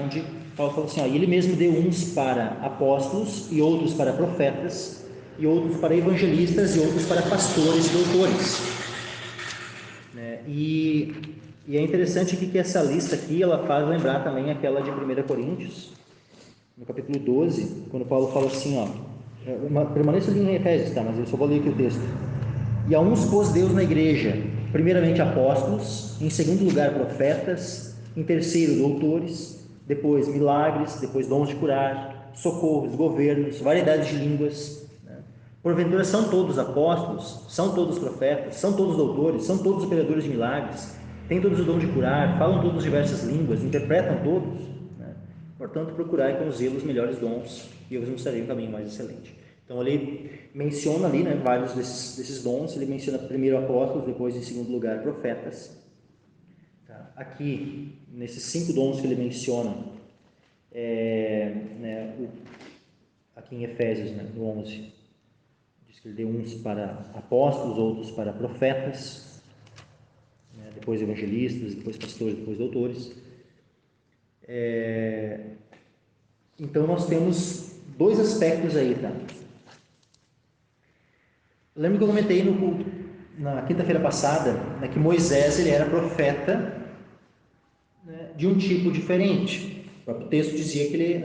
onde Paulo fala assim: e ele mesmo deu uns para apóstolos, e outros para profetas, e outros para evangelistas, e outros para pastores e doutores. E é interessante que essa lista aqui, ela faz lembrar também aquela de 1 Coríntios, no capítulo 12, quando Paulo fala assim, permaneça ali em Efésios, tá? Mas eu só vou ler aqui o texto. E a uns pôs Deus na igreja, primeiramente apóstolos, em segundo lugar profetas, em terceiro doutores, depois milagres, depois dons de curar, socorros, governos, variedades de línguas. Porventura são todos apóstolos, são todos profetas, são todos doutores, são todos operadores de milagres, têm todos o dom de curar, falam todos diversas línguas, interpretam todos. Portanto, procurai com zelo os melhores dons, e eu vos mostrarei o caminho mais excelente. Então, ele menciona ali, vários desses dons. Ele menciona primeiro apóstolos, depois, em segundo lugar, profetas. Aqui, nesses 5 dons que ele menciona, aqui em Efésios, no 11, diz que ele deu uns para apóstolos, outros para profetas, depois evangelistas, depois pastores, depois doutores. Então, nós temos 2 aspectos aí, tá? Eu lembro que eu comentei na quinta-feira passada, que Moisés ele era profeta, de um tipo diferente. O próprio texto dizia que ele,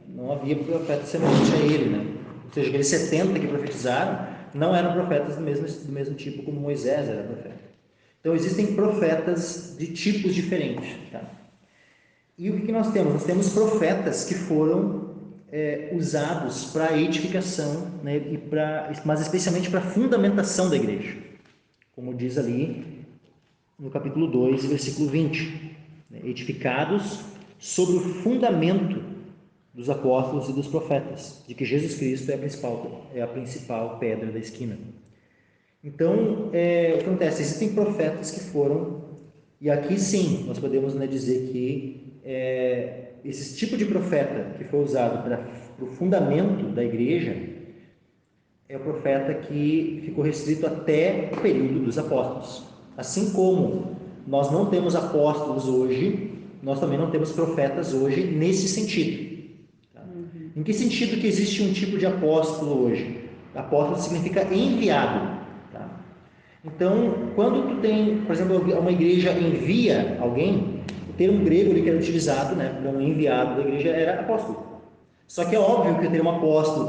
não havia profeta semelhante a ele, ou seja, aqueles 70 que profetizaram não eram profetas do mesmo tipo como Moisés era profeta. Então existem profetas de tipos diferentes, tá? E o que nós temos? Nós temos profetas que foram usados para a edificação, mas especialmente para a fundamentação da igreja, como diz ali no capítulo 2, versículo 20, edificados sobre o fundamento dos apóstolos e dos profetas, de que Jesus Cristo é a principal pedra da esquina. Então, o que acontece? Existem profetas que foram, e aqui sim, nós podemos dizer que esse tipo de profeta que foi usado para o fundamento da igreja é o profeta que ficou restrito até o período dos apóstolos. Assim como nós não temos apóstolos hoje, nós também não temos profetas hoje nesse sentido. Tá? Em que sentido que existe um tipo de apóstolo hoje? Apóstolo significa enviado. Tá? Então, quando tu tem, por exemplo, uma igreja envia alguém, o termo grego que era utilizado para um enviado da igreja era apóstolo. Só que é óbvio que o termo apóstolo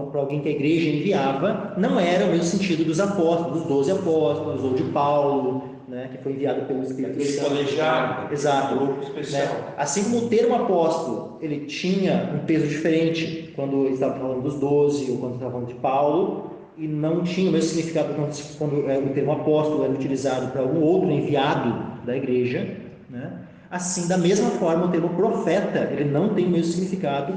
para alguém que a igreja enviava não era o mesmo sentido dos apóstolos, dos 12 apóstolos, ou de Paulo, que foi enviado pelo Espírito Santo. Colegiado, exato, grupo especial. Assim como o termo apóstolo ele tinha um peso diferente quando ele estava falando dos 12 ou quando estava falando de Paulo, e não tinha o mesmo significado quando o termo apóstolo era utilizado para algum outro enviado da igreja, Assim, da mesma forma, o termo profeta ele não tem o mesmo significado